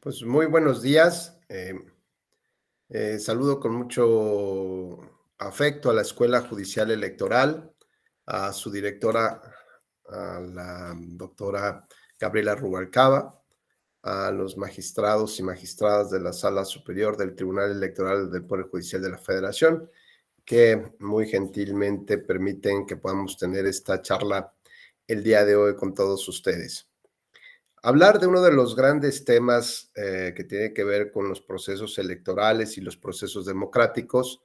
Pues muy buenos días. Saludo con mucho afecto a la Escuela Judicial Electoral, a su directora, a la doctora Gabriela Rubalcaba, a los magistrados y magistradas de la Sala Superior del Tribunal Electoral del Poder Judicial de la Federación, que muy gentilmente permiten que podamos tener esta charla el día de hoy con todos ustedes. Hablar de uno de los grandes temas que tiene que ver con los procesos electorales y los procesos democráticos,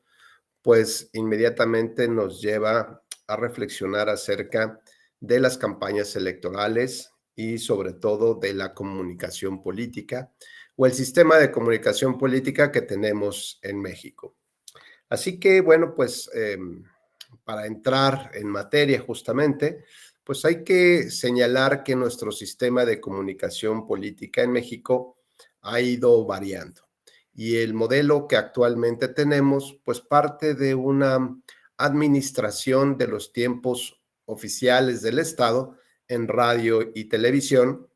pues inmediatamente nos lleva a reflexionar acerca de las campañas electorales y sobre todo de la comunicación política o el sistema de comunicación política que tenemos en México. Así que, bueno, pues para entrar en materia justamente, pues hay que señalar que nuestro sistema de comunicación política en México ha ido variando. Y el modelo que actualmente tenemos, pues parte de una administración de los tiempos oficiales del Estado en radio y televisión,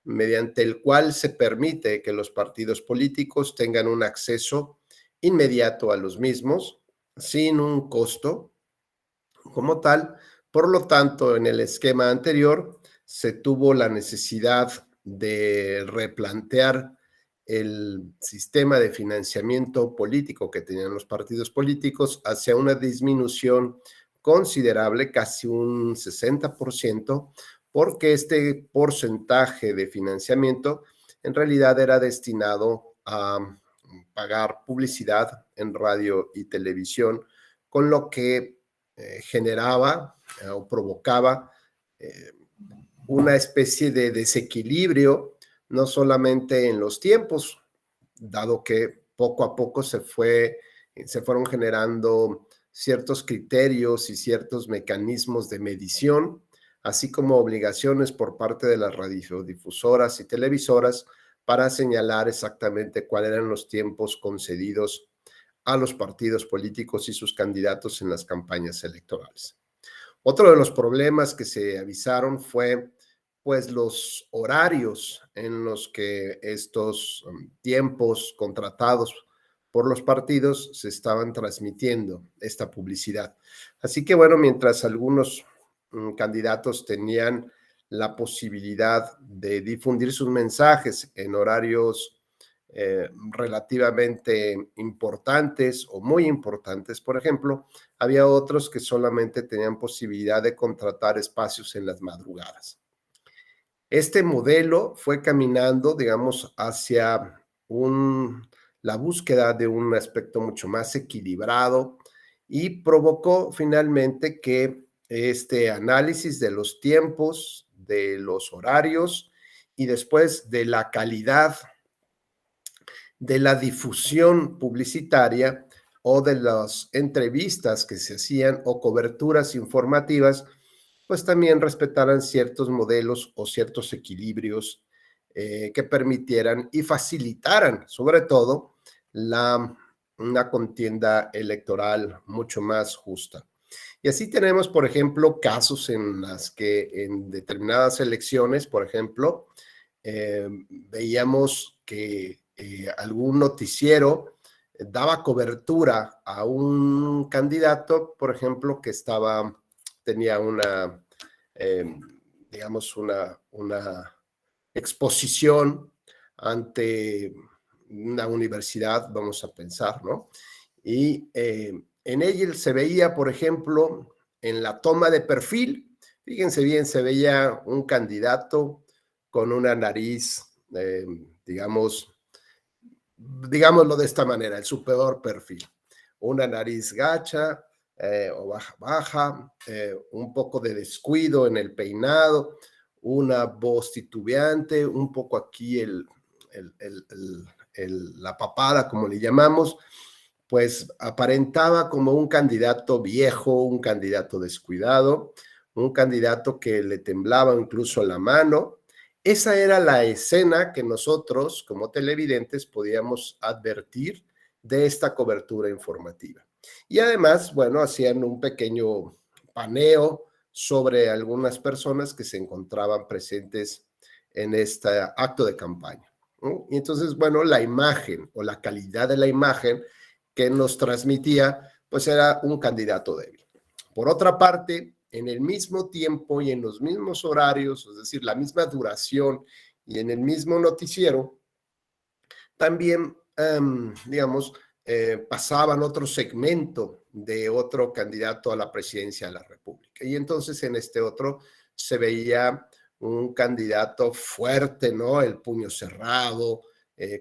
mediante el cual se permite que los partidos políticos tengan un acceso inmediato a los mismos sin un costo como tal. Por lo tanto, en el esquema anterior se tuvo la necesidad de replantear el sistema de financiamiento político que tenían los partidos políticos hacia una disminución considerable, casi un 60%, porque este porcentaje de financiamiento en realidad era destinado a pagar publicidad en radio y televisión, con lo que generaba o provocaba una especie de desequilibrio, no solamente en los tiempos, dado que poco a poco se fueron generando ciertos criterios y ciertos mecanismos de medición, así como obligaciones por parte de las radiodifusoras y televisoras para señalar exactamente cuáles eran los tiempos concedidos a los partidos políticos y sus candidatos en las campañas electorales. Otro de los problemas que se avisaron fue pues los horarios en los que estos tiempos contratados por los partidos se estaban transmitiendo esta publicidad. Así que bueno, mientras algunos candidatos tenían la posibilidad de difundir sus mensajes en horarios relativamente importantes o muy importantes, por ejemplo, había otros que solamente tenían posibilidad de contratar espacios en las madrugadas. Este modelo fue caminando, digamos, hacia la búsqueda de un aspecto mucho más equilibrado y provocó finalmente que este análisis de los tiempos, de los horarios y después de la calidad de la difusión publicitaria o de las entrevistas que se hacían o coberturas informativas, pues también respetaran ciertos modelos o ciertos equilibrios que permitieran y facilitaran, sobre todo, una contienda electoral mucho más justa. Y así tenemos, por ejemplo, casos en las que en determinadas elecciones, por ejemplo, veíamos que algún noticiero daba cobertura a un candidato, por ejemplo, que tenía eh, digamos, una exposición ante una universidad, vamos a pensar, ¿no? Y en ella se veía, por ejemplo, en la toma de perfil, fíjense bien, se veía un candidato con una nariz, digamos, digámoslo de esta manera, su peor perfil. Una nariz gacha o baja, un poco de descuido en el peinado, una voz titubeante, un poco aquí la papada, como le llamamos, pues aparentaba como un candidato viejo, un candidato descuidado, un candidato que le temblaba incluso la mano. Esa era la escena que nosotros, como televidentes, podíamos advertir de esta cobertura informativa. Y además, bueno, hacían un pequeño paneo sobre algunas personas que se encontraban presentes en este acto de campaña. ¿no? Y entonces, bueno, la imagen o la calidad de la imagen que nos transmitía, pues era un candidato débil. Por otra parte, en el mismo tiempo y en los mismos horarios, es decir, la misma duración y en el mismo noticiero, también, digamos, pasaban otro segmento de otro candidato a la presidencia de la República. Y entonces en este otro se veía un candidato fuerte, ¿no? El puño cerrado,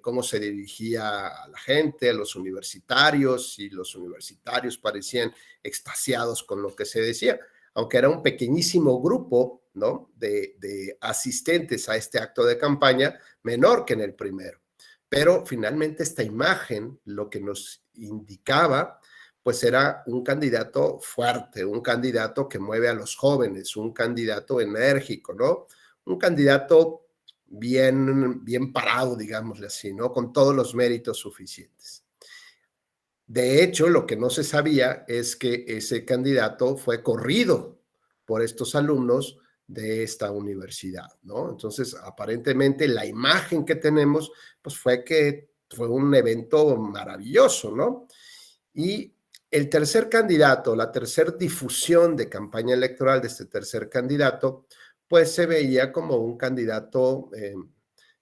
cómo se dirigía a la gente, a los universitarios, y los universitarios parecían extasiados con lo que se decía, aunque era un pequeñísimo grupo, ¿no? De asistentes a este acto de campaña, menor que en el primero. Pero finalmente esta imagen lo que nos indicaba, pues era un candidato fuerte, un candidato que mueve a los jóvenes, un candidato enérgico, ¿no? Un candidato bien parado, digámosle así, ¿no? Con todos los méritos suficientes. De hecho, lo que no se sabía es que ese candidato fue corrido por estos alumnos de esta universidad, ¿no? Entonces, aparentemente la imagen que tenemos, pues fue que fue un evento maravilloso, ¿no? Y el tercer candidato, la tercera difusión de campaña electoral de este tercer candidato, pues se veía como un candidato,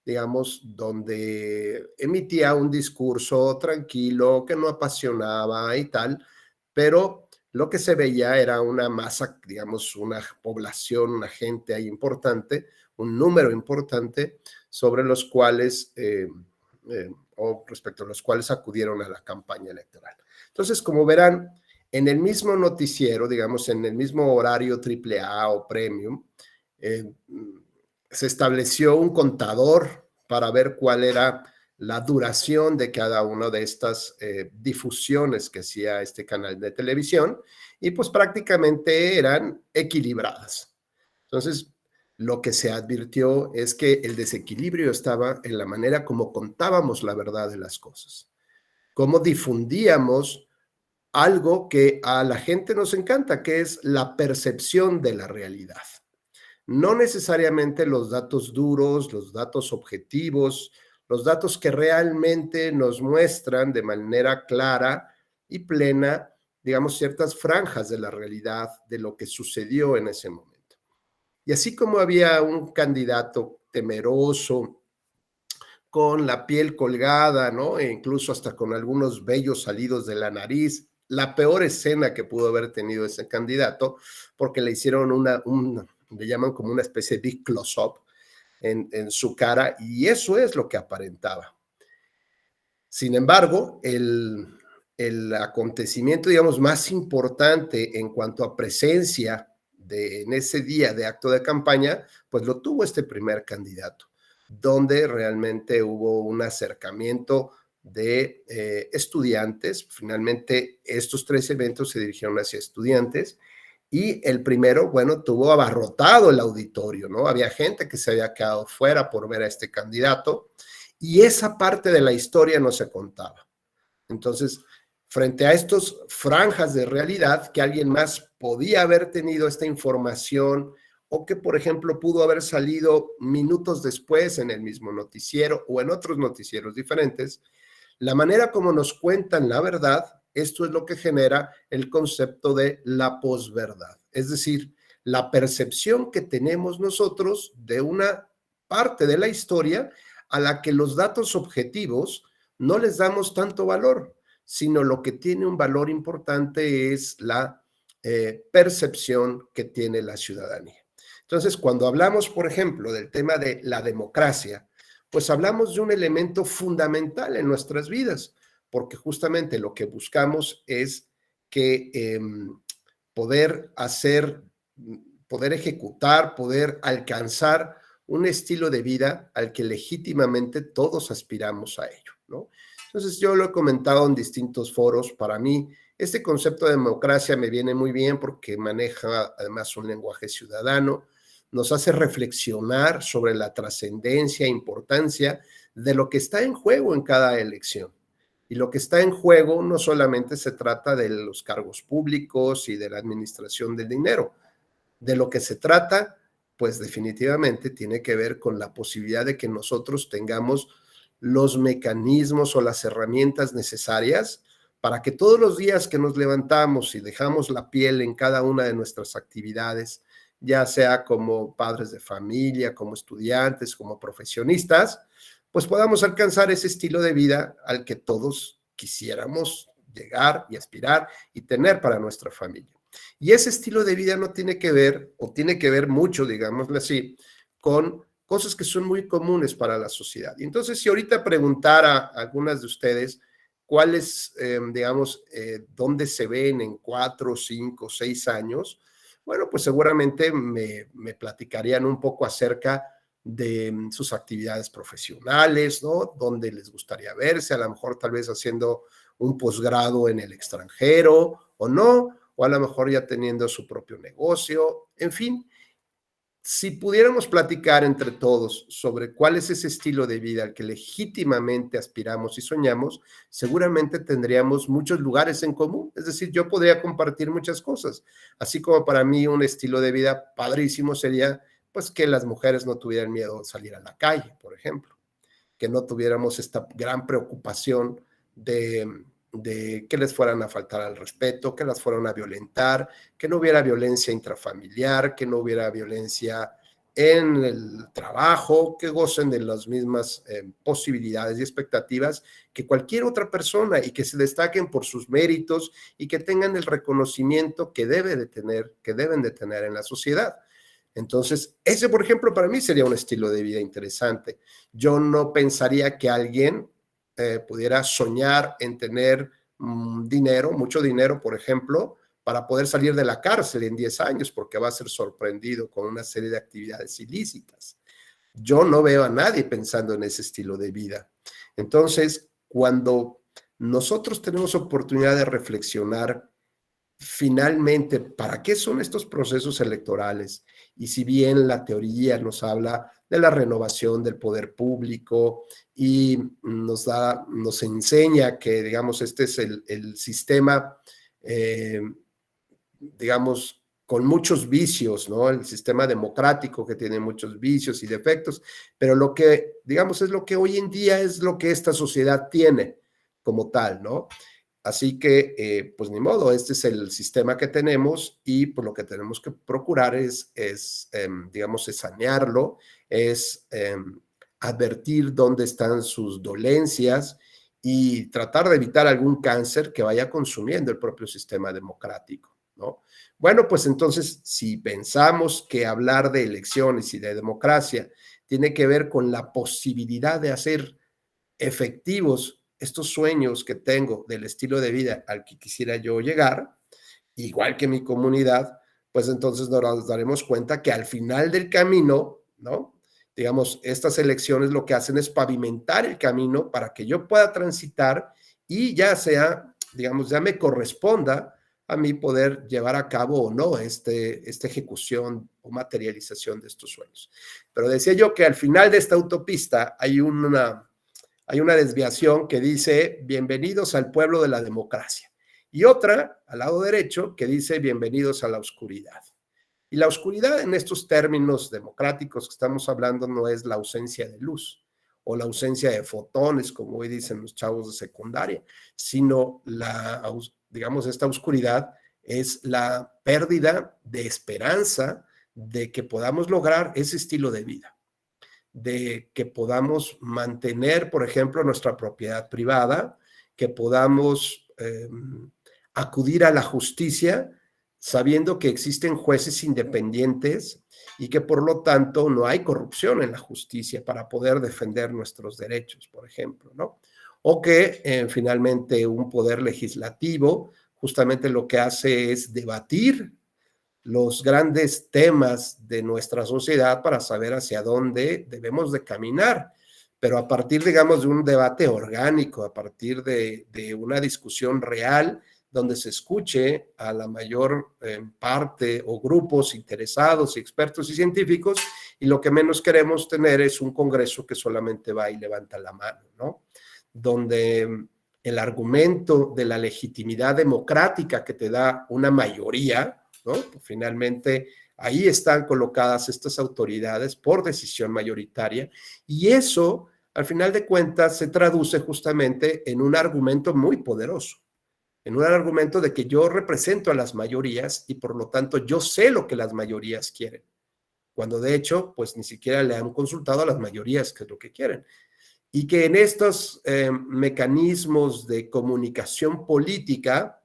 digamos, donde emitía un discurso tranquilo, que no apasionaba y tal, pero lo que se veía era una masa, digamos, una población, una gente ahí importante, un número importante sobre los cuales, o respecto a los cuales acudieron a la campaña electoral. Entonces, como verán, en el mismo noticiero, digamos, en el mismo horario AAA o Premium, eh, se estableció un contador para ver cuál era la duración de cada una de estas difusiones que hacía este canal de televisión y pues prácticamente eran equilibradas. Entonces, lo que se advirtió es que el desequilibrio estaba en la manera como contábamos la verdad de las cosas, cómo difundíamos algo que a la gente nos encanta, que es la percepción de la realidad. No necesariamente los datos duros, los datos objetivos, los datos que realmente nos muestran de manera clara y plena, digamos, ciertas franjas de la realidad de lo que sucedió en ese momento. Y así como había un candidato temeroso, con la piel colgada, ¿no? E incluso hasta con algunos vellos salidos de la nariz. La peor escena que pudo haber tenido ese candidato, porque le hicieron le llaman como una especie de big close-up en su cara, y eso es lo que aparentaba. Sin embargo, el acontecimiento, digamos, más importante en cuanto a presencia en ese día de acto de campaña, pues lo tuvo este primer candidato, donde realmente hubo un acercamiento de estudiantes. Finalmente, estos tres eventos se dirigieron hacia estudiantes y el primero, bueno, tuvo abarrotado el auditorio, ¿no? Había gente que se había quedado fuera por ver a este candidato y esa parte de la historia no se contaba. Entonces, frente a estos franjas de realidad, que alguien más podía haber tenido esta información o que, por ejemplo, pudo haber salido minutos después en el mismo noticiero o en otros noticieros diferentes, la manera como nos cuentan la verdad, esto es lo que genera el concepto de la posverdad, es decir, la percepción que tenemos nosotros de una parte de la historia a la que los datos objetivos no les damos tanto valor, sino lo que tiene un valor importante es la percepción que tiene la ciudadanía. Entonces, cuando hablamos, por ejemplo, del tema de la democracia, pues hablamos de un elemento fundamental en nuestras vidas, porque justamente lo que buscamos es que poder hacer, poder ejecutar, poder alcanzar un estilo de vida al que legítimamente todos aspiramos a ello, ¿no? Entonces, yo lo he comentado en distintos foros. Para mí, este concepto de democracia me viene muy bien porque maneja además un lenguaje ciudadano, nos hace reflexionar sobre la trascendencia e importancia de lo que está en juego en cada elección. Y lo que está en juego no solamente se trata de los cargos públicos y de la administración del dinero. De lo que se trata, pues definitivamente tiene que ver con la posibilidad de que nosotros tengamos los mecanismos o las herramientas necesarias para que todos los días que nos levantamos y dejamos la piel en cada una de nuestras actividades, ya sea como padres de familia, como estudiantes, como profesionistas, pues podamos alcanzar ese estilo de vida al que todos quisiéramos llegar y aspirar y tener para nuestra familia. Y ese estilo de vida no tiene que ver, o tiene que ver mucho, digámoslo así, con cosas que son muy comunes para la sociedad. Y entonces, si ahorita preguntara a algunas de ustedes cuáles, digamos, dónde se ven en 4, 5, 6 años, bueno, pues seguramente me platicarían un poco acerca de sus actividades profesionales, ¿no? Dónde les gustaría verse, a lo mejor tal vez haciendo un posgrado en el extranjero o no, o a lo mejor ya teniendo su propio negocio, en fin. Si pudiéramos platicar entre todos sobre cuál es ese estilo de vida al que legítimamente aspiramos y soñamos, seguramente tendríamos muchos lugares en común. Es decir, yo podría compartir muchas cosas, así como para mí un estilo de vida padrísimo sería pues que las mujeres no tuvieran miedo de salir a la calle, por ejemplo, que no tuviéramos esta gran preocupación de que les fueran a faltar al respeto, que las fueran a violentar, que no hubiera violencia intrafamiliar, que no hubiera violencia en el trabajo, que gocen de las mismas posibilidades y expectativas que cualquier otra persona y que se destaquen por sus méritos y que tengan el reconocimiento que deben de tener en la sociedad. Entonces, ese, por ejemplo, para mí sería un estilo de vida interesante. Yo no pensaría que alguien pudiera soñar en tener dinero, mucho dinero, por ejemplo, para poder salir de la cárcel en 10 años, porque va a ser sorprendido con una serie de actividades ilícitas. Yo no veo a nadie pensando en ese estilo de vida. Entonces, cuando nosotros tenemos oportunidad de reflexionar finalmente, ¿para qué son estos procesos electorales? Y si bien la teoría nos habla de la renovación del poder público y nos enseña que, digamos, este es el sistema, digamos, con muchos vicios, ¿no? El sistema democrático que tiene muchos vicios y defectos, pero lo que, digamos, es lo que hoy en día es lo que esta sociedad tiene como tal, ¿no? Así que, pues ni modo, este es el sistema que tenemos y pues lo que tenemos que procurar digamos, es sanearlo, advertir dónde están sus dolencias y tratar de evitar algún cáncer que vaya consumiendo el propio sistema democrático, ¿no? Bueno, pues entonces, si pensamos que hablar de elecciones y de democracia tiene que ver con la posibilidad de hacer efectivos estos sueños que tengo del estilo de vida al que quisiera yo llegar, igual que mi comunidad, pues entonces nos daremos cuenta que al final del camino, ¿no? Digamos, estas elecciones lo que hacen es pavimentar el camino para que yo pueda transitar y ya sea, digamos, ya me corresponda a mí poder llevar a cabo o no esta ejecución o materialización de estos sueños. Pero decía yo que al final de esta autopista hay una desviación que dice bienvenidos al pueblo de la democracia y otra al lado derecho que dice bienvenidos a la oscuridad. Y la oscuridad en estos términos democráticos que estamos hablando no es la ausencia de luz o la ausencia de fotones, como hoy dicen los chavos de secundaria, sino digamos, esta oscuridad es la pérdida de esperanza de que podamos lograr ese estilo de vida, de que podamos mantener, por ejemplo, nuestra propiedad privada, que podamos acudir a la justicia sabiendo que existen jueces independientes y que por lo tanto no hay corrupción en la justicia para poder defender nuestros derechos, por ejemplo, ¿no? O que finalmente un poder legislativo justamente lo que hace es debatir los grandes temas de nuestra sociedad para saber hacia dónde debemos de caminar, pero a partir, digamos, de un debate orgánico, a partir de una discusión real, donde se escuche a la mayor parte o grupos interesados, expertos y científicos, y lo que menos queremos tener es un Congreso que solamente va y levanta la mano, ¿no? Donde el argumento de la legitimidad democrática que te da una mayoría, ¿no? Finalmente, ahí están colocadas estas autoridades por decisión mayoritaria y eso al final de cuentas se traduce justamente en un argumento muy poderoso, en un argumento de que yo represento a las mayorías y por lo tanto yo sé lo que las mayorías quieren, cuando de hecho pues ni siquiera le han consultado a las mayorías qué es lo que quieren. Y que en estos mecanismos de comunicación política,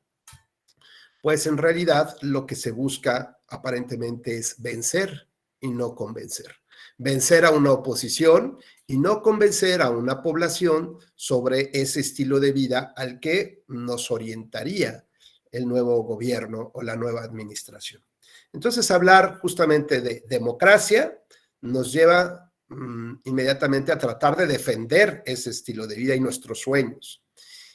pues en realidad lo que se busca aparentemente es vencer y no convencer. Vencer a una oposición y no convencer a una población sobre ese estilo de vida al que nos orientaría el nuevo gobierno o la nueva administración. Entonces, hablar justamente de democracia nos lleva inmediatamente a tratar de defender ese estilo de vida y nuestros sueños.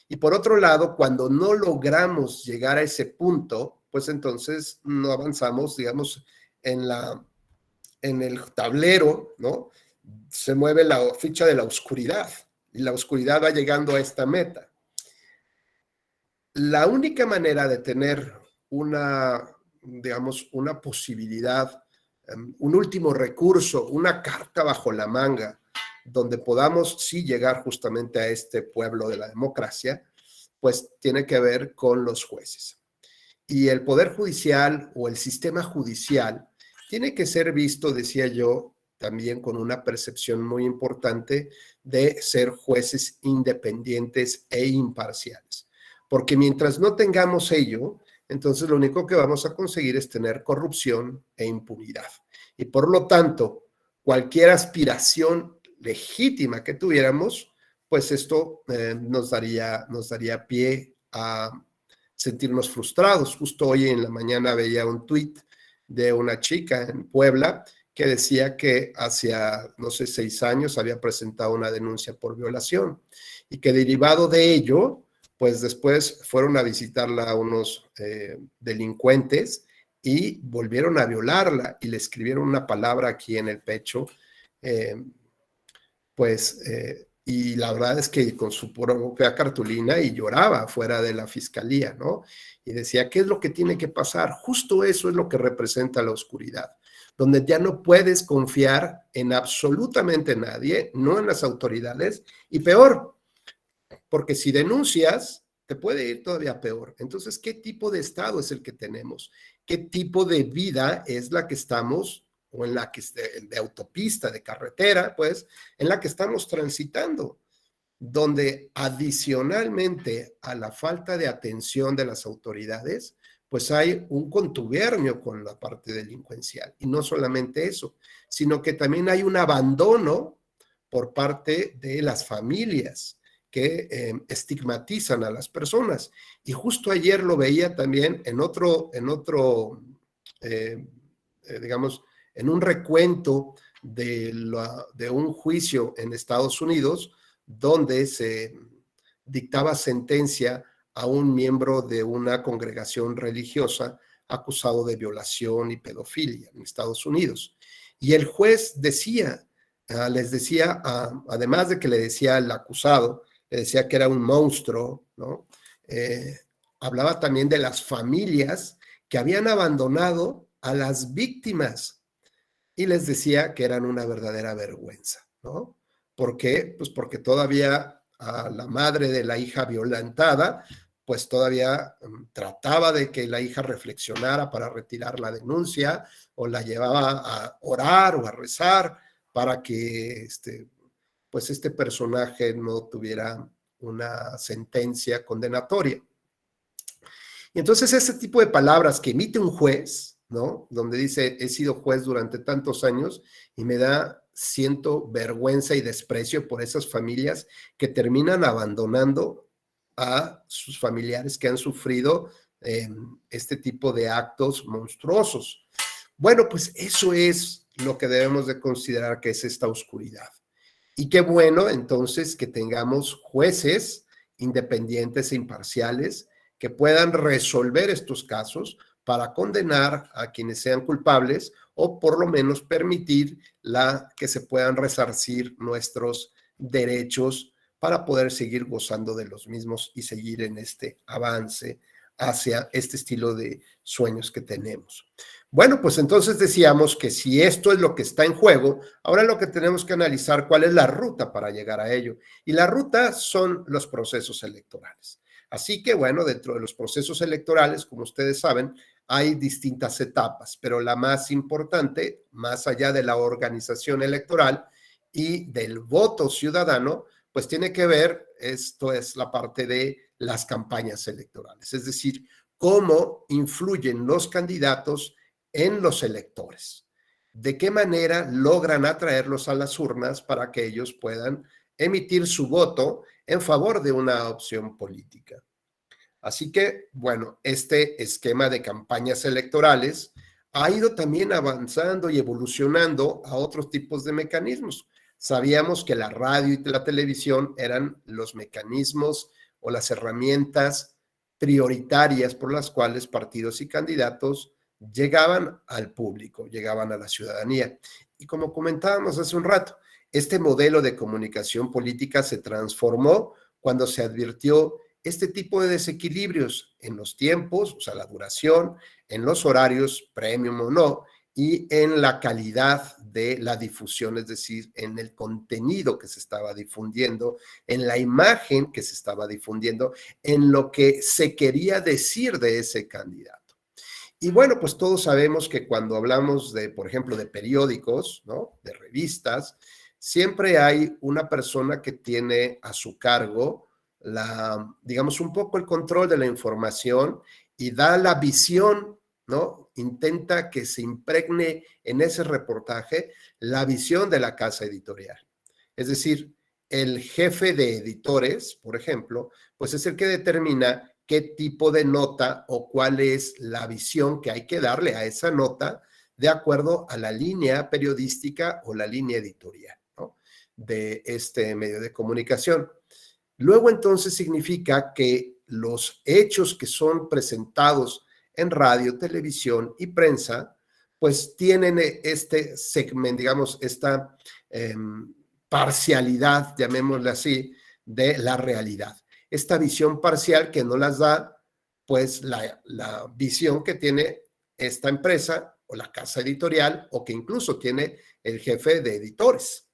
Y por otro lado, cuando no logramos llegar a ese punto, pues entonces no avanzamos, digamos, en, en el tablero, ¿no? Se mueve la ficha de la oscuridad y la oscuridad va llegando a esta meta. La única manera de tener una, digamos, una posibilidad, un último recurso, una carta bajo la manga, donde podamos sí llegar justamente a este pueblo de la democracia, pues tiene que ver con los jueces. Y el Poder Judicial o el sistema judicial tiene que ser visto, decía yo, también con una percepción muy importante de ser jueces independientes e imparciales. Porque mientras no tengamos ello, entonces lo único que vamos a conseguir es tener corrupción e impunidad. Y por lo tanto, cualquier aspiración legítima que tuviéramos, pues esto nos daría pie a sentirnos frustrados. Justo hoy en la mañana veía un tuit de una chica en Puebla que decía que hacia, no sé, 6 años había presentado una denuncia por violación y que derivado de ello, pues después fueron a visitarla a unos delincuentes y volvieron a violarla y le escribieron una palabra aquí en el pecho, y la verdad es que con su propia cartulina y lloraba fuera de la fiscalía, ¿no? Y decía, ¿qué es lo que tiene que pasar? Justo eso es lo que representa la oscuridad, donde ya no puedes confiar en absolutamente nadie, no en las autoridades, y peor, porque si denuncias, te puede ir todavía peor. Entonces, ¿qué tipo de Estado es el que tenemos? ¿Qué tipo de vida es la que estamos, o en la que, de autopista, de carretera, pues, en la que estamos transitando? Donde adicionalmente a la falta de atención de las autoridades, pues hay un contubernio con la parte delincuencial. Y no solamente eso, sino que también hay un abandono por parte de las familias que estigmatizan a las personas. Y justo ayer lo veía también eh, digamos, en un recuento de un juicio en Estados Unidos, donde se dictaba sentencia a un miembro de una congregación religiosa acusado de violación y pedofilia en Estados Unidos. Y el juez decía, les decía, además de que le decía al acusado, le decía que era un monstruo, ¿no? Hablaba también de las familias que habían abandonado a las víctimas y les decía que eran una verdadera vergüenza, ¿no? ¿Por qué? Pues porque todavía a la madre de la hija violentada, pues todavía trataba de que la hija reflexionara para retirar la denuncia o la llevaba a orar o a rezar para que pues este personaje no tuviera una sentencia condenatoria. Y entonces ese tipo de palabras que emite un juez, ¿no? Donde dice, he sido juez durante tantos años y siento vergüenza y desprecio por esas familias que terminan abandonando a sus familiares que han sufrido este tipo de actos monstruosos. Bueno, pues eso es lo que debemos de considerar que es esta oscuridad. Y qué bueno entonces que tengamos jueces independientes e imparciales que puedan resolver estos casos para condenar a quienes sean culpables o por lo menos permitir que se puedan resarcir nuestros derechos para poder seguir gozando de los mismos y seguir en este avance hacia este estilo de sueños que tenemos. Bueno, pues entonces decíamos que si esto es lo que está en juego, ahora lo que tenemos que analizar cuál es la ruta para llegar a ello. Y la ruta son los procesos electorales. Así que bueno, dentro de los procesos electorales, como ustedes saben, hay distintas etapas, pero la más importante, más allá de la organización electoral y del voto ciudadano, pues tiene que ver, esto es la parte de las campañas electorales, es decir, cómo influyen los candidatos en los electores. ¿De qué manera logran atraerlos a las urnas para que ellos puedan emitir su voto en favor de una opción política? Así que, bueno, este esquema de campañas electorales ha ido también avanzando y evolucionando a otros tipos de mecanismos. Sabíamos que la radio y la televisión eran los mecanismos o las herramientas prioritarias por las cuales partidos y candidatos llegaban al público, llegaban a la ciudadanía. Y como comentábamos hace un rato, este modelo de comunicación política se transformó cuando se advirtió este tipo de desequilibrios en los tiempos, o sea, la duración, en los horarios, premium o no, y en la calidad de la difusión, es decir, en el contenido que se estaba difundiendo, en la imagen que se estaba difundiendo, en lo que se quería decir de ese candidato. Y bueno, pues todos sabemos que cuando hablamos de, por ejemplo, de periódicos, ¿no? De revistas, siempre hay una persona que tiene a su cargo digamos, un poco el control de la información y da la visión, ¿no? Intenta que se impregne en ese reportaje la visión de la casa editorial. Es decir, el jefe de editores, por ejemplo, pues es el que determina qué tipo de nota o cuál es la visión que hay que darle a esa nota de acuerdo a la línea periodística o la línea editorial, ¿no? De este medio de comunicación. Luego entonces significa que los hechos que son presentados en radio, televisión y prensa, pues tienen este segmento, digamos, esta parcialidad, llamémosle así, de la realidad. Esta visión parcial que no las da, pues, la visión que tiene esta empresa o la casa editorial o que incluso tiene el jefe de editores.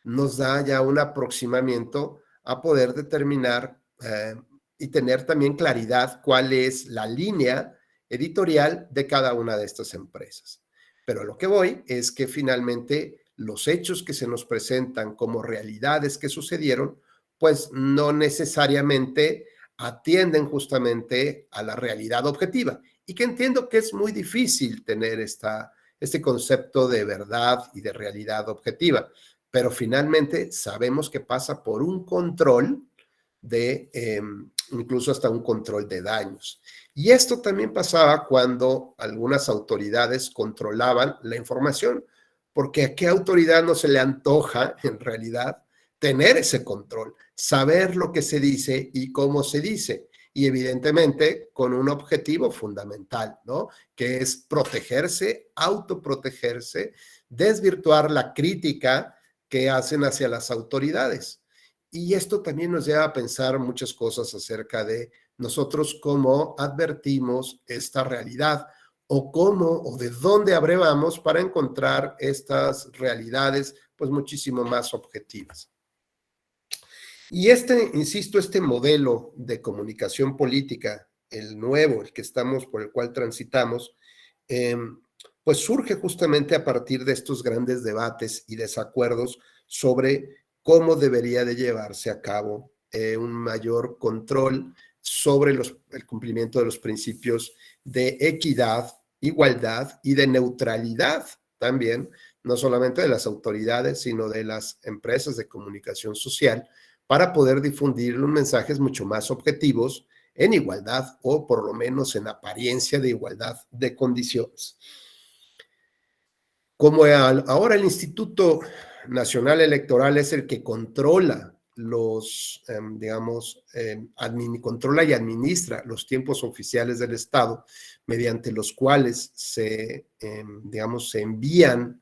Nos da ya un aproximamiento a poder determinar y tener también claridad cuál es la línea editorial de cada una de estas empresas. Pero a lo que voy es que finalmente los hechos que se nos presentan como realidades que sucedieron, pues no necesariamente atienden justamente a la realidad objetiva. Y que entiendo que es muy difícil tener este concepto de verdad y de realidad objetiva, pero finalmente sabemos que pasa por un control de incluso hasta un control de daños. Y esto también pasaba cuando algunas autoridades controlaban la información, porque a qué autoridad no se le antoja en realidad tener ese control, saber lo que se dice y cómo se dice. Y evidentemente con un objetivo fundamental, ¿no? Que es protegerse, autoprotegerse, desvirtuar la crítica que hacen hacia las autoridades. Y esto también nos lleva a pensar muchas cosas acerca de nosotros cómo advertimos esta realidad o cómo o de dónde abrevamos para encontrar estas realidades pues muchísimo más objetivas. Y insisto, este modelo de comunicación política, el nuevo, el que estamos, por el cual transitamos, pues surge justamente a partir de estos grandes debates y desacuerdos sobre cómo debería de llevarse a cabo un mayor control sobre el cumplimiento de los principios de equidad, igualdad y de neutralidad también, no solamente de las autoridades, sino de las empresas de comunicación social, para poder difundir los mensajes mucho más objetivos en igualdad o por lo menos en apariencia de igualdad de condiciones. Como ahora el Instituto Nacional Electoral es el que controla controla y administra los tiempos oficiales del Estado, mediante los cuales se envían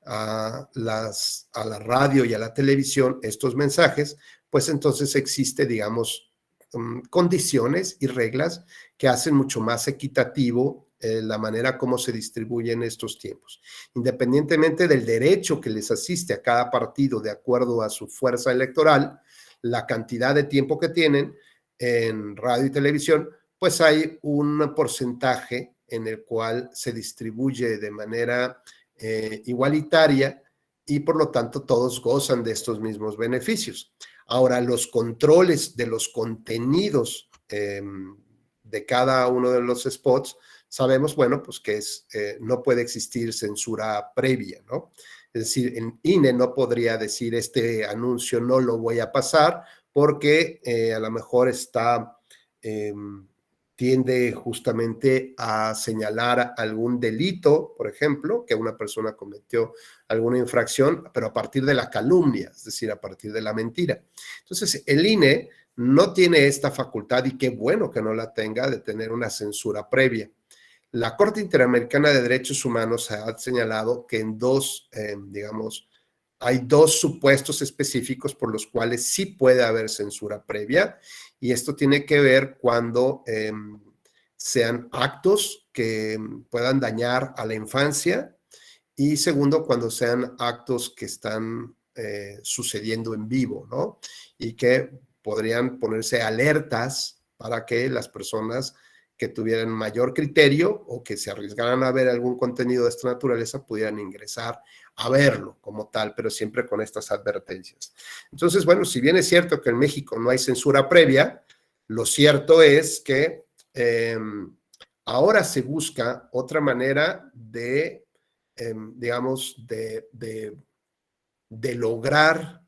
a la radio y a la televisión estos mensajes, pues entonces existe, digamos, condiciones y reglas que hacen mucho más equitativo la manera como se distribuyen estos tiempos. Independientemente del derecho que les asiste a cada partido de acuerdo a su fuerza electoral, la cantidad de tiempo que tienen en radio y televisión, pues hay un porcentaje en el cual se distribuye de manera igualitaria y por lo tanto todos gozan de estos mismos beneficios. Ahora, los controles de los contenidos de cada uno de los spots, sabemos, bueno, pues que no puede existir censura previa, ¿no? Es decir, en INE no podría decir este anuncio no lo voy a pasar porque a lo mejor tiende justamente a señalar algún delito, por ejemplo, que una persona cometió alguna infracción, pero a partir de la calumnia, es decir, a partir de la mentira. Entonces, el INE no tiene esta facultad y qué bueno que no la tenga de tener una censura previa. La Corte Interamericana de Derechos Humanos ha señalado que hay dos supuestos específicos por los cuales sí puede haber censura previa, y esto tiene que ver cuando sean actos que puedan dañar a la infancia, y segundo, cuando sean actos que están sucediendo en vivo, ¿no? Y que podrían ponerse alertas para que las personas que tuvieran mayor criterio o que se arriesgaran a ver algún contenido de esta naturaleza pudieran ingresar a verlo como tal, pero siempre con estas advertencias. Entonces, bueno, si bien es cierto que en México no hay censura previa, lo cierto es que ahora se busca otra manera de, de lograr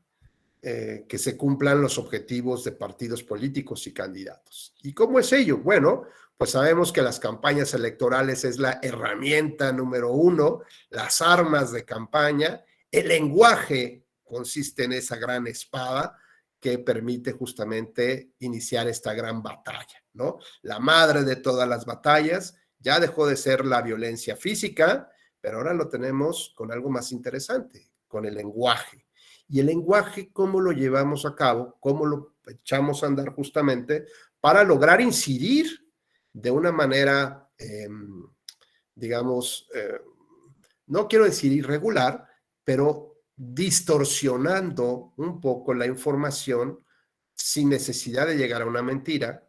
que se cumplan los objetivos de partidos políticos y candidatos. ¿Y cómo es ello? Bueno, pues sabemos que las campañas electorales es la herramienta número uno, las armas de campaña, el lenguaje consiste en esa gran espada que permite justamente iniciar esta gran batalla, ¿no? La madre de todas las batallas ya dejó de ser la violencia física, pero ahora lo tenemos con algo más interesante, con el lenguaje. Y el lenguaje, ¿cómo lo llevamos a cabo? ¿Cómo lo echamos a andar justamente para lograr incidir de una manera, no quiero decir irregular, pero distorsionando un poco la información sin necesidad de llegar a una mentira,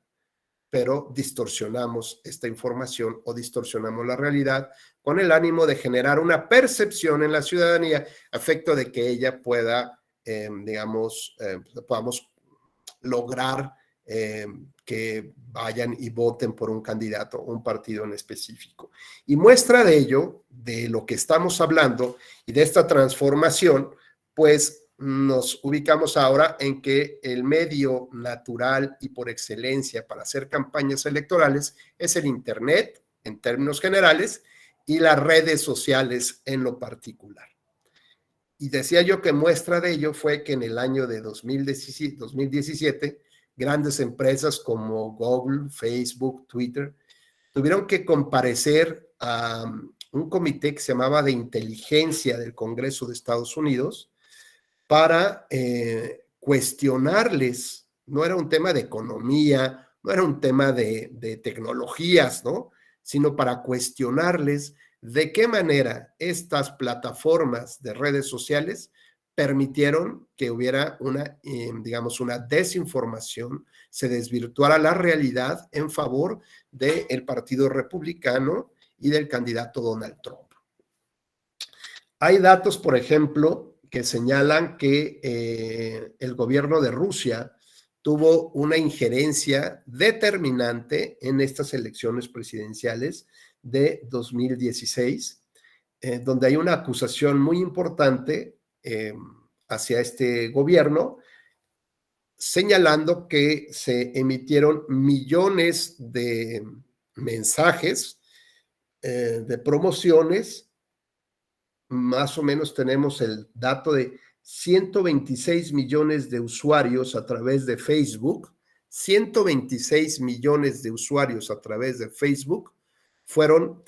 pero distorsionamos esta información o distorsionamos la realidad con el ánimo de generar una percepción en la ciudadanía a efecto de que ella pueda, podamos lograr que vayan y voten por un candidato o un partido en específico. Y muestra de ello, de lo que estamos hablando y de esta transformación, pues nos ubicamos ahora en que el medio natural y por excelencia para hacer campañas electorales es el Internet en términos generales y las redes sociales en lo particular. Y decía yo que muestra de ello fue que en el año de 2017 grandes empresas como Google, Facebook, Twitter, tuvieron que comparecer a un comité que se llamaba de inteligencia del Congreso de Estados Unidos para cuestionarles. No era un tema de economía, no era un tema de tecnologías, ¿no? Sino para cuestionarles de qué manera estas plataformas de redes sociales permitieron que hubiera una desinformación, se desvirtuara la realidad en favor del Partido Republicano y del candidato Donald Trump. Hay datos, por ejemplo, que señalan que el gobierno de Rusia tuvo una injerencia determinante en estas elecciones presidenciales de 2016, donde hay una acusación muy importante hacia este gobierno, señalando que se emitieron millones de mensajes de promociones. Más o menos tenemos el dato de 126 millones de usuarios a través de Facebook. 126 millones de usuarios a través de Facebook fueron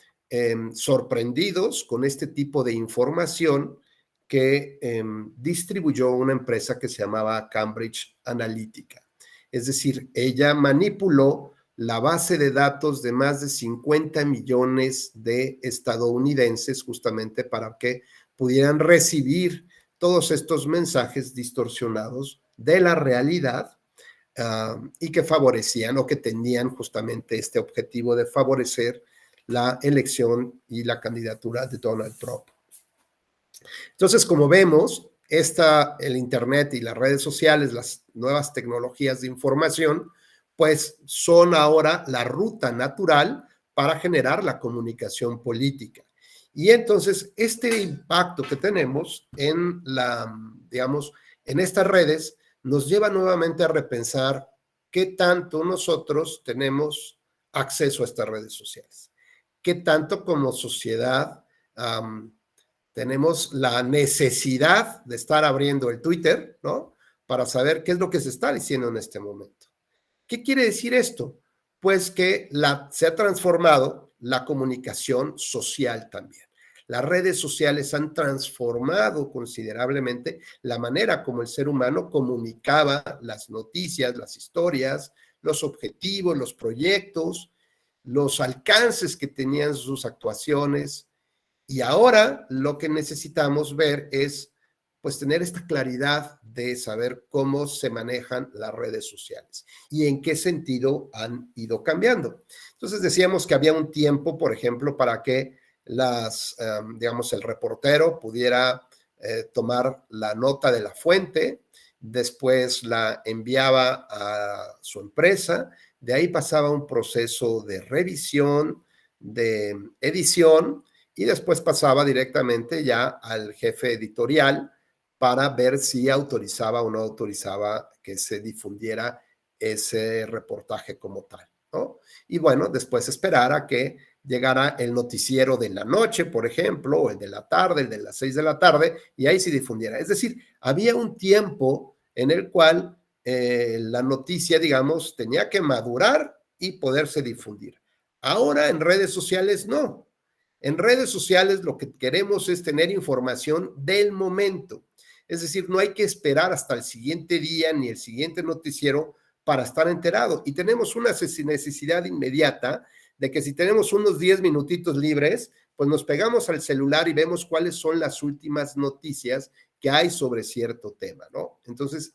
sorprendidos con este tipo de información que distribuyó una empresa que se llamaba Cambridge Analytica. Es decir, ella manipuló la base de datos de más de 50 millones de estadounidenses justamente para que pudieran recibir todos estos mensajes distorsionados de la realidad y que favorecían o que tenían justamente este objetivo de favorecer la elección y la candidatura de Donald Trump. Entonces, como vemos, el Internet y las redes sociales, las nuevas tecnologías de información, pues son ahora la ruta natural para generar la comunicación política. Y entonces, este impacto que tenemos en digamos, en estas redes nos lleva nuevamente a repensar qué tanto nosotros tenemos acceso a estas redes sociales, qué tanto como sociedad tenemos la necesidad de estar abriendo el Twitter, ¿no? Para saber qué es lo que se está diciendo en este momento. ¿Qué quiere decir esto? Pues que se ha transformado la comunicación social también. Las redes sociales han transformado considerablemente la manera como el ser humano comunicaba las noticias, las historias, los objetivos, los proyectos, los alcances que tenían sus actuaciones. Y ahora lo que necesitamos ver es, pues, tener esta claridad de saber cómo se manejan las redes sociales y en qué sentido han ido cambiando. Entonces decíamos que había un tiempo, por ejemplo, para que digamos, el reportero pudiera tomar la nota de la fuente, después la enviaba a su empresa, de ahí pasaba un proceso de revisión, de edición, y después pasaba directamente ya al jefe editorial para ver si autorizaba o no autorizaba que se difundiera ese reportaje como tal, ¿no? Y bueno, después esperar a que llegara el noticiero de la noche, por ejemplo, o el de la tarde, el de las 6 de la tarde, y ahí se difundiera. Es decir, había un tiempo en el cual la noticia, digamos, tenía que madurar y poderse difundir. Ahora en redes sociales no. En redes sociales lo que queremos es tener información del momento. Es decir, no hay que esperar hasta el siguiente día ni el siguiente noticiero para estar enterado. Y tenemos una necesidad inmediata de que si tenemos unos 10 minutitos libres, pues nos pegamos al celular y vemos cuáles son las últimas noticias que hay sobre cierto tema, ¿no? Entonces,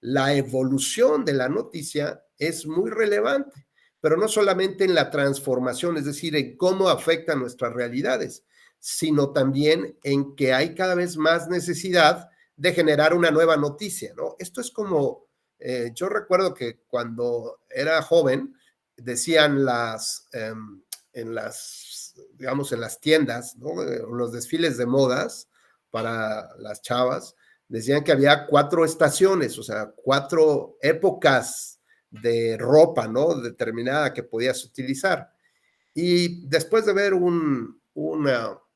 la evolución de la noticia es muy relevante, pero no solamente en la transformación, es decir, en cómo afecta nuestras realidades, sino también en que hay cada vez más necesidad de generar una nueva noticia, ¿no? Esto es como, yo recuerdo que cuando era joven, decían digamos, en las tiendas, ¿no? Los desfiles de modas para las chavas, decían que había 4 estaciones, o sea, 4 épocas de ropa, ¿no? Determinada que podías utilizar. Y después de ver un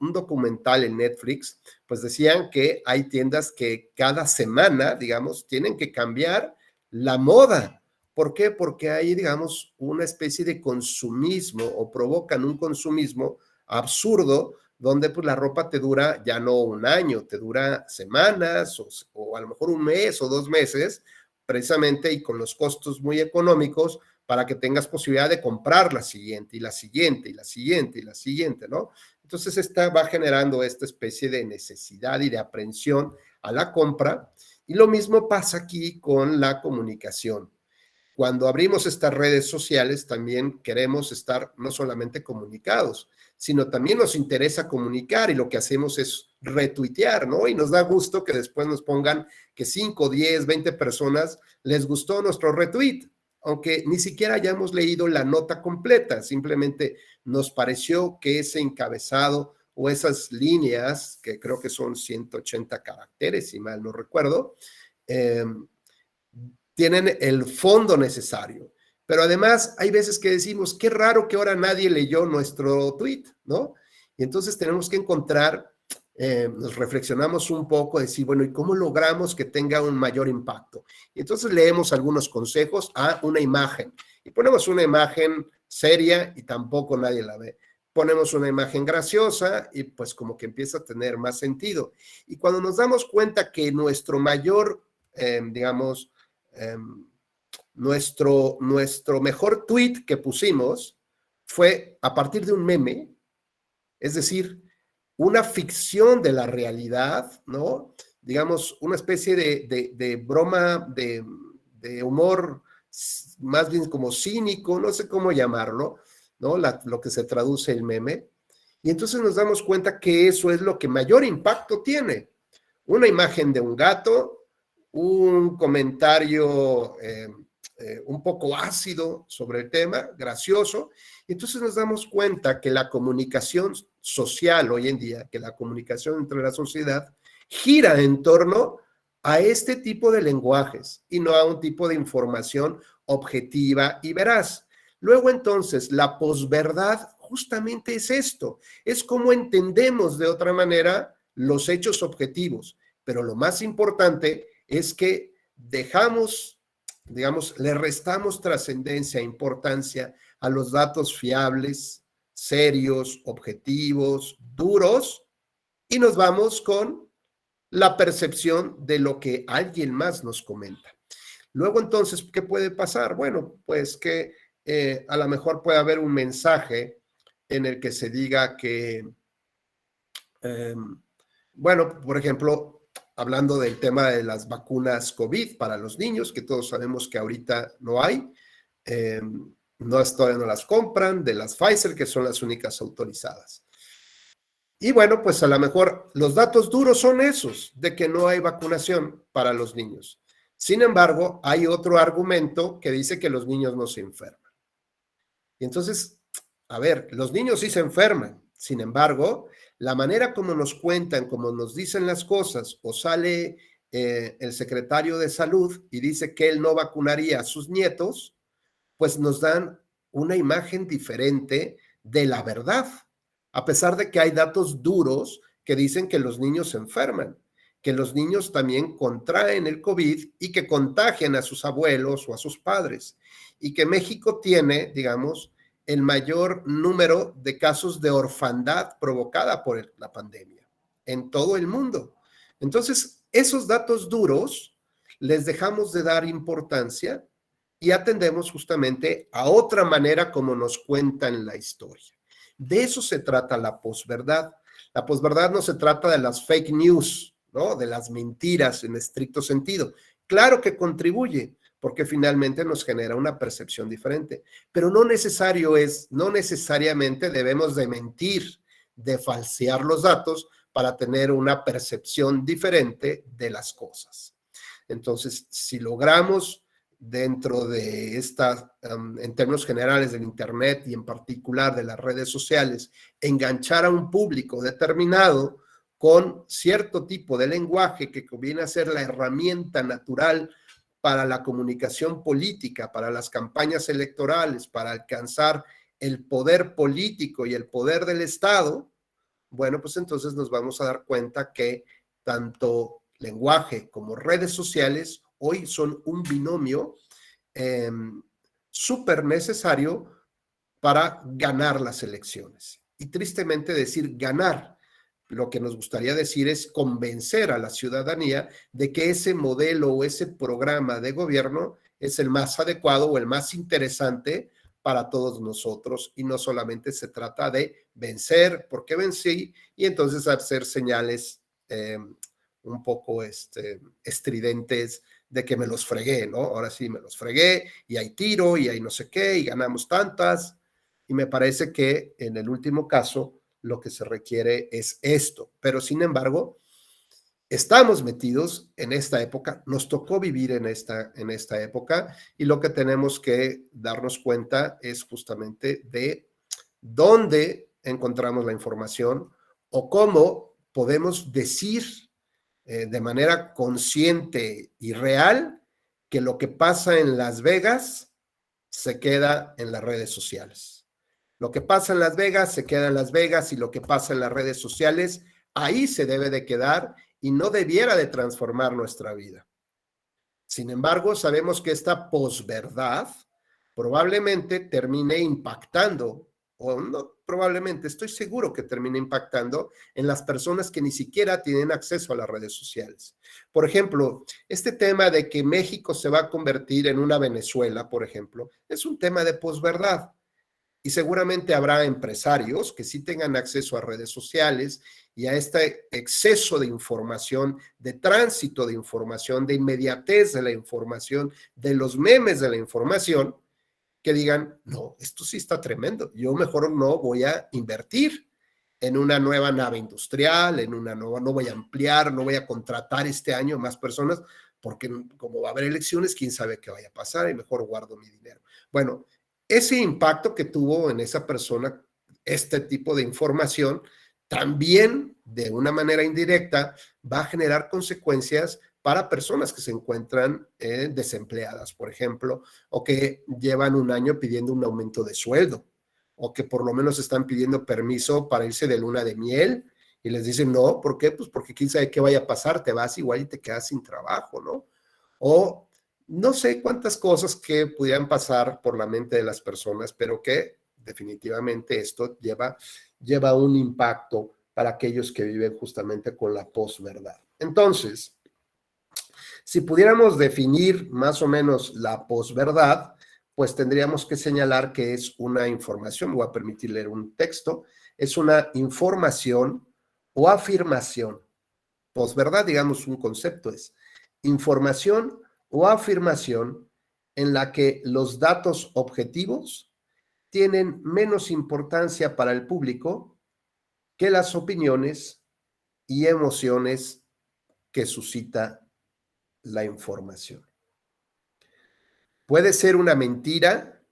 documental en Netflix, pues decían que hay tiendas que cada semana, digamos, tienen que cambiar la moda. ¿Por qué? Porque hay, digamos, una especie de consumismo o provocan un consumismo absurdo donde pues la ropa te dura ya no un año, te dura semanas o a lo mejor un mes o 2 meses, precisamente y con los costos muy económicos para que tengas posibilidad de comprar la siguiente y la siguiente y la siguiente y la siguiente, ¿no? Entonces esta va generando esta especie de necesidad y de aprensión a la compra y lo mismo pasa aquí con la comunicación. Cuando abrimos estas redes sociales también queremos estar no solamente comunicados, sino también nos interesa comunicar y lo que hacemos es retuitear, ¿no? Y nos da gusto que después nos pongan que 5, 10, 20 personas les gustó nuestro retweet, aunque ni siquiera hayamos leído la nota completa, simplemente nos pareció que ese encabezado o esas líneas, que creo que son 180 caracteres, si mal no recuerdo, tienen el fondo necesario. Pero además hay veces que decimos, qué raro que ahora nadie leyó nuestro tweet, ¿no? Y entonces tenemos que encontrar, nos reflexionamos un poco, decir, bueno, ¿y cómo logramos que tenga un mayor impacto? Y entonces leemos algunos consejos a una imagen. Y ponemos una imagen seria y tampoco nadie la ve. Ponemos una imagen graciosa y pues como que empieza a tener más sentido. Y cuando nos damos cuenta que nuestro mayor, digamos, nuestro mejor tweet que pusimos fue a partir de un meme, es decir, una ficción de la realidad, ¿no? Digamos, una especie de broma, de humor más bien como cínico, no sé cómo llamarlo, ¿no? Lo que se traduce el meme. Y entonces nos damos cuenta que eso es lo que mayor impacto tiene. Una imagen de un gato, un comentario un poco ácido sobre el tema, gracioso. Y entonces nos damos cuenta que la comunicación social hoy en día, que la comunicación entre la sociedad, gira en torno a este tipo de lenguajes y no a un tipo de información objetiva y veraz. Luego entonces, la posverdad justamente es esto, es como entendemos de otra manera los hechos objetivos, pero lo más importante es que dejamos, digamos, le restamos trascendencia, importancia a los datos fiables, serios, objetivos, duros, y nos vamos con la percepción de lo que alguien más nos comenta. Luego entonces, ¿qué puede pasar? Bueno, pues que a lo mejor puede haber un mensaje en el que se diga que, bueno, por ejemplo, hablando del tema de las vacunas COVID para los niños, que todos sabemos que ahorita no hay, todavía no las compran, de las Pfizer, que son las únicas autorizadas. Y bueno, pues a lo mejor los datos duros son esos, de que no hay vacunación para los niños. Sin embargo, hay otro argumento que dice que los niños no se enferman. Y entonces, a ver, los niños sí se enferman. Sin embargo, la manera como nos cuentan, como nos dicen las cosas, o sale el secretario de salud y dice que él no vacunaría a sus nietos, pues nos dan una imagen diferente de la verdad, a pesar de que hay datos duros que dicen que los niños se enferman, que los niños también contraen el COVID y que contagian a sus abuelos o a sus padres, y que México tiene, digamos, el mayor número de casos de orfandad provocada por la pandemia en todo el mundo. Entonces, esos datos duros les dejamos de dar importancia y atendemos justamente a otra manera como nos cuentan la historia. De eso se trata la posverdad. La posverdad no se trata de las fake news, ¿no? De las mentiras en estricto sentido. Claro que contribuye, porque finalmente nos genera una percepción diferente, pero no necesariamente debemos de mentir, de falsear los datos para tener una percepción diferente de las cosas. Entonces, si logramos dentro de esta, en términos generales del Internet y en particular de las redes sociales, enganchar a un público determinado con cierto tipo de lenguaje que viene a ser la herramienta natural para la comunicación política, para las campañas electorales, para alcanzar el poder político y el poder del Estado, bueno, pues entonces nos vamos a dar cuenta que tanto lenguaje como redes sociales hoy son un binomio súper necesario para ganar las elecciones. Y tristemente decir ganar, lo que nos gustaría decir es convencer a la ciudadanía de que ese modelo o ese programa de gobierno es el más adecuado o el más interesante para todos nosotros, y no solamente se trata de vencer porque vencí y entonces hacer señales un poco estridentes de que me los fregué, ¿no? Ahora sí me los fregué y hay tiro y hay no sé qué y ganamos tantas. Y me parece que en el último caso lo que se requiere es esto. Pero sin embargo, estamos metidos en esta época, nos tocó vivir en esta época, y lo que tenemos que darnos cuenta es justamente de dónde encontramos la información o cómo podemos decir de manera consciente y real que lo que pasa en Las Vegas se queda en las redes sociales. Lo que pasa en Las Vegas se queda en Las Vegas, y lo que pasa en las redes sociales, ahí se debe de quedar y no debiera de transformar nuestra vida. Sin embargo, sabemos que esta posverdad probablemente termine impactando o no probablemente, estoy seguro que termina impactando en las personas que ni siquiera tienen acceso a las redes sociales. Por ejemplo, este tema de que México se va a convertir en una Venezuela, por ejemplo, es un tema de posverdad. Y seguramente habrá empresarios que sí tengan acceso a redes sociales y a este exceso de información, de tránsito de información, de inmediatez de la información, de los memes de la información, que digan, no, esto sí está tremendo, yo mejor no voy a invertir en una nueva nave industrial, en una nueva, no voy a ampliar, no voy a contratar este año más personas, porque como va a haber elecciones, quién sabe qué vaya a pasar y mejor guardo mi dinero. Bueno, ese impacto que tuvo en esa persona este tipo de información, también de una manera indirecta va a generar consecuencias para personas que se encuentran desempleadas, por ejemplo, o que llevan un año pidiendo un aumento de sueldo, o que por lo menos están pidiendo permiso para irse de luna de miel y les dicen no, ¿por qué? Pues porque quién sabe qué vaya a pasar, te vas igual y te quedas sin trabajo, ¿no? O no sé cuántas cosas que pudieran pasar por la mente de las personas, pero que definitivamente esto lleva un impacto para aquellos que viven justamente con la posverdad. Entonces, si pudiéramos definir más o menos la posverdad, pues tendríamos que señalar que es una información, me voy a permitir leer un texto, es una información o afirmación. Posverdad, digamos, un concepto es información o afirmación en la que los datos objetivos tienen menos importancia para el público que las opiniones y emociones que suscita la información. Puede ser una mentira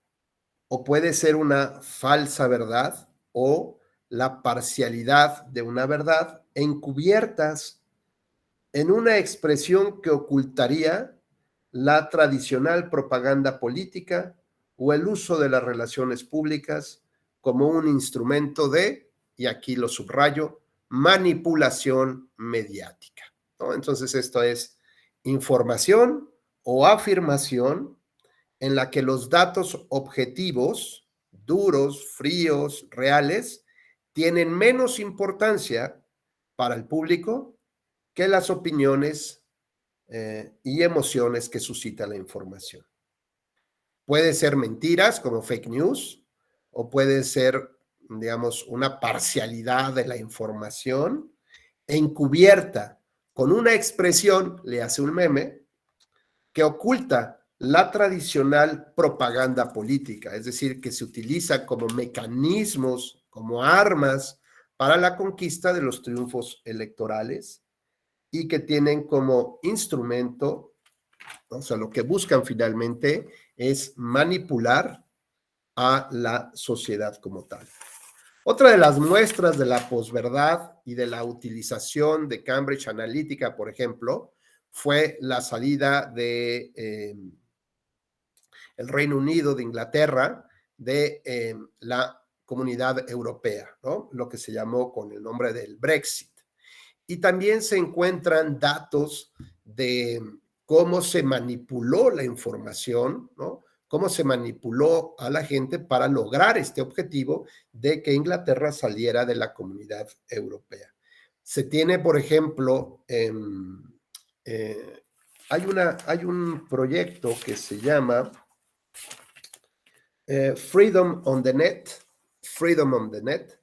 o puede ser una falsa verdad o la parcialidad de una verdad encubiertas en una expresión que ocultaría la tradicional propaganda política o el uso de las relaciones públicas como un instrumento de, y aquí lo subrayo, manipulación mediática, ¿no? Entonces esto es información o afirmación en la que los datos objetivos, duros, fríos, reales, tienen menos importancia para el público que las opiniones y emociones que suscita la información. Puede ser mentiras como fake news o puede ser, digamos, una parcialidad de la información encubierta con una expresión, le hace un meme, que oculta la tradicional propaganda política, es decir, que se utiliza como mecanismos, como armas para la conquista de los triunfos electorales y que tienen como instrumento, o sea, lo que buscan finalmente es manipular a la sociedad como tal. Otra de las muestras de la posverdad y de la utilización de Cambridge Analytica, por ejemplo, fue la salida de el Reino Unido, de Inglaterra, de la Comunidad Europea, ¿no? Lo que se llamó con el nombre del Brexit. Y también se encuentran datos de cómo se manipuló la información, ¿no? Cómo se manipuló a la gente para lograr este objetivo de que Inglaterra saliera de la Comunidad Europea. Se tiene, por ejemplo, hay un proyecto que se llama Freedom on the Net, Freedom on the Net,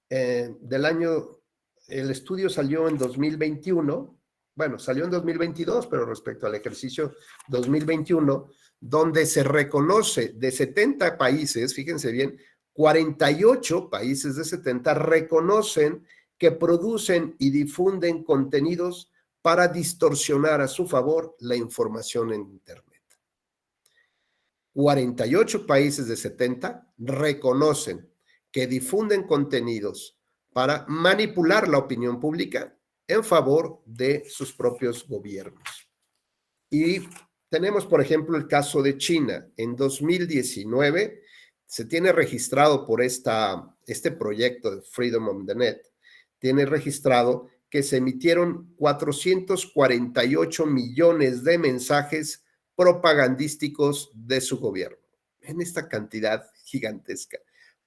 del año, el estudio salió en 2021, bueno, salió en 2022, pero respecto al ejercicio 2021, donde se reconoce de 70 países, fíjense bien, 48 países de 70 reconocen que producen y difunden contenidos para distorsionar a su favor la información en Internet. 48 países de 70 reconocen que difunden contenidos para manipular la opinión pública en favor de sus propios gobiernos. Y tenemos, por ejemplo, el caso de China. En 2019 se tiene registrado por este proyecto de Freedom on the Net, tiene registrado que se emitieron 448 millones de mensajes propagandísticos de su gobierno, en esta cantidad gigantesca.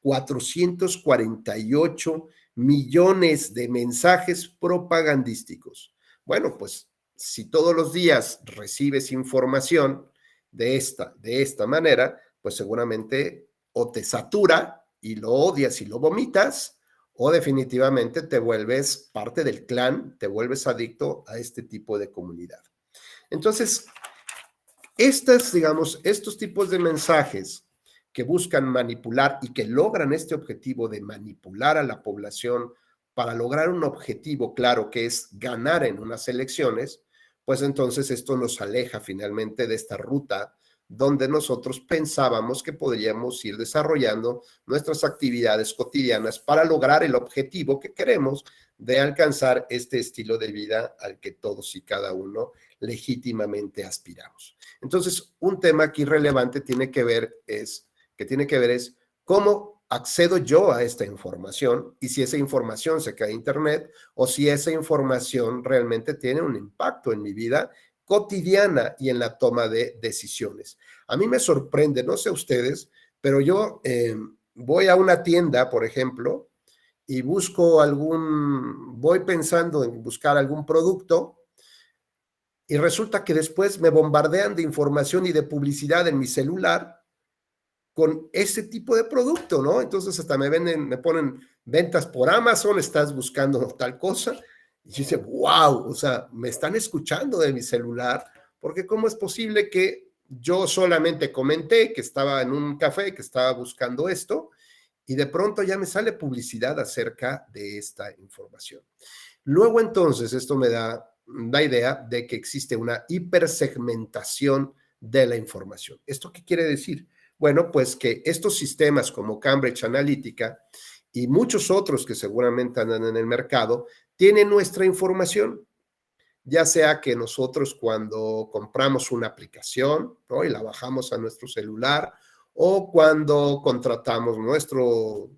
448 millones de mensajes propagandísticos. Bueno, pues si todos los días recibes información de esta manera, pues seguramente o te satura y lo odias y lo vomitas, o definitivamente te vuelves parte del clan, te vuelves adicto a este tipo de comunidad. Entonces, estos tipos de mensajes que buscan manipular y que logran este objetivo de manipular a la población para lograr un objetivo claro que es ganar en unas elecciones, pues entonces esto nos aleja finalmente de esta ruta donde nosotros pensábamos que podríamos ir desarrollando nuestras actividades cotidianas para lograr el objetivo que queremos de alcanzar este estilo de vida al que todos y cada uno legítimamente aspiramos. Entonces, un tema aquí relevante tiene que ver es cómo accedo yo a esta información y si esa información se cae a internet o si esa información realmente tiene un impacto en mi vida cotidiana y en la toma de decisiones. A mí me sorprende, no sé ustedes, pero yo voy a una tienda, por ejemplo, y voy pensando en buscar algún producto y resulta que después me bombardean de información y de publicidad en mi celular con ese tipo de producto, ¿no? Entonces hasta me ponen ventas por Amazon, estás buscando tal cosa, y yo dice, wow, o sea, me están escuchando de mi celular, porque ¿cómo es posible que yo solamente comenté que estaba en un café, que estaba buscando esto, y de pronto ya me sale publicidad acerca de esta información? Luego entonces esto me da idea de que existe una hipersegmentación de la información. ¿Esto qué quiere decir? Bueno, pues que estos sistemas como Cambridge Analytica y muchos otros que seguramente andan en el mercado tienen nuestra información, ya sea que nosotros cuando compramos una aplicación, ¿no?, y la bajamos a nuestro celular, o cuando contratamos nuestro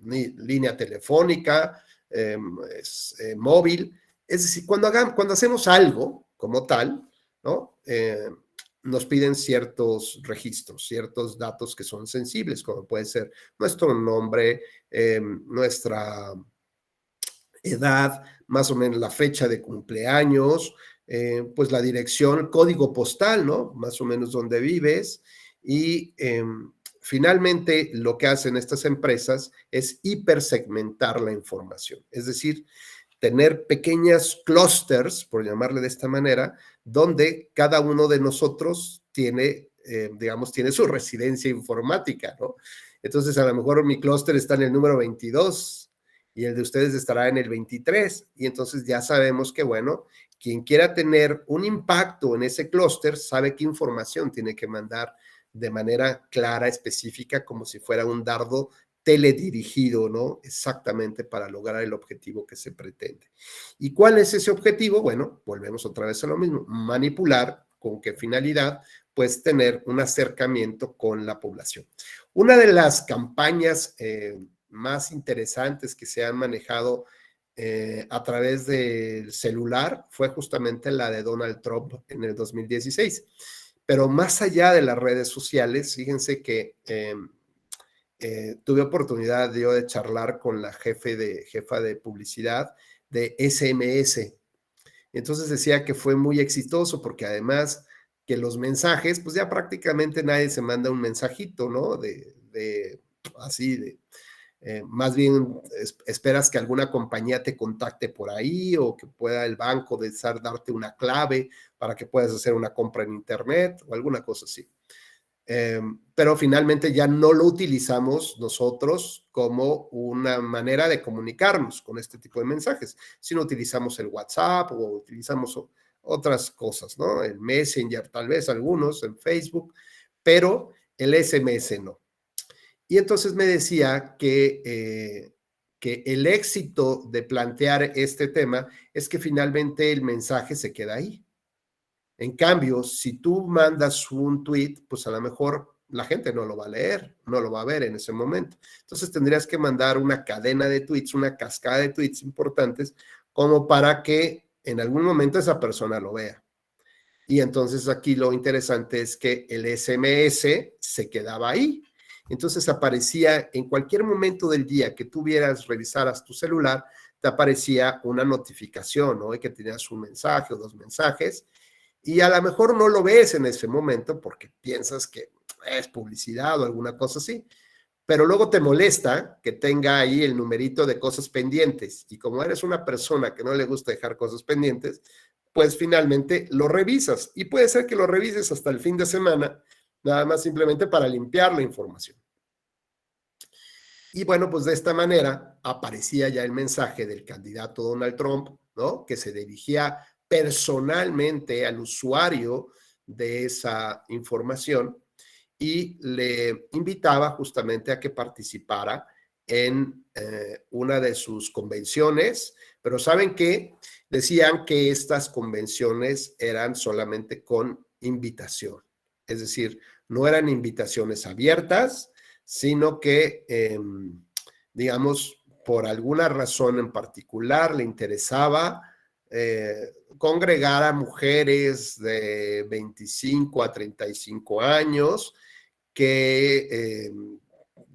línea telefónica, móvil. Es decir, cuando hacemos algo como tal, ¿no? Nos piden ciertos registros, ciertos datos que son sensibles, como puede ser nuestro nombre, nuestra edad, más o menos la fecha de cumpleaños, pues la dirección, código postal, ¿no? Más o menos donde vives. Y finalmente lo que hacen estas empresas es hipersegmentar la información, es decir, tener pequeñas clusters, por llamarle de esta manera, donde cada uno de nosotros tiene, tiene su residencia informática, ¿no? Entonces, a lo mejor mi clúster está en el número 22 y el de ustedes estará en el 23. Y entonces ya sabemos que, bueno, quien quiera tener un impacto en ese clúster sabe qué información tiene que mandar de manera clara, específica, como si fuera un dardo teledirigido, ¿no? Exactamente para lograr el objetivo que se pretende. ¿Y cuál es ese objetivo? Bueno, volvemos otra vez a lo mismo, manipular. ¿Con qué finalidad? Pues tener un acercamiento con la población. Una de las campañas más interesantes que se han manejado a través del celular fue justamente la de Donald Trump en el 2016. Pero más allá de las redes sociales, fíjense que tuve oportunidad yo de charlar con la jefa de publicidad de SMS. Entonces decía que fue muy exitoso porque además que los mensajes, pues ya prácticamente nadie se manda un mensajito, ¿no? Más bien esperas que alguna compañía te contacte por ahí o que pueda el banco darte una clave para que puedas hacer una compra en internet o alguna cosa así. Pero finalmente ya no lo utilizamos nosotros como una manera de comunicarnos con este tipo de mensajes, sino utilizamos el WhatsApp o utilizamos otras cosas, ¿no? El Messenger, tal vez algunos, en Facebook, pero el SMS no. Y entonces me decía que el éxito de plantear este tema es que finalmente el mensaje se queda ahí. En cambio, si tú mandas un tweet, pues a lo mejor la gente no lo va a leer, no lo va a ver en ese momento. Entonces tendrías que mandar una cadena de tweets, una cascada de tweets importantes, como para que en algún momento esa persona lo vea. Y entonces aquí lo interesante es que el SMS se quedaba ahí. Entonces aparecía en cualquier momento del día que revisaras tu celular, te aparecía una notificación, ¿no? Y que tenías un mensaje o 2 mensajes, y a lo mejor no lo ves en ese momento porque piensas que es publicidad o alguna cosa así, pero luego te molesta que tenga ahí el numerito de cosas pendientes, y como eres una persona que no le gusta dejar cosas pendientes, pues finalmente lo revisas, y puede ser que lo revises hasta el fin de semana, nada más simplemente para limpiar la información. Y bueno, pues de esta manera aparecía ya el mensaje del candidato Donald Trump, ¿no? Que se dirigía personalmente al usuario de esa información y le invitaba justamente a que participara en una de sus convenciones, pero ¿saben qué? Decían que estas convenciones eran solamente con invitación, es decir, no eran invitaciones abiertas, sino que, digamos, por alguna razón en particular le interesaba congregar a mujeres de 25 a 35 años que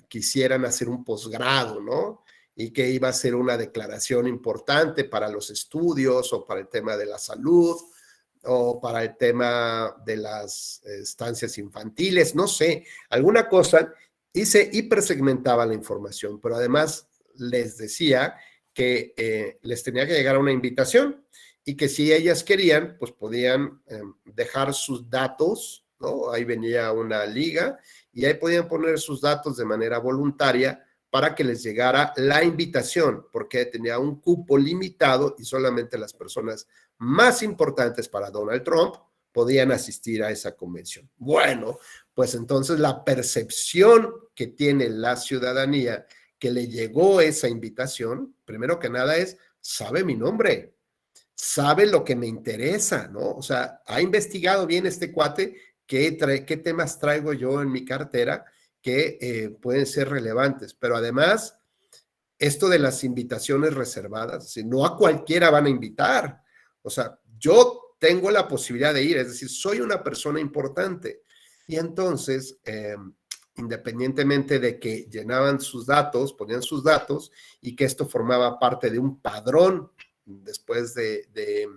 quisieran hacer un posgrado, ¿no? Y que iba a ser una declaración importante para los estudios o para el tema de la salud o para el tema de las estancias infantiles, no sé, alguna cosa, y se hipersegmentaba la información, pero además les decía que les tenía que llegar una invitación y que si ellas querían, pues podían dejar sus datos, ¿no? Ahí venía una liga y ahí podían poner sus datos de manera voluntaria para que les llegara la invitación, porque tenía un cupo limitado y solamente las personas más importantes para Donald Trump podían asistir a esa convención. Bueno, pues entonces la percepción que tiene la ciudadanía que le llegó esa invitación, primero que nada es, sabe mi nombre, sabe lo que me interesa, ¿no? O sea, ha investigado bien este cuate qué temas traigo yo en mi cartera que pueden ser relevantes, pero además, esto de las invitaciones reservadas, no a cualquiera van a invitar, o sea, yo tengo la posibilidad de ir, es decir, soy una persona importante, y entonces, independientemente de que llenaban sus datos, ponían sus datos, y que esto formaba parte de un padrón después de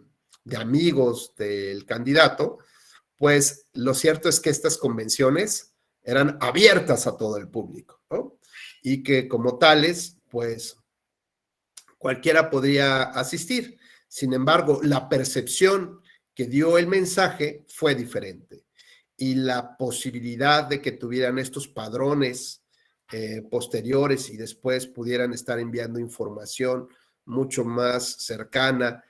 amigos del candidato, pues lo cierto es que estas convenciones eran abiertas a todo el público, ¿no? Y que como tales, pues cualquiera podría asistir. Sin embargo, la percepción que dio el mensaje fue diferente. Y la posibilidad de que tuvieran estos padrones posteriores y después pudieran estar enviando información mucho más cercana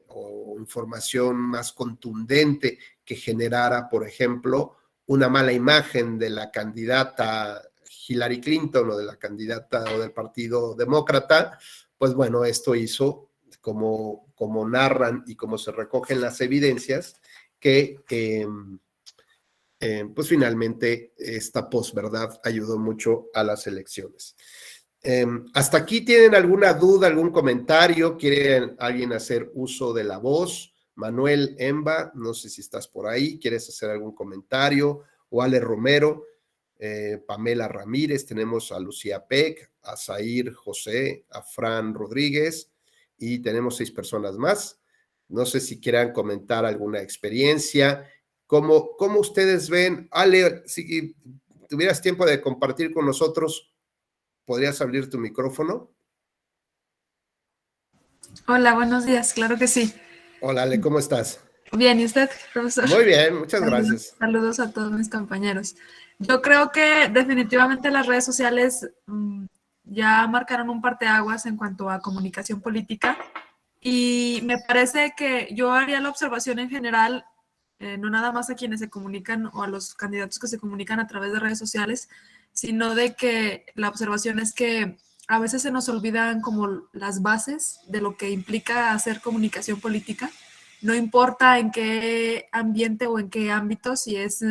o información más contundente que generara, por ejemplo, una mala imagen de la candidata Hillary Clinton o de la candidata o del Partido Demócrata, pues bueno, esto hizo, como narran y como se recogen las evidencias, que pues finalmente esta posverdad ayudó mucho a las elecciones. ¿Hasta aquí tienen alguna duda, algún comentario? ¿Quiere alguien hacer uso de la voz? Manuel Emba, no sé si estás por ahí, ¿quieres hacer algún comentario? O Ale Romero, Pamela Ramírez, tenemos a Lucía Peck, a Zair José, a Fran Rodríguez y tenemos 6 personas más. No sé si quieran comentar alguna experiencia. ¿Cómo ustedes ven? Ale, si tuvieras tiempo de compartir con nosotros, ¿podrías abrir tu micrófono? Hola, buenos días, claro que sí. Hola, Ale, ¿cómo estás? Bien, ¿y usted, profesor? Muy bien, muchas Saludos, gracias. saludos a todos mis compañeros. Yo creo que definitivamente las redes sociales ya marcaron un parteaguas en cuanto a comunicación política y me parece que yo haría la observación en general, no nada más a quienes se comunican o a los candidatos que se comunican a través de redes sociales, sino de que la observación es que a veces se nos olvidan como las bases de lo que implica hacer comunicación política. No importa en qué ambiente o en qué ámbito, si es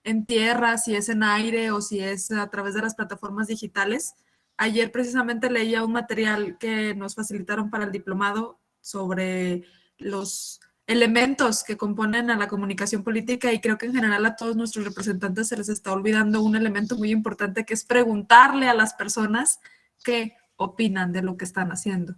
en tierra, si es en aire o si es a través de las plataformas digitales. Ayer precisamente leía un material que nos facilitaron para el diplomado sobre los elementos que componen a la comunicación política, y creo que en general a todos nuestros representantes se les está olvidando un elemento muy importante, que es preguntarle a las personas qué opinan de lo que están haciendo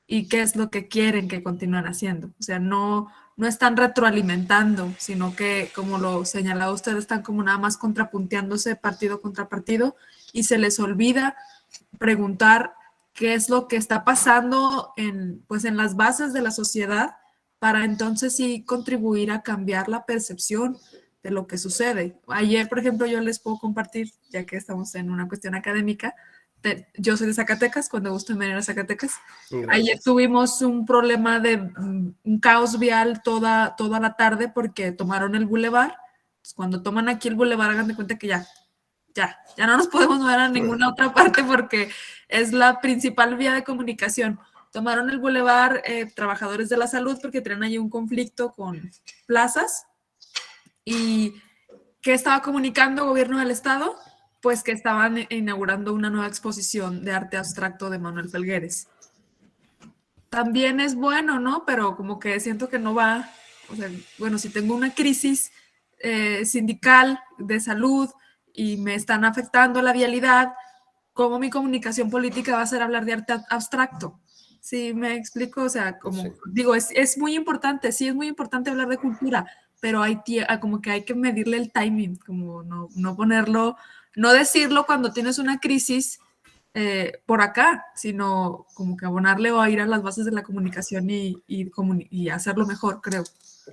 y qué es lo que quieren que continúen haciendo. O sea, no están retroalimentando, sino que, como lo señalaba usted, están como nada más contrapunteándose partido contra partido, y se les olvida preguntar qué es lo que está pasando pues en las bases de la sociedad, para entonces sí contribuir a cambiar la percepción de lo que sucede. Ayer, por ejemplo, yo les puedo compartir, ya que estamos en una cuestión académica, yo soy de Zacatecas, cuando gusten venir a Zacatecas. Gracias. Ayer tuvimos un problema de un caos vial toda la tarde porque tomaron el bulevar. Cuando toman aquí el bulevar, hagan de cuenta que ya no nos podemos mover a ninguna otra parte porque es la principal vía de comunicación. Tomaron el bulevar trabajadores de la salud porque tenían ahí un conflicto con plazas. ¿Y qué estaba comunicando gobierno del estado? Pues que estaban inaugurando una nueva exposición de arte abstracto de Manuel Felgueres. También es bueno, ¿no? Pero como que siento que no va, o sea, bueno, si tengo una crisis sindical de salud y me están afectando la vialidad, ¿cómo mi comunicación política va a ser hablar de arte abstracto? ¿Sí me explico? O sea, como Sí. digo, es muy importante, sí es muy importante hablar de cultura, pero como que hay que medirle el timing, como no ponerlo, no decirlo cuando tienes una crisis por acá, sino como que abonarle o a ir a las bases de la comunicación y hacerlo mejor, creo.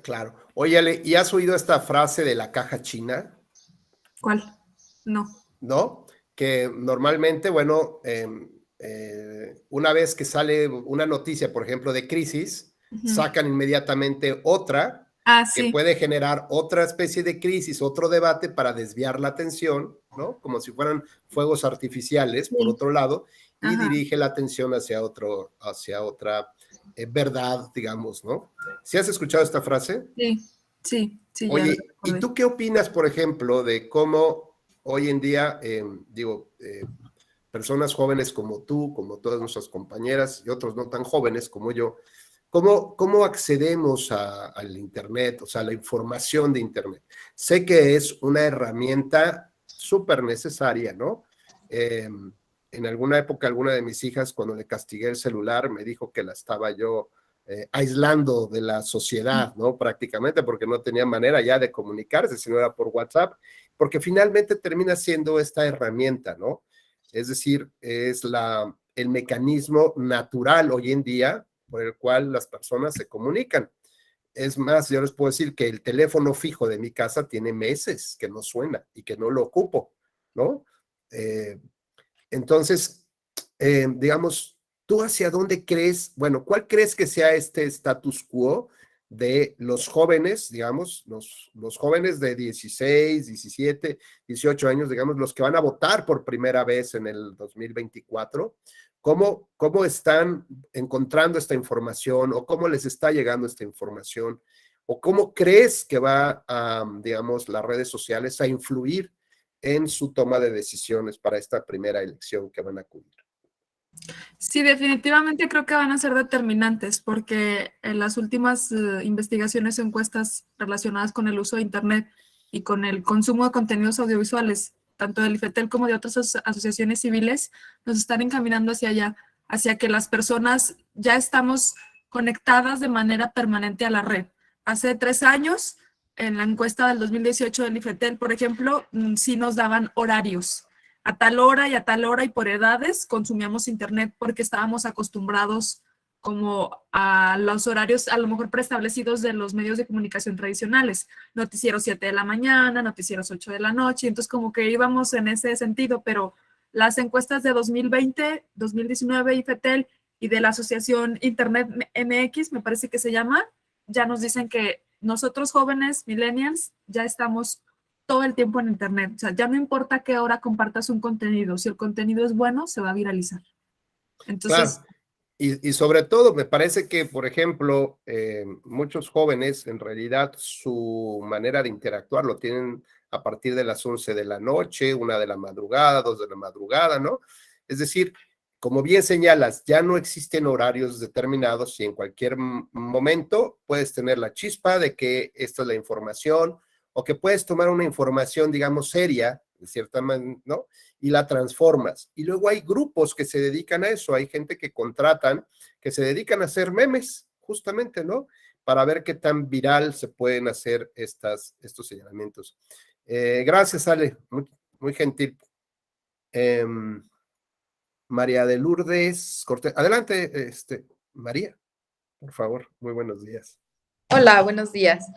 Claro. Oye, Ale, ¿y has oído esta frase de la caja china? ¿Cuál? No. ¿No? Que normalmente, bueno, una vez que sale una noticia, por ejemplo, de crisis, sacan inmediatamente otra que Sí. puede generar otra especie de crisis, otro debate para desviar la atención, ¿no? Como si fueran fuegos artificiales, por Sí. otro lado, y Ajá. dirige la atención hacia otra verdad, digamos, ¿no? ¿Sí has escuchado esta frase? Sí, ya lo Oye, ¿y recordé. tú qué opinas, por ejemplo, de cómo hoy en día, personas jóvenes como tú, como todas nuestras compañeras y otros no tan jóvenes como yo, cómo accedemos al Internet, o sea, a la información de Internet? Sé que es una herramienta súper necesaria, ¿no? En alguna época, alguna de mis hijas, cuando le castigué el celular, me dijo que la estaba yo aislando de la sociedad, ¿no? Prácticamente porque no tenía manera ya de comunicarse, si no era por WhatsApp, porque finalmente termina siendo esta herramienta, ¿no? Es decir, es el mecanismo natural hoy en día por el cual las personas se comunican. Es más, yo les puedo decir que el teléfono fijo de mi casa tiene meses que no suena y que no lo ocupo, ¿no? Eh, entonces, digamos, ¿tú hacia dónde crees? Bueno, ¿cuál crees que sea este status quo de los jóvenes, digamos, los jóvenes de 16, 17, 18 años, digamos, los que van a votar por primera vez en el 2024? ¿Cómo están encontrando esta información o cómo les está llegando esta información? ¿O cómo crees que va a, digamos, las redes sociales a influir en su toma de decisiones para esta primera elección que van a acudir? Sí, definitivamente creo que van a ser determinantes, porque en las últimas investigaciones o encuestas relacionadas con el uso de Internet y con el consumo de contenidos audiovisuales, tanto del IFETEL como de otras asociaciones civiles, nos están encaminando hacia allá, hacia que las personas ya estamos conectadas de manera permanente a la red. Hace 3 años, en la encuesta del 2018 del IFETEL, por ejemplo, sí nos daban horarios. A tal hora y a tal hora y por edades consumíamos Internet porque estábamos acostumbrados como a los horarios a lo mejor preestablecidos de los medios de comunicación tradicionales, noticieros 7 de la mañana, noticieros 8 de la noche, entonces como que íbamos en ese sentido, pero las encuestas de 2020, 2019 y FETEL y de la Asociación Internet MX, me parece que se llama, ya nos dicen que nosotros jóvenes, millennials, ya estamos todo el tiempo en Internet. O sea, ya no importa qué hora compartas un contenido, si el contenido es bueno, se va a viralizar. Entonces, Claro, y sobre todo me parece que, por ejemplo, muchos jóvenes en realidad su manera de interactuar lo tienen a partir de las 11 de la noche, 1 de la madrugada, 2 de la madrugada, ¿no? Es decir, como bien señalas, ya no existen horarios determinados y en cualquier momento puedes tener la chispa de que esta es la información o que puedes tomar una información, digamos, seria, de cierta manera, ¿no? Y la transformas. Y luego hay grupos que se dedican a eso, hay gente que contratan, que se dedican a hacer memes, justamente, ¿no? Para ver qué tan viral se pueden hacer estos señalamientos. Gracias, Ale, muy gentil. María de Lourdes Cortés. Adelante, María, por favor. Muy buenos días. Hola, buenos días.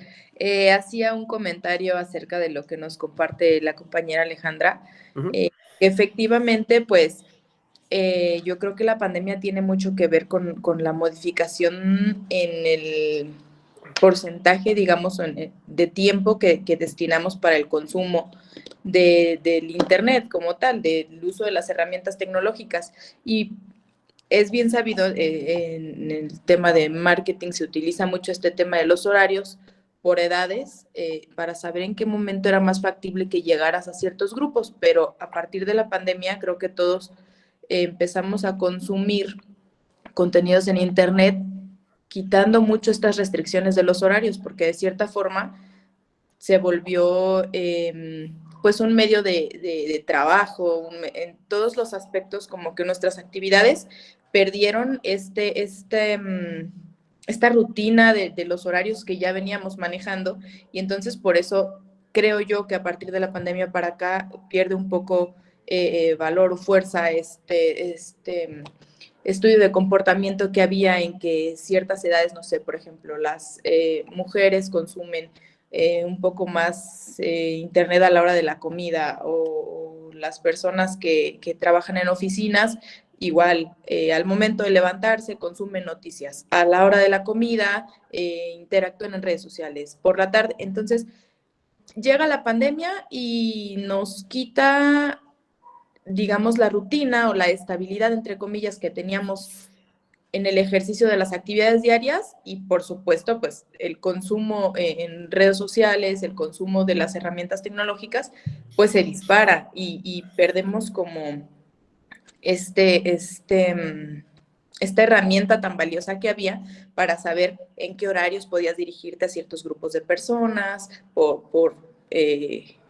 Hacía un comentario acerca de lo que nos comparte la compañera Alejandra. Efectivamente, pues yo creo que la pandemia tiene mucho que ver con la modificación en el porcentaje, digamos, de tiempo que destinamos para el consumo del Internet como tal, del uso de las herramientas tecnológicas. Y es bien sabido, en el tema de marketing se utiliza mucho este tema de los horarios por edades, para saber en qué momento era más factible que llegaras a ciertos grupos, pero a partir de la pandemia creo que todos empezamos a consumir contenidos en Internet, quitando mucho estas restricciones de los horarios, porque de cierta forma se volvió pues un medio de trabajo, en todos los aspectos, como que nuestras actividades perdieron esta rutina de los horarios que ya veníamos manejando, y entonces por eso creo yo que a partir de la pandemia para acá pierde un poco valor o fuerza estudio de comportamiento que había en que ciertas edades, no sé, por ejemplo, las mujeres consumen un poco más Internet a la hora de la comida, o las personas que trabajan en oficinas, igual, al momento de levantarse consumen noticias, a la hora de la comida interactúan en redes sociales, por la tarde. Entonces, llega la pandemia y nos quita, digamos, la rutina o la estabilidad, entre comillas, que teníamos en el ejercicio de las actividades diarias, y por supuesto, pues el consumo en redes sociales, el consumo de las herramientas tecnológicas, pues se dispara, y perdemos como esta herramienta tan valiosa que había para saber en qué horarios podías dirigirte a ciertos grupos de personas, por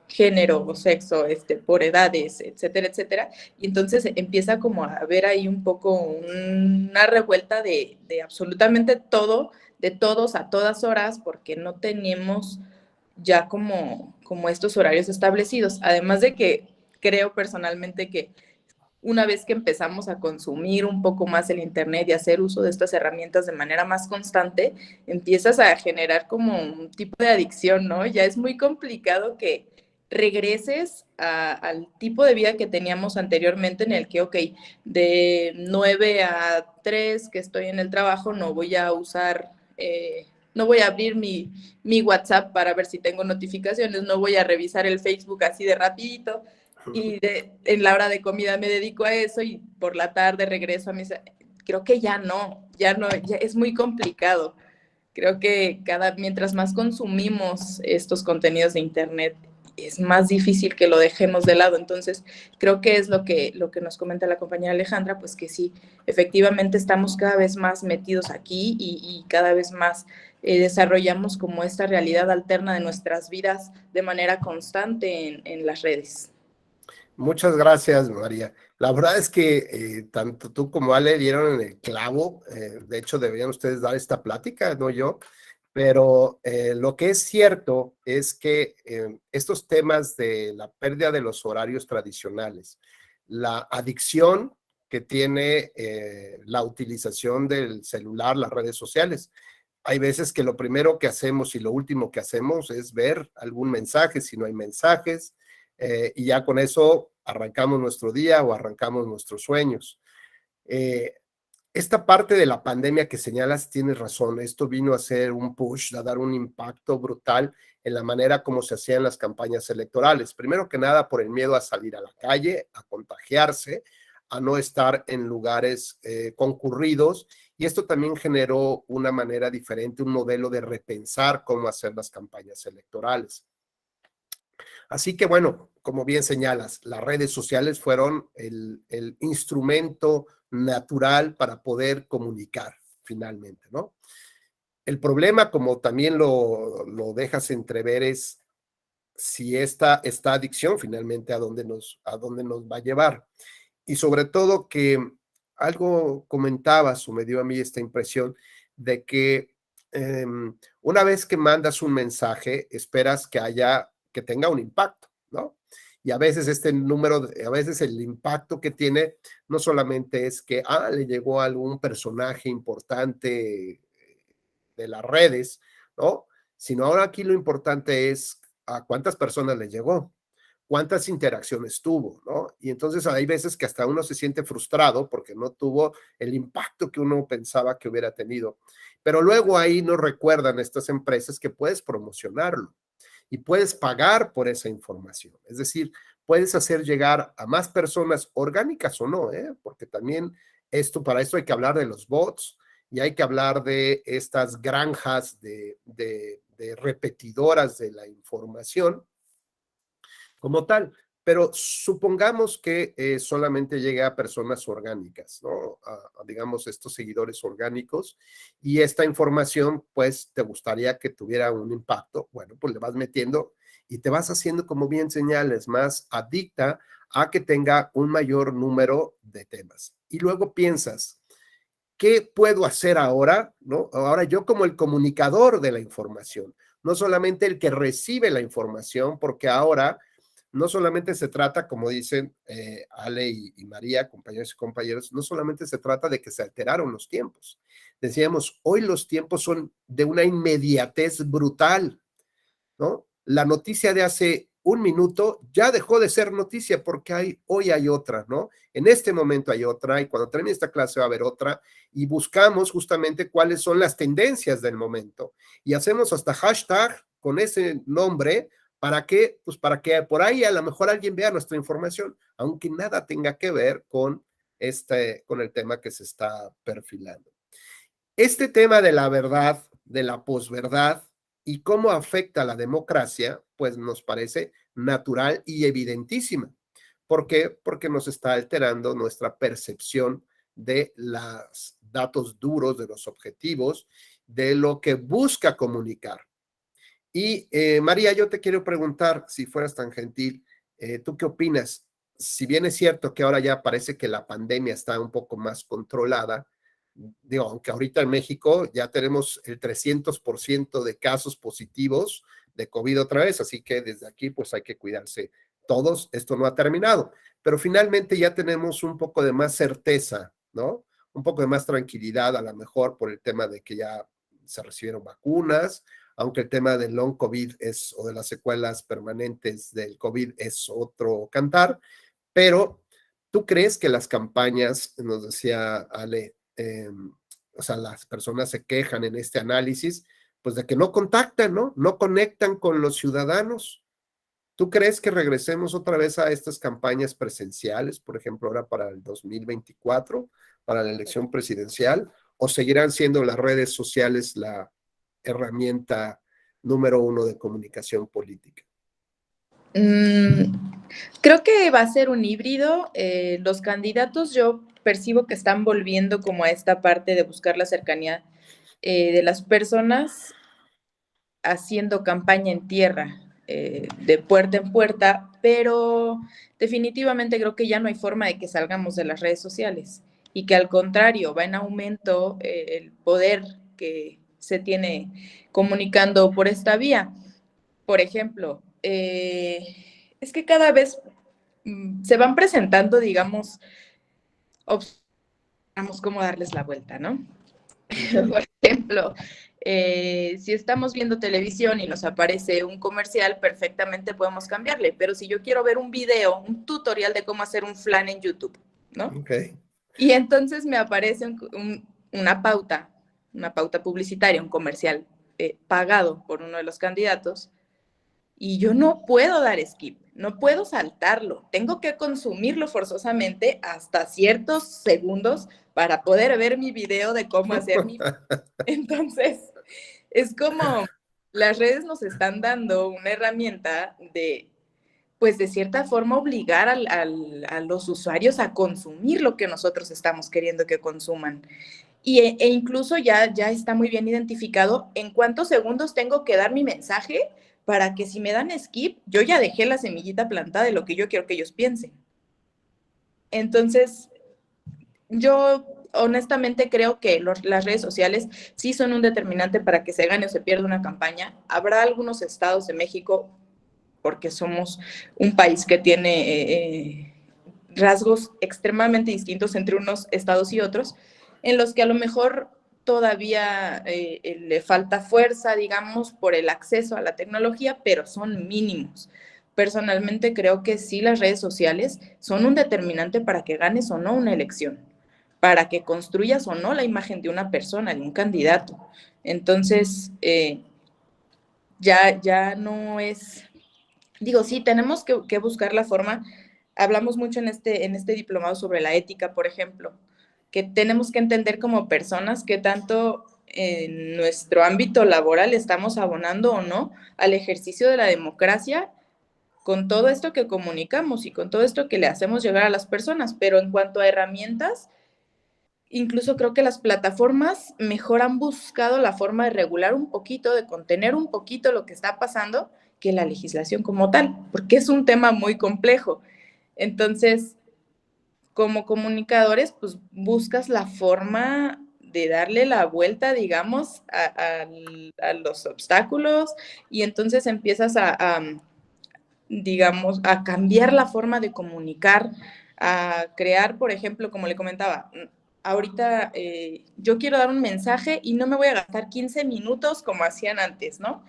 género o sexo, por edades, etcétera, etcétera. Y entonces empieza como a haber ahí un poco una revuelta de absolutamente todo, de todos a todas horas, porque no tenemos ya como estos horarios establecidos. Además de que creo personalmente que una vez que empezamos a consumir un poco más el Internet y hacer uso de estas herramientas de manera más constante, empiezas a generar como un tipo de adicción, ¿no? Ya es muy complicado que regreses al tipo de vida que teníamos anteriormente, en el que, ok, de 9 a 3 que estoy en el trabajo, no voy a usar... no voy a abrir mi WhatsApp para ver si tengo notificaciones, no voy a revisar el Facebook así de rapidito, y en la hora de comida me dedico a eso, y por la tarde regreso a mis... Creo que ya no, ya es muy complicado. Creo que mientras más consumimos estos contenidos de Internet, es más difícil que lo dejemos de lado. Entonces, creo que es lo que nos comenta la compañera Alejandra, pues que sí, efectivamente estamos cada vez más metidos aquí, y cada vez más desarrollamos como esta realidad alterna de nuestras vidas de manera constante en las redes. Muchas gracias, María. La verdad es que tanto tú como Ale dieron en el clavo. De hecho, deberían ustedes dar esta plática, no yo. Pero lo que es cierto es que estos temas de la pérdida de los horarios tradicionales, la adicción que tiene la utilización del celular, las redes sociales. Hay veces que lo primero que hacemos y lo último que hacemos es ver algún mensaje, si no hay mensajes, y ya con eso arrancamos nuestro día o arrancamos nuestros sueños. Esta parte de la pandemia que señalas, tienes razón, esto vino a ser un push, a dar un impacto brutal en la manera como se hacían las campañas electorales. Primero que nada, por el miedo a salir a la calle, a contagiarse, a no estar en lugares concurridos, y esto también generó una manera diferente, un modelo de repensar cómo hacer las campañas electorales. Así que bueno, como bien señalas, las redes sociales fueron el instrumento natural para poder comunicar finalmente, ¿no? El problema, como también lo dejas entrever, es si esta adicción finalmente a dónde nos va a llevar. Y sobre todo que algo comentabas o me dio a mí esta impresión de que una vez que mandas un mensaje, esperas que tenga un impacto, ¿no? Y a veces a veces el impacto que tiene no solamente es que, le llegó a algún personaje importante de las redes, ¿no? Sino ahora aquí lo importante es a cuántas personas le llegó, cuántas interacciones tuvo, ¿no? Y entonces hay veces que hasta uno se siente frustrado porque no tuvo el impacto que uno pensaba que hubiera tenido. Pero luego ahí nos recuerdan estas empresas que puedes promocionarlo y puedes pagar por esa información. Es decir, puedes hacer llegar a más personas orgánicas o no, ¿eh? Porque también para esto hay que hablar de los bots y hay que hablar de estas granjas de repetidoras de la información como tal. Pero supongamos que solamente llegue a personas orgánicas, ¿no? Digamos, estos seguidores orgánicos, y esta información, pues, te gustaría que tuviera un impacto. Bueno, pues le vas metiendo y te vas haciendo, como bien señales, más adicta a que tenga un mayor número de temas. Y luego piensas, ¿qué puedo hacer ahora? ¿No? Ahora yo como el comunicador de la información, no solamente el que recibe la información, porque ahora no solamente se trata, como dicen Ale y María, compañeros y compañeros, no solamente se trata de que se alteraron los tiempos. Decíamos, hoy los tiempos son de una inmediatez brutal, ¿no? La noticia de hace un minuto ya dejó de ser noticia porque hoy hay otra, ¿no? En este momento hay otra y cuando termine esta clase va a haber otra y buscamos justamente cuáles son las tendencias del momento y hacemos hasta hashtag con ese nombre para que, pues para que por ahí a lo mejor alguien vea nuestra información, aunque nada tenga que ver con con el tema que se está perfilando. Este tema de la verdad, de la posverdad y cómo afecta a la democracia, pues nos parece natural y evidentísima. ¿Por qué? Porque nos está alterando nuestra percepción de los datos duros, de los objetivos, de lo que busca comunicar. Y María, yo te quiero preguntar, si fueras tan gentil, ¿tú qué opinas? Si bien es cierto que ahora ya parece que la pandemia está un poco más controlada, digo, aunque ahorita en México ya tenemos el 300% de casos positivos de COVID otra vez, así que desde aquí pues hay que cuidarse todos, esto no ha terminado, pero finalmente ya tenemos un poco de más certeza, ¿no? Un poco de más tranquilidad a lo mejor por el tema de que ya se recibieron vacunas, aunque el tema del long COVID o de las secuelas permanentes del COVID es otro cantar, pero ¿tú crees que las campañas, nos decía Ale, o sea, las personas se quejan en este análisis, pues de que no contactan, ¿no? No conectan con los ciudadanos? ¿Tú crees que regresemos otra vez a estas campañas presenciales, por ejemplo, ahora para el 2024, para la elección presidencial, o seguirán siendo las redes sociales la herramienta número uno de comunicación política? Creo que va a ser un híbrido. Los candidatos yo percibo que están volviendo como a esta parte de buscar la cercanía de las personas haciendo campaña en tierra, de puerta en puerta, pero definitivamente creo que ya no hay forma de que salgamos de las redes sociales y que al contrario va en aumento el poder que se tiene comunicando por esta vía. Por ejemplo, es que cada vez se van presentando, digamos, vamos cómo darles la vuelta, ¿no? Por ejemplo, si estamos viendo televisión y nos aparece un comercial, perfectamente podemos cambiarle, pero si yo quiero ver un video, un tutorial de cómo hacer un flan en YouTube, ¿no? Okay. Y entonces me aparece una pauta publicitaria, un comercial pagado por uno de los candidatos, y yo no puedo dar skip, no puedo saltarlo, tengo que consumirlo forzosamente hasta ciertos segundos para poder ver mi video de cómo hacer mi... Entonces, es como las redes nos están dando una herramienta de, pues de cierta forma, obligar a los usuarios a consumir lo que nosotros estamos queriendo que consuman. E incluso ya está muy bien identificado en cuántos segundos tengo que dar mi mensaje para que si me dan skip, yo ya dejé la semillita plantada de lo que yo quiero que ellos piensen. Entonces, yo honestamente creo que las redes sociales sí son un determinante para que se gane o se pierda una campaña. Habrá algunos estados de México, porque somos un país que tiene rasgos extremadamente distintos entre unos estados y otros, en los que a lo mejor todavía le falta fuerza, digamos, por el acceso a la tecnología, pero son mínimos. Personalmente creo que sí las redes sociales son un determinante para que ganes o no una elección, para que construyas o no la imagen de una persona, de un candidato. Entonces, ya no es, digo, sí, tenemos que buscar la forma. Hablamos mucho en este diplomado sobre la ética, por ejemplo, que tenemos que entender como personas que tanto en nuestro ámbito laboral estamos abonando o no al ejercicio de la democracia con todo esto que comunicamos y con todo esto que le hacemos llegar a las personas. Pero en cuanto a herramientas, incluso creo que las plataformas mejor han buscado la forma de regular un poquito, de contener un poquito lo que está pasando, que la legislación como tal, porque es un tema muy complejo. Entonces, como comunicadores, pues buscas la forma de darle la vuelta, digamos, a los obstáculos, y entonces empiezas digamos, a cambiar la forma de comunicar, a crear, por ejemplo, como le comentaba, ahorita yo quiero dar un mensaje y no me voy a gastar 15 minutos como hacían antes, ¿no?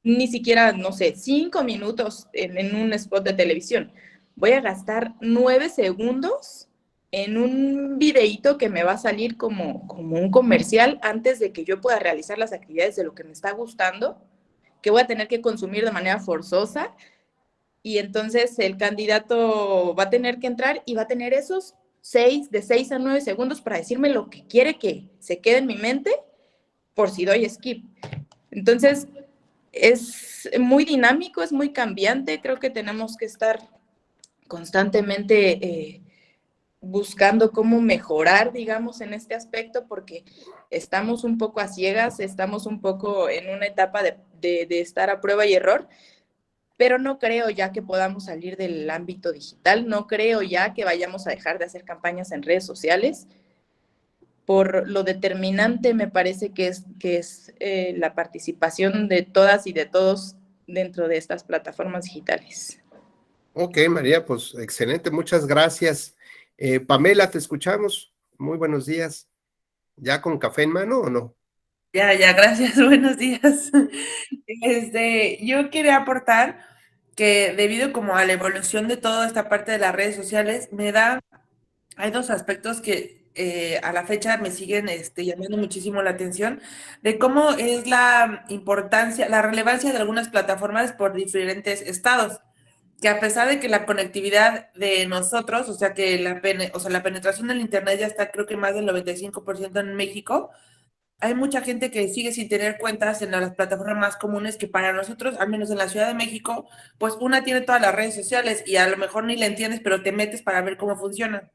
Ni siquiera, no sé, 5 minutos en un spot de televisión. Voy a gastar 9 segundos en un videíto que me va a salir como un comercial antes de que yo pueda realizar las actividades de lo que me está gustando, que voy a tener que consumir de manera forzosa, y entonces el candidato va a tener que entrar y va a tener esos de 6 a 9 segundos para decirme lo que quiere que se quede en mi mente por si doy skip. Entonces, es muy dinámico, es muy cambiante, creo que tenemos que estar constantemente buscando cómo mejorar, digamos, en este aspecto, porque estamos un poco a ciegas, estamos un poco en una etapa de estar a prueba y error, pero no creo ya que podamos salir del ámbito digital, no creo ya que vayamos a dejar de hacer campañas en redes sociales. Por lo determinante me parece que es la participación de todas y de todos dentro de estas plataformas digitales. Ok, María, pues excelente, muchas gracias. Pamela, te escuchamos. Muy buenos días. ¿Ya con café en mano o no? Ya, gracias, buenos días. Yo quería aportar que debido como a la evolución de toda esta parte de las redes sociales, hay dos aspectos que a la fecha me siguen llamando muchísimo la atención, de cómo es la importancia, la relevancia de algunas plataformas por diferentes estados, que a pesar de que la conectividad de nosotros, o sea que la penetración del internet ya está creo que más del 95% en México, hay mucha gente que sigue sin tener cuentas en las plataformas más comunes, que para nosotros, al menos en la Ciudad de México, pues una tiene todas las redes sociales y a lo mejor ni la entiendes, pero te metes para ver cómo funciona.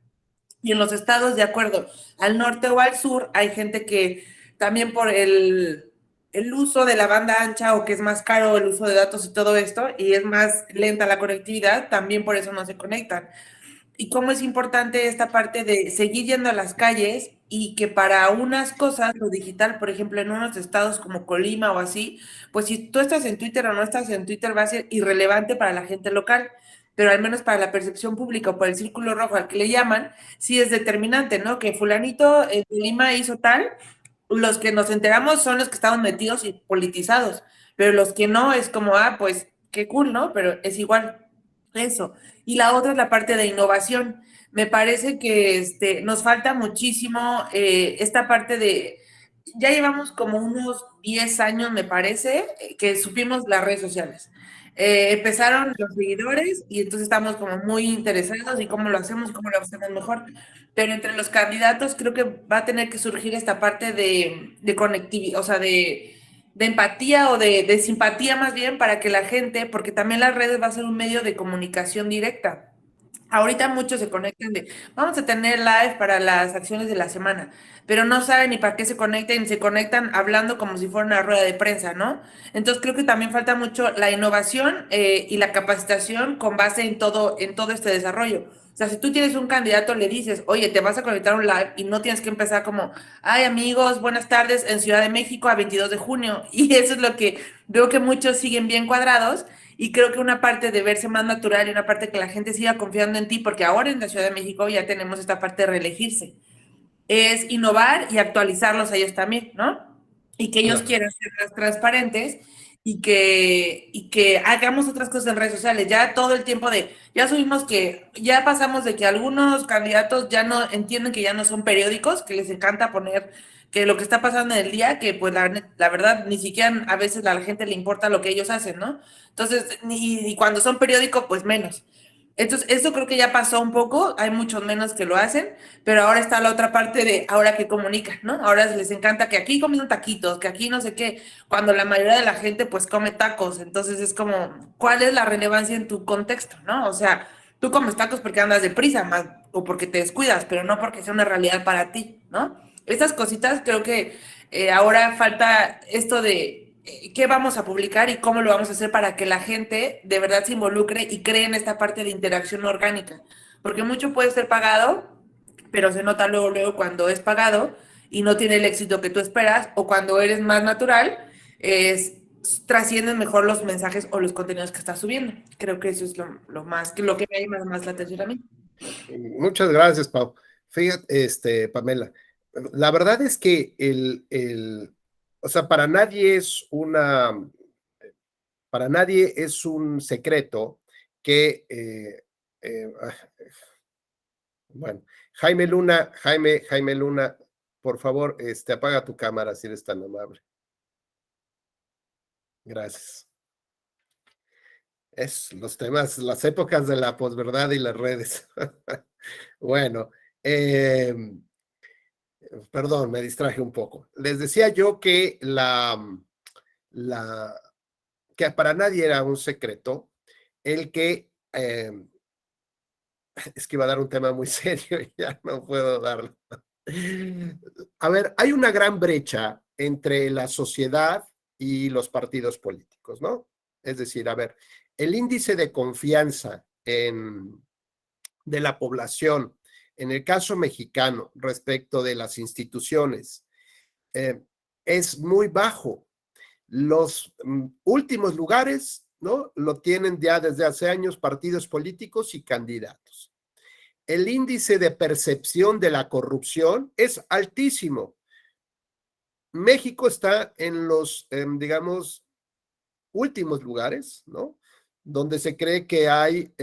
Y en los estados, de acuerdo, al norte o al sur, hay gente que también por el uso de la banda ancha, o que es más caro el uso de datos y todo esto, y es más lenta la conectividad, también por eso no se conectan. Y cómo es importante esta parte de seguir yendo a las calles, y que para unas cosas, lo digital, por ejemplo, en unos estados como Colima o así, pues si tú estás en Twitter o no estás en Twitter va a ser irrelevante para la gente local, pero al menos para la percepción pública o para el círculo rojo al que le llaman, sí es determinante, ¿no? Que fulanito en Colima hizo tal, los que nos enteramos son los que estamos metidos y politizados, pero los que no es como, pues qué cool, ¿no? Pero es igual eso. Y la otra es la parte de innovación. Me parece que nos falta muchísimo esta parte de, ya llevamos como unos 10 años, me parece, que supimos las redes sociales. Empezaron los seguidores y entonces estamos como muy interesados y cómo lo hacemos mejor. Pero entre los candidatos creo que va a tener que surgir esta parte de conectividad, o sea, de empatía o de simpatía más bien para que la gente, porque también las redes va a ser un medio de comunicación directa. Ahorita muchos se conectan de, vamos a tener live para las acciones de la semana, pero no saben ni para qué se conectan, se conectan hablando como si fuera una rueda de prensa, ¿no? Entonces creo que también falta mucho la innovación y la capacitación con base en todo este desarrollo. O sea, si tú tienes un candidato, le dices, oye, te vas a conectar a un live y no tienes que empezar como, ay amigos, buenas tardes en Ciudad de México a 22 de junio. Y eso es lo que veo que muchos siguen bien cuadrados y creo que una parte de verse más natural y una parte que la gente siga confiando en ti, porque ahora en la Ciudad de México ya tenemos esta parte de reelegirse, es innovar y actualizarlos a ellos también, ¿no? Y que ellos Claro. quieran ser más transparentes y que hagamos otras cosas en redes sociales. Ya todo el tiempo ya subimos ya pasamos de que algunos candidatos ya no entienden que ya no son periódicos, que les encanta poner que lo que está pasando en el día, que pues la verdad ni siquiera a veces a la gente le importa lo que ellos hacen, ¿no? Entonces, ni cuando son periódicos, pues menos. Entonces, eso creo que ya pasó un poco, hay muchos menos que lo hacen, pero ahora está la otra parte de ahora que comunican, ¿no? Ahora les encanta que aquí comen taquitos, que aquí no sé qué, cuando la mayoría de la gente pues come tacos, entonces es como, ¿cuál es la relevancia en tu contexto, ¿no? O sea, tú comes tacos porque andas deprisa más o porque te descuidas, pero no porque sea una realidad para ti, ¿no? Estas cositas creo que ahora falta esto de qué vamos a publicar y cómo lo vamos a hacer para que la gente de verdad se involucre y cree en esta parte de interacción orgánica. Porque mucho puede ser pagado, pero se nota luego cuando es pagado y no tiene el éxito que tú esperas, o cuando eres más natural, trascienden mejor los mensajes o los contenidos que estás subiendo. Creo que eso es lo que me llama más la atención a mí. Muchas gracias, Pau. Fíjate, Pamela, la verdad es que o sea, para nadie es un secreto que, bueno, Jaime Luna, por favor, apaga tu cámara si eres tan amable. Gracias. Es los temas, las épocas de la posverdad y las redes. Bueno, perdón, me distraje un poco. Les decía yo que que para nadie era un secreto el que es que iba a dar un tema muy serio y ya no puedo darlo. A ver, hay una gran brecha entre la sociedad y los partidos políticos, ¿no? Es decir, a ver, el índice de confianza de la población, en el caso mexicano, respecto de las instituciones, es muy bajo. Los últimos lugares, ¿no? Lo tienen ya desde hace años partidos políticos y candidatos. El índice de percepción de la corrupción es altísimo. México está en los, digamos, últimos lugares, ¿no? Donde se cree que hay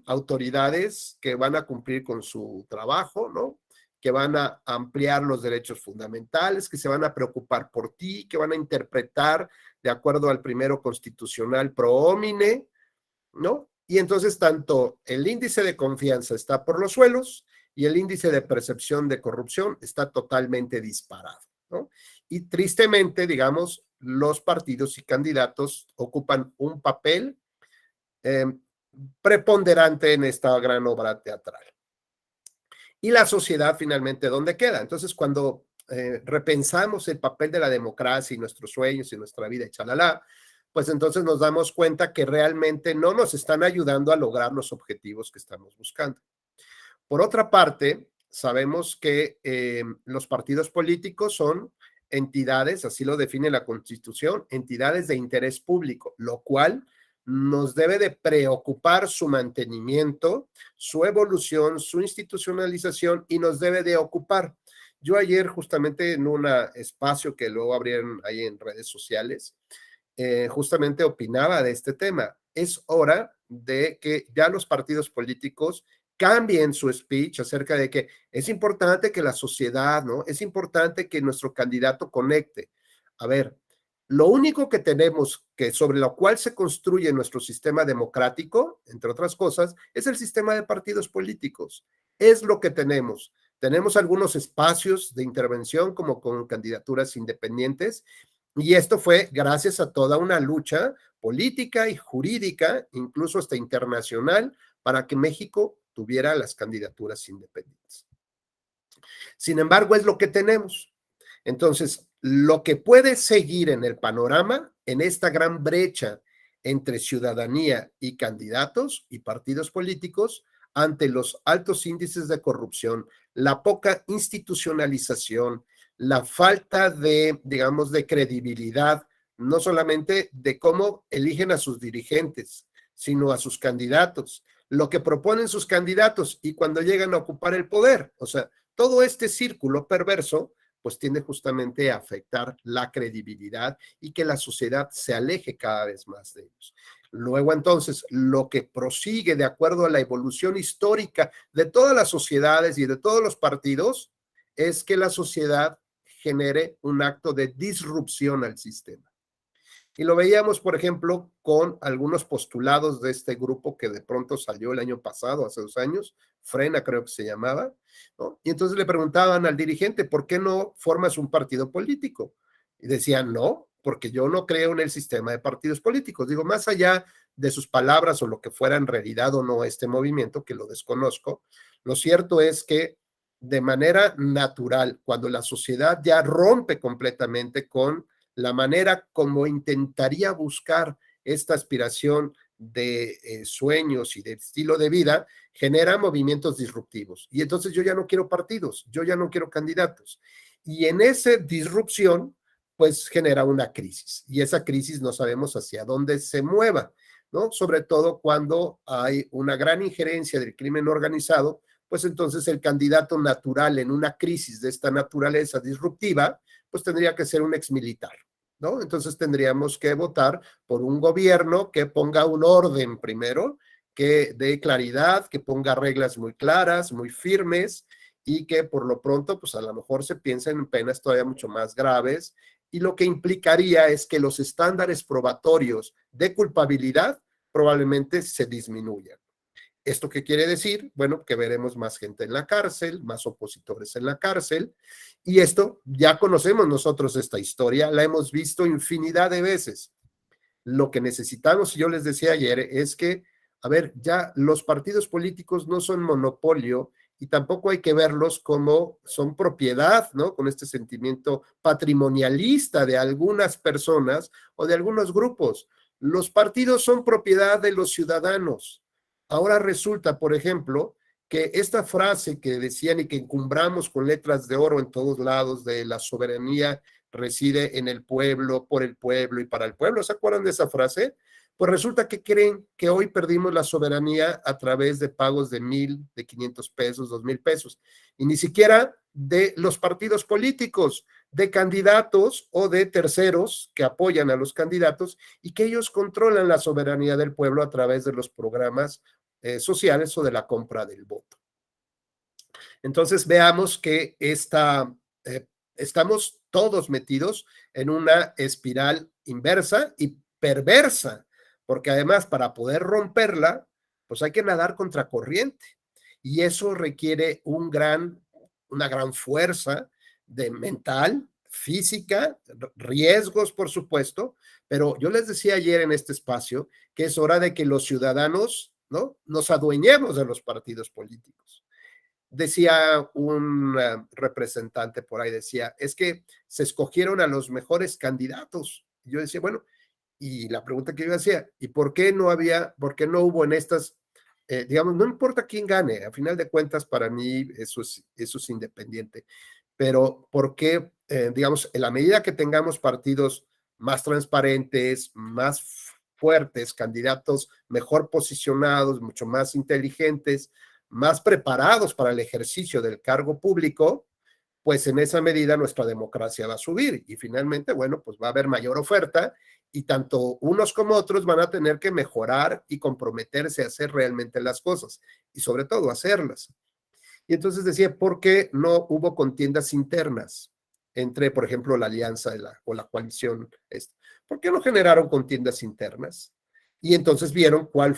autoridades que van a cumplir con su trabajo, ¿no? Que van a ampliar los derechos fundamentales, que se van a preocupar por ti, que van a interpretar de acuerdo al primero constitucional pro homine, ¿no? Y entonces tanto el índice de confianza está por los suelos y el índice de percepción de corrupción está totalmente disparado, ¿no? Y tristemente, digamos, los partidos y candidatos ocupan un papel preponderante en esta gran obra teatral. Y la sociedad finalmente, ¿dónde queda? Entonces, cuando repensamos el papel de la democracia y nuestros sueños y nuestra vida y chalala, pues entonces nos damos cuenta que realmente no nos están ayudando a lograr los objetivos que estamos buscando. Por otra parte, sabemos que los partidos políticos son entidades, así lo define la Constitución, entidades de interés público, lo cual nos debe de preocupar su mantenimiento, su evolución, su institucionalización y nos debe de ocupar. Yo ayer justamente en un espacio que luego abrieron ahí en redes sociales, justamente opinaba de este tema. Es hora de que ya los partidos políticos cambien su speech acerca de que es importante que la sociedad, ¿no? Es importante que nuestro candidato conecte. A ver, lo único que tenemos que sobre lo cual se construye nuestro sistema democrático, entre otras cosas, es el sistema de partidos políticos. Es lo que tenemos. Tenemos algunos espacios de intervención como con candidaturas independientes Y esto fue gracias a toda una lucha política y jurídica, incluso hasta internacional, para que México tuviera las candidaturas independientes. Sin embargo, es lo que tenemos. Entonces, lo que puede seguir en el panorama, en esta gran brecha entre ciudadanía y candidatos y partidos políticos, ante los altos índices de corrupción, la poca institucionalización, la falta de, digamos, de credibilidad, no solamente de cómo eligen a sus dirigentes, sino a sus candidatos, lo que proponen sus candidatos y cuando llegan a ocupar el poder. O sea, todo este círculo perverso pues tiende justamente a afectar la credibilidad y que la sociedad se aleje cada vez más de ellos. Luego, entonces, lo que prosigue de acuerdo a la evolución histórica de todas las sociedades y de todos los partidos es que la sociedad genere un acto de disrupción al sistema. Y lo veíamos, por ejemplo, con algunos postulados de este grupo que de pronto salió el año pasado, hace 2 años, Frena creo que se llamaba, ¿no? Y entonces le preguntaban al dirigente, ¿por qué no formas un partido político? Y decían, no, porque yo no creo en el sistema de partidos políticos. Digo, más allá de sus palabras o lo que fuera en realidad o no este movimiento, que lo desconozco, lo cierto es que de manera natural, cuando la sociedad ya rompe completamente con la manera como intentaría buscar esta aspiración de sueños y de estilo de vida, genera movimientos disruptivos. Y entonces yo ya no quiero partidos, yo ya no quiero candidatos. Y en esa disrupción, pues genera una crisis. Y esa crisis no sabemos hacia dónde se mueva, ¿no? Sobre todo cuando hay una gran injerencia del crimen organizado, pues entonces el candidato natural en una crisis de esta naturaleza disruptiva, pues tendría que ser un exmilitar, ¿no? Entonces tendríamos que votar por un gobierno que ponga un orden primero, que dé claridad, que ponga reglas muy claras, muy firmes y que por lo pronto, pues a lo mejor se piensa en penas todavía mucho más graves y lo que implicaría es que los estándares probatorios de culpabilidad probablemente se disminuyan. ¿Esto qué quiere decir? Bueno, que veremos más gente en la cárcel, más opositores en la cárcel, y esto ya conocemos nosotros esta historia, la hemos visto infinidad de veces. Lo que necesitamos, y yo les decía ayer, es que, a ver, ya los partidos políticos no son monopolio y tampoco hay que verlos como son propiedad, ¿no? Con este sentimiento patrimonialista de algunas personas o de algunos grupos. Los partidos son propiedad de los ciudadanos. Ahora resulta, por ejemplo, que esta frase que decían y que encumbramos con letras de oro en todos lados de la soberanía reside en el pueblo, por el pueblo y para el pueblo, ¿se acuerdan de esa frase? Pues resulta que creen que hoy perdimos la soberanía a través de pagos de 1,000, de 500 pesos, 2,000 pesos, y ni siquiera de los partidos políticos, de candidatos o de terceros que apoyan a los candidatos y que ellos controlan la soberanía del pueblo a través de los programas sociales o de la compra del voto. Entonces veamos que estamos todos metidos en una espiral inversa y perversa, porque además para poder romperla, pues hay que nadar contracorriente y eso requiere una gran fuerza de mental, física, riesgos, por supuesto, pero yo les decía ayer en este espacio que es hora de que los ciudadanos, ¿no?, nos adueñemos de los partidos políticos. Decía un representante por ahí, decía, es que se escogieron a los mejores candidatos. Y yo decía, bueno, y la pregunta que yo hacía, ¿y por qué no hubo en estas, digamos, no importa quién gane, a final de cuentas para mí eso es independiente, pero por qué, digamos, en la medida que tengamos partidos más transparentes, más fuertes, candidatos mejor posicionados, mucho más inteligentes, más preparados para el ejercicio del cargo público, pues en esa medida nuestra democracia va a subir y finalmente, bueno, pues va a haber mayor oferta y tanto unos como otros van a tener que mejorar y comprometerse a hacer realmente las cosas y sobre todo hacerlas. Y entonces decía, ¿por qué no hubo contiendas internas entre, por ejemplo, la alianza o la coalición? ¿Por qué no generaron contiendas internas? Y entonces vieron cuál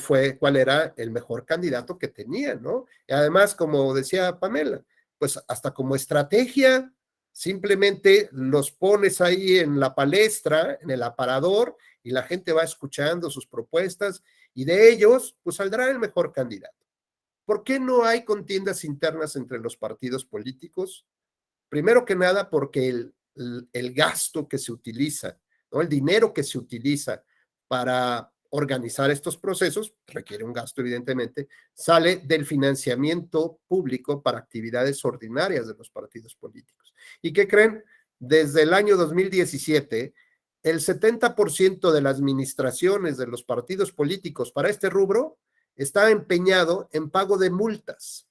era el mejor candidato que tenían, ¿no? Y además, como decía Pamela, pues hasta como estrategia, Simplemente los pones ahí en la palestra, en el aparador, y la gente va escuchando sus propuestas y de ellos pues saldrá el mejor candidato. ¿Por qué no hay contiendas internas entre los partidos políticos? Primero que nada porque el gasto que se utiliza, ¿no? El dinero que se utiliza para organizar estos procesos, requiere un gasto evidentemente, sale del financiamiento público para actividades ordinarias de los partidos políticos. ¿Y qué creen? Desde el año 2017, el 70% de las administraciones de los partidos políticos para este rubro está empeñado en pago de multas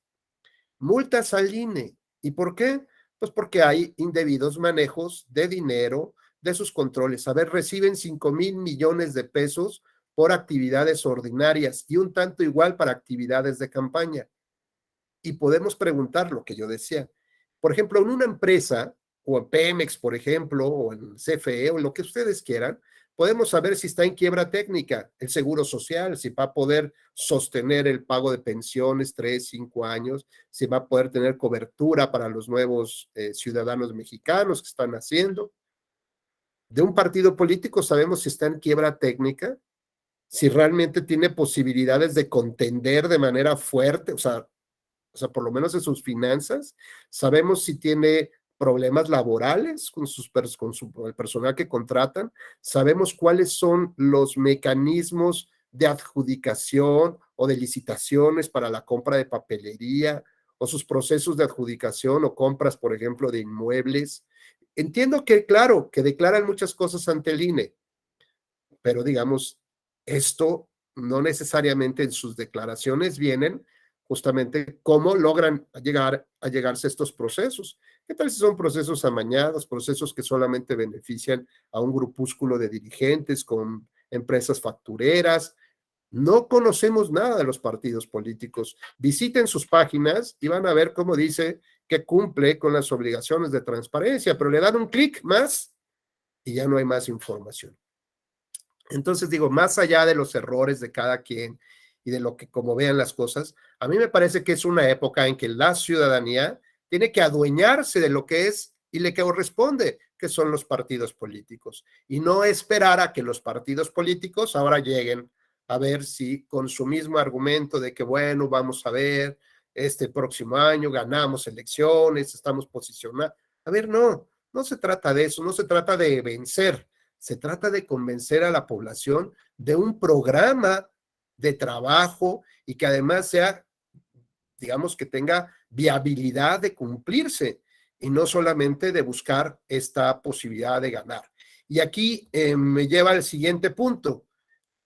al INE. ¿Y por qué? Pues porque hay indebidos manejos de dinero, de sus controles. A ver, reciben 5,000 millones de pesos por actividades ordinarias y un tanto igual para actividades de campaña. Y podemos preguntar lo que yo decía. Por ejemplo, en una empresa, o en Pemex, por ejemplo, o en CFE, o lo que ustedes quieran, podemos saber si está en quiebra técnica, el seguro social, si va a poder sostener el pago de pensiones 3, 5 años, si va a poder tener cobertura para los nuevos ciudadanos mexicanos que están haciendo. De un partido político sabemos si está en quiebra técnica, si realmente tiene posibilidades de contender de manera fuerte, o sea, por lo menos en sus finanzas, sabemos si tiene problemas laborales con el personal que contratan, sabemos cuáles son los mecanismos de adjudicación o de licitaciones para la compra de papelería o sus procesos de adjudicación o compras, por ejemplo, de inmuebles. Entiendo que, claro, que declaran muchas cosas ante el INE, pero digamos, esto no necesariamente en sus declaraciones vienen justamente cómo logran llegarse a estos procesos. ¿Qué tal si son procesos amañados, procesos que solamente benefician a un grupúsculo de dirigentes con empresas factureras? No conocemos nada de los partidos políticos. Visiten sus páginas y van a ver cómo dice que cumple con las obligaciones de transparencia, pero le dan un clic más y ya no hay más información. Entonces digo, más allá de los errores de cada quien y de lo que como vean las cosas, a mí me parece que es una época en que la ciudadanía tiene que adueñarse de lo que es y le corresponde, que son los partidos políticos, y no esperar a que los partidos políticos ahora lleguen a ver si con su mismo argumento de que, bueno, vamos a ver, este próximo año ganamos elecciones, estamos posicionados. A ver, no se trata de eso, no se trata de vencer, se trata de convencer a la población de un programa de trabajo y que además sea, digamos, que tenga viabilidad de cumplirse y no solamente de buscar esta posibilidad de ganar. Y aquí me lleva al siguiente punto.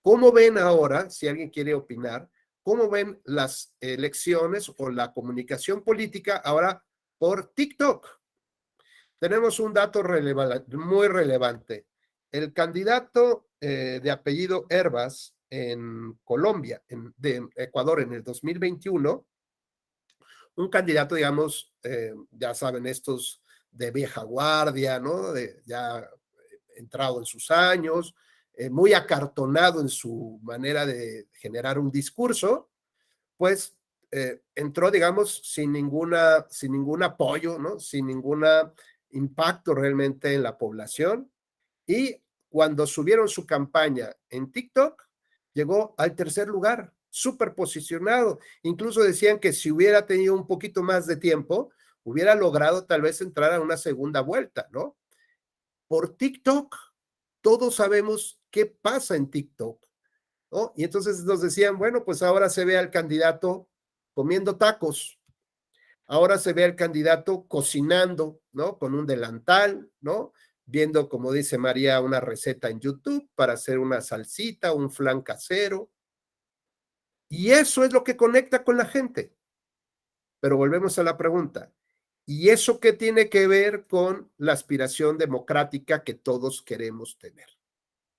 ¿Cómo ven ahora, si alguien quiere opinar, cómo ven las elecciones o la comunicación política ahora por TikTok? Tenemos un dato muy relevante. El candidato de apellido Hervas en Colombia, de Ecuador en el 2021, un candidato, digamos, ya saben, estos de vieja guardia, ¿no? Ya entrado en sus años, muy acartonado en su manera de generar un discurso, pues entró, digamos, sin ningún apoyo, ¿no? Sin ningún impacto realmente en la población. Y cuando subieron su campaña en TikTok, llegó al tercer lugar, súper posicionado. Incluso decían que si hubiera tenido un poquito más de tiempo, hubiera logrado tal vez entrar a una segunda vuelta, ¿no? Por TikTok, todos sabemos qué pasa en TikTok, ¿no? Y entonces nos decían, bueno, pues ahora se ve al candidato comiendo tacos, ahora se ve al candidato cocinando, ¿no? Con un delantal, ¿no? Viendo, como dice María, una receta en YouTube para hacer una salsita, un flan casero. Y eso es lo que conecta con la gente. Pero volvemos a la pregunta. ¿Y eso qué tiene que ver con la aspiración democrática que todos queremos tener?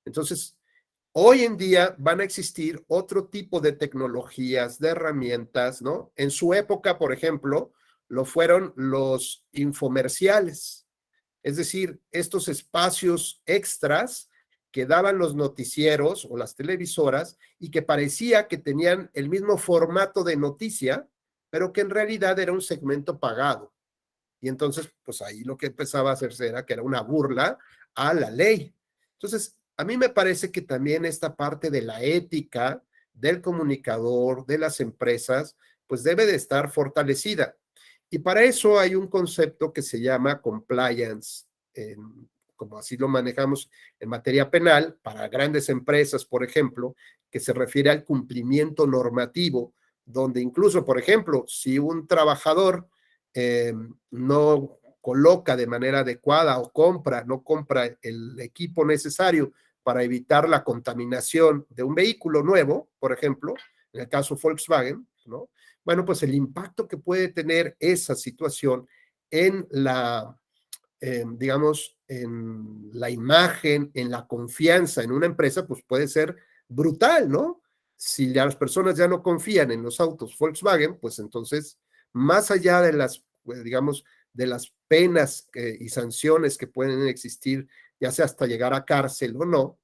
Entonces, hoy en día van a existir otro tipo de tecnologías, de herramientas, ¿no? En su época, por ejemplo, lo fueron los infomerciales, es decir, estos espacios extras que daban los noticieros o las televisoras y que parecía que tenían el mismo formato de noticia, pero que en realidad era un segmento pagado. Y entonces, pues ahí lo que empezaba a hacerse era que era una burla a la ley. Entonces, a mí me parece que también esta parte de la ética del comunicador, de las empresas, pues debe de estar fortalecida. Y para eso hay un concepto que se llama compliance, como así lo manejamos en materia penal, para grandes empresas, por ejemplo, que se refiere al cumplimiento normativo, donde incluso, por ejemplo, si un trabajador no coloca de manera adecuada o no compra el equipo necesario para evitar la contaminación de un vehículo nuevo, por ejemplo, en el caso Volkswagen, ¿no? Bueno, pues el impacto que puede tener esa situación en digamos, en la imagen, en la confianza en una empresa, pues puede ser brutal, ¿no? Si las personas ya no confían en los autos Volkswagen, pues entonces, más allá de las, digamos, de las penas y sanciones que pueden existir, ya sea hasta llegar a cárcel o no,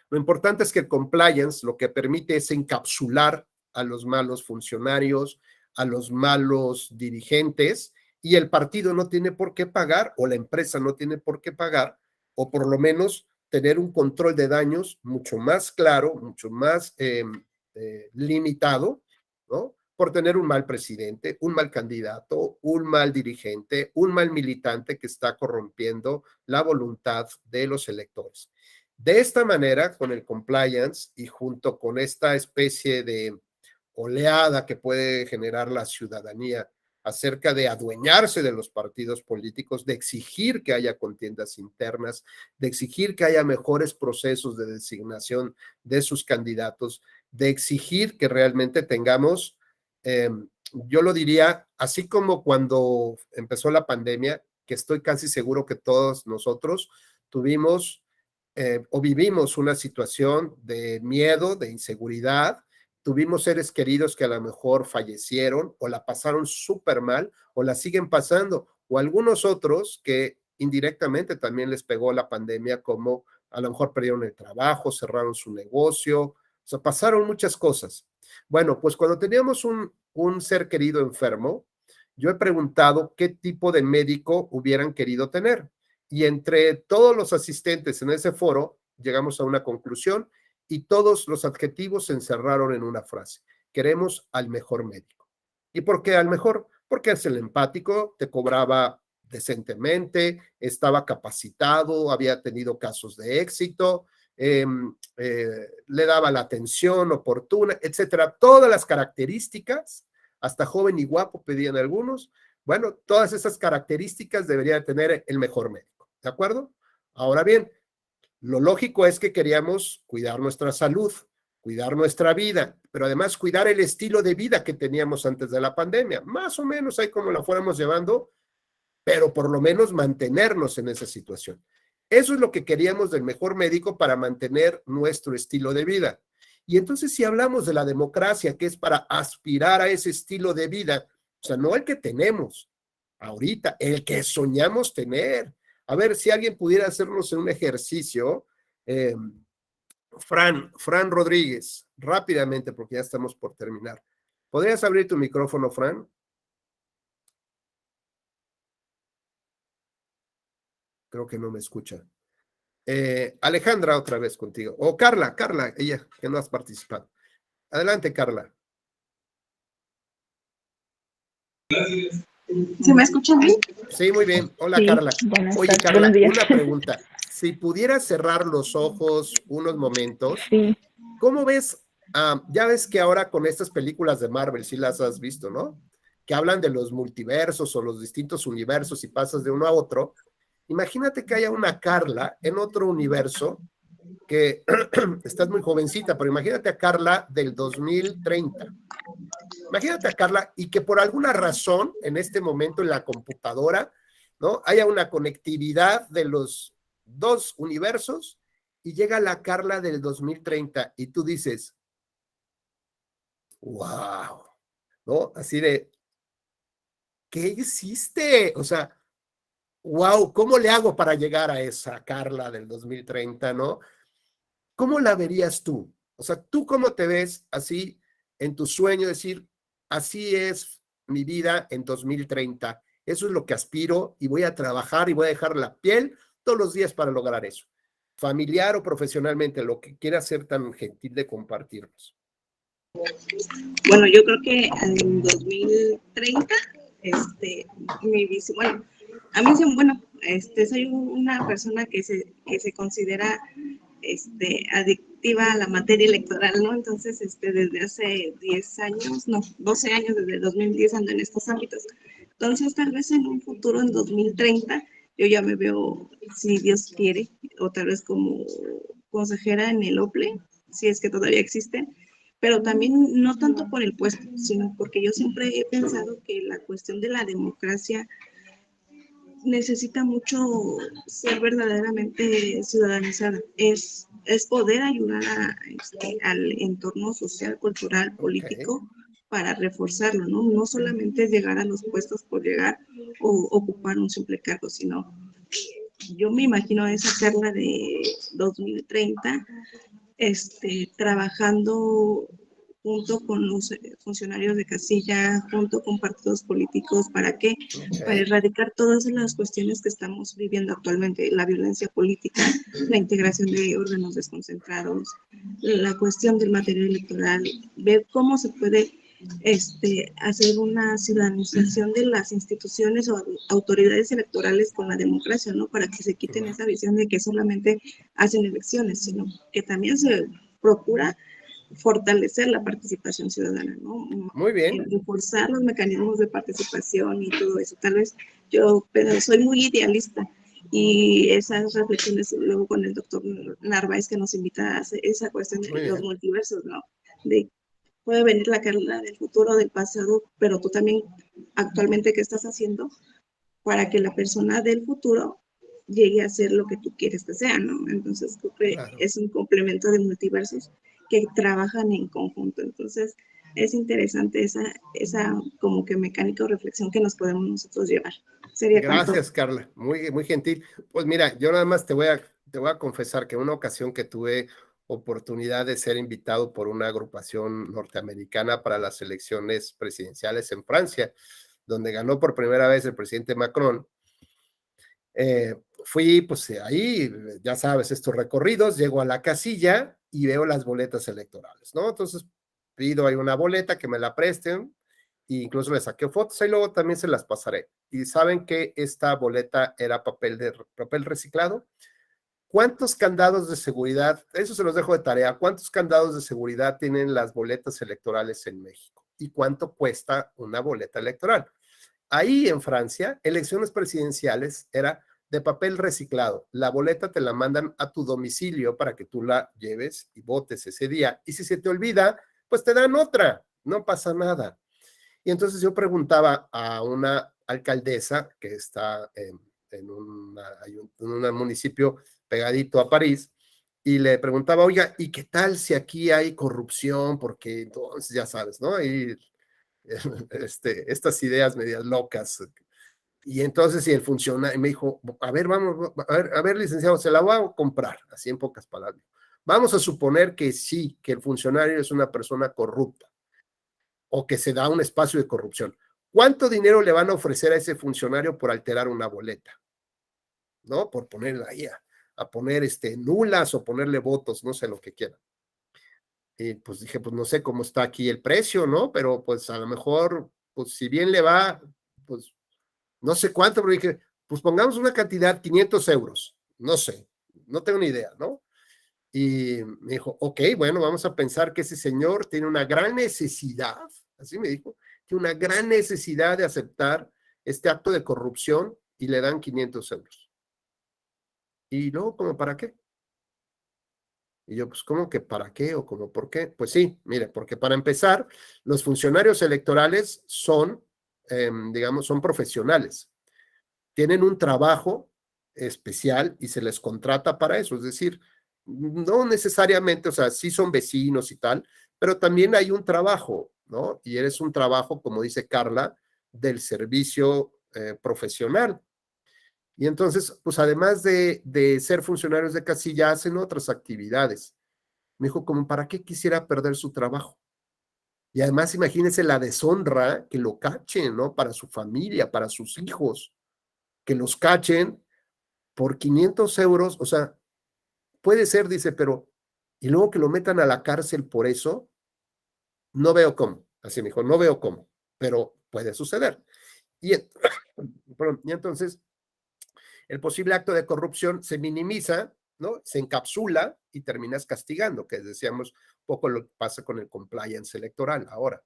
lo importante es que el compliance lo que permite es encapsular a los malos funcionarios, a los malos dirigentes, y el partido no tiene por qué pagar, o la empresa no tiene por qué pagar, o por lo menos tener un control de daños mucho más claro, mucho más limitado, ¿no? Por tener un mal presidente, un mal candidato, un mal dirigente, un mal militante que está corrompiendo la voluntad de los electores. De esta manera, con el compliance y junto con esta especie de oleada que puede generar la ciudadanía acerca de adueñarse de los partidos políticos, de exigir que haya contiendas internas, de exigir que haya mejores procesos de designación de sus candidatos, de exigir que realmente tengamos, yo lo diría, así como cuando empezó la pandemia, que estoy casi seguro que todos nosotros tuvimos o vivimos una situación de miedo, de inseguridad, tuvimos seres queridos que a lo mejor fallecieron o la pasaron súper mal o la siguen pasando, o algunos otros que indirectamente también les pegó la pandemia, como a lo mejor perdieron el trabajo, cerraron su negocio, o sea, pasaron muchas cosas. Bueno, pues cuando teníamos un ser querido enfermo, yo he preguntado qué tipo de médico hubieran querido tener. Y entre todos los asistentes en ese foro, llegamos a una conclusión y todos los adjetivos se encerraron en una frase. Queremos al mejor médico. ¿Y por qué al mejor? Porque es el empático, te cobraba decentemente, estaba capacitado, había tenido casos de éxito, le daba la atención oportuna, etcétera. Todas las características, hasta joven y guapo pedían algunos. Bueno, todas esas características debería tener el mejor médico, ¿de acuerdo? Ahora bien, lo lógico es que queríamos cuidar nuestra salud, cuidar nuestra vida, pero además cuidar el estilo de vida que teníamos antes de la pandemia. Más o menos ahí como la fuéramos llevando, pero por lo menos mantenernos en esa situación. Eso es lo que queríamos del mejor médico para mantener nuestro estilo de vida. Y entonces si hablamos de la democracia, que es para aspirar a ese estilo de vida, o sea, no el que tenemos ahorita, el que soñamos tener. A ver si alguien pudiera hacernos un ejercicio. Fran Rodríguez, rápidamente, porque ya estamos por terminar. ¿Podrías abrir tu micrófono, Fran? Creo que no me escucha. Alejandra, otra vez contigo. O Carla, ella, que no has participado. Adelante, Carla. ¿Se me escuchan bien? Sí, muy bien. Hola, Sí, Carla. Oye, Carla, buenos días. una pregunta. Si pudieras cerrar los ojos unos momentos, Sí, ¿cómo ves? Ya ves que ahora con estas películas de Marvel, sí las has visto, ¿no? Que hablan de los multiversos o los distintos universos y pasas de uno a otro. Imagínate que haya una Carla en otro universo que estás muy jovencita, pero imagínate a Carla del 2030. Imagínate a Carla y que por alguna razón en este momento en la computadora, ¿no? Haya una conectividad de los dos universos y llega la Carla del 2030 y tú dices, wow, ¿no? Así de, ¿qué hiciste? O sea, wow, ¿cómo le hago para llegar a esa Carla del 2030, ¿no? ¿Cómo la verías tú? O sea, ¿tú cómo te ves así en tu sueño? Decir, así es mi vida en 2030. Eso es lo que aspiro y voy a trabajar y voy a dejar la piel todos los días para lograr eso. Familiar o profesionalmente, lo que quiera ser tan gentil de compartirnos. Bueno, yo creo que en 2030, bueno, a mí bueno, soy una persona que se considera adictiva a la materia electoral, ¿no? Entonces, desde hace 10 años, no, 12 años, desde el 2010 ando en estos ámbitos. Entonces, tal vez en un futuro, en 2030, yo ya me veo, si Dios quiere, o tal vez como consejera en el OPLE, si es que todavía existe, pero también no tanto por el puesto, sino porque yo siempre he pensado que la cuestión de la democracia necesita mucho ser verdaderamente ciudadanizada. Es poder ayudar al entorno social, cultural, político, para reforzarlo, ¿no? No solamente es llegar a los puestos por llegar o ocupar un simple cargo, sino yo me imagino esa Carla de 2030 trabajando junto con los funcionarios de casilla, junto con partidos políticos, ¿para qué? Para erradicar todas las cuestiones que estamos viviendo actualmente, la violencia política, la integración de órganos desconcentrados, la cuestión del material electoral, ver cómo se puede hacer una ciudadanización de las instituciones o autoridades electorales con la democracia, ¿no? Para que se quiten esa visión de que solamente hacen elecciones, sino que también se procura fortalecer la participación ciudadana, ¿no? Muy bien. Reforzar los mecanismos de participación y todo eso. Tal vez pero soy muy idealista y esas reflexiones luego con el doctor Narváez que nos invita a hacer esa cuestión de los multiversos, ¿no? De puede venir la Carla del futuro, del pasado, pero tú también actualmente qué estás haciendo para que la persona del futuro llegue a ser lo que tú quieres que sea, ¿no? Entonces creo que es un complemento de multiversos que trabajan en conjunto. Entonces es interesante esa como que mecánica o reflexión que nos podemos nosotros llevar. Gracias, Carla, muy, muy gentil. Pues mira, yo nada más te voy a confesar que una ocasión que tuve oportunidad de ser invitado por una agrupación norteamericana para las elecciones presidenciales en Francia, donde ganó por primera vez el presidente Macron. Fui, pues ahí, ya sabes, estos recorridos, llego a la casilla y veo las boletas electorales, ¿no? Entonces pido ahí una boleta que me la presten, e incluso le saqué fotos y luego también se las pasaré. Y saben que esta boleta era papel reciclado. ¿Cuántos candados de seguridad, eso se los dejo de tarea, cuántos candados de seguridad tienen las boletas electorales en México? ¿Y cuánto cuesta una boleta electoral? Ahí en Francia, elecciones presidenciales era de papel reciclado. La boleta te la mandan a tu domicilio para que tú la lleves y votes ese día. Y si se te olvida, pues te dan otra, no pasa nada. Y entonces yo preguntaba a una alcaldesa que está en un municipio pegadito a París, y le preguntaba, oiga, ¿y qué tal si aquí hay corrupción? Porque entonces ya sabes, ¿no? Y estas ideas medias locas. Y entonces, si el funcionario me dijo, a ver, vamos, a ver, licenciado, se la voy a comprar, así en pocas palabras. Vamos a suponer que sí, que el funcionario es una persona corrupta o que se da un espacio de corrupción. ¿Cuánto dinero le van a ofrecer a ese funcionario por alterar una boleta? ¿No? Por ponerla ahí a poner nulas o ponerle votos, no sé lo que quieran. Y pues dije, pues no sé cómo está aquí el precio, ¿no? Pero pues a lo mejor, pues si bien le va, pues no sé cuánto, pero dije, pues pongamos una cantidad, 500 euros, no sé, no tengo ni idea, ¿no? Y me dijo, ok, bueno, vamos a pensar que ese señor tiene una gran necesidad, así me dijo, tiene una gran necesidad de aceptar este acto de corrupción y le dan 500 euros. Y luego, ¿cómo para qué? Y yo, pues, ¿cómo que para qué o cómo por qué? Pues sí, mire, porque para empezar, los funcionarios electorales son, digamos, son profesionales. Tienen un trabajo especial y se les contrata para eso. Es decir, no necesariamente, o sea, sí son vecinos y tal, pero también hay un trabajo, ¿no? Y eres un trabajo, como dice Carla, del servicio profesional. Y entonces, pues además de ser funcionarios de casilla, hacen otras actividades. Me dijo, como, ¿para qué quisiera perder su trabajo? Y además imagínense la deshonra que lo cachen, ¿no? Para su familia, para sus hijos, que los cachen por 500 euros, o sea, puede ser, dice, pero, y luego que lo metan a la cárcel por eso, no veo cómo, así me dijo, no veo cómo, pero puede suceder. Y, y entonces, el posible acto de corrupción se minimiza, ¿no? Se encapsula y terminas castigando, que decíamos poco lo que pasa con el compliance electoral ahora.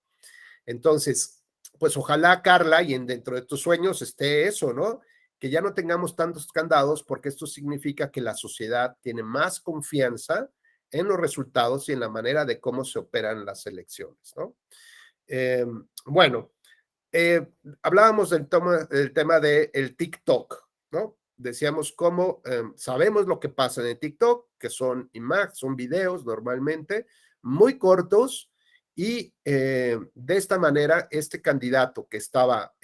Entonces, pues ojalá, Carla, y dentro de tus sueños esté eso, ¿no? Que ya no tengamos tantos candados, porque esto significa que la sociedad tiene más confianza en los resultados y en la manera de cómo se operan las elecciones, ¿no? Bueno, hablábamos del tema del TikTok, ¿no? Decíamos cómo sabemos lo que pasa en el TikTok, que son imágenes, son videos normalmente muy cortos, y de esta manera este candidato que estaba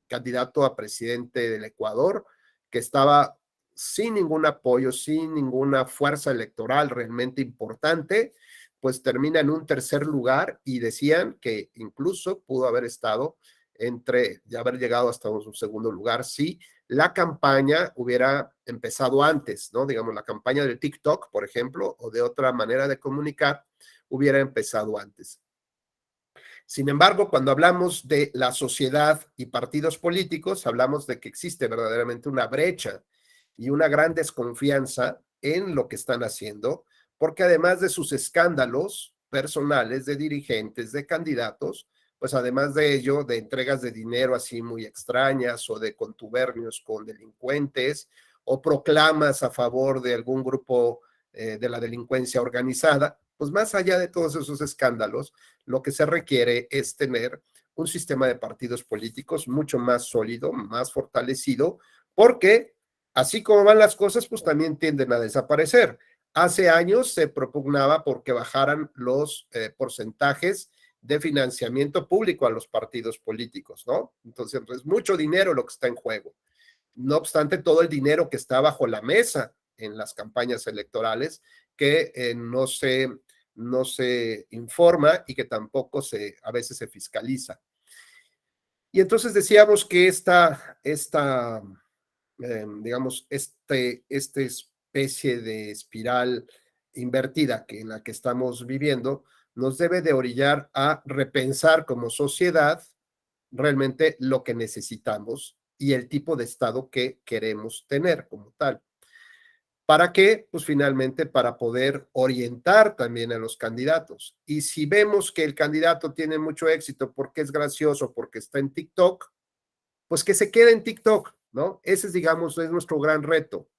candidato a presidente del Ecuador, que estaba sin ningún apoyo, sin ninguna fuerza electoral realmente importante, pues termina en un tercer lugar, y decían que incluso pudo haber estado de haber llegado hasta un segundo lugar si la campaña hubiera empezado antes, ¿no? Digamos, la campaña del TikTok, por ejemplo, o de otra manera de comunicar, hubiera empezado antes. Sin embargo, cuando hablamos de la sociedad y partidos políticos, hablamos de que existe verdaderamente una brecha y una gran desconfianza en lo que están haciendo, porque además de sus escándalos personales de dirigentes, de candidatos, pues además de ello, de entregas de dinero así muy extrañas, o de contubernios con delincuentes, o proclamas a favor de algún grupo de la delincuencia organizada, pues más allá de todos esos escándalos, lo que se requiere es tener un sistema de partidos políticos mucho más sólido, más fortalecido, porque así como van las cosas, pues también tienden a desaparecer. Hace años se propugnaba porque bajaran los porcentajes de financiamiento público a los partidos políticos, ¿no? Entonces, es mucho dinero lo que está en juego. No obstante, todo el dinero que está bajo la mesa en las campañas electorales, que no se informa y que tampoco a veces se fiscaliza. Y entonces decíamos que digamos, esta especie de espiral invertida en la que estamos viviendo nos debe de orillar a repensar como sociedad realmente lo que necesitamos y el tipo de Estado que queremos tener como tal. ¿Para qué? Pues finalmente para poder orientar también a los candidatos. Y si vemos que el candidato tiene mucho éxito porque es gracioso, porque está en TikTok, pues que se quede en TikTok, ¿no? Ese, digamos, es nuestro gran reto.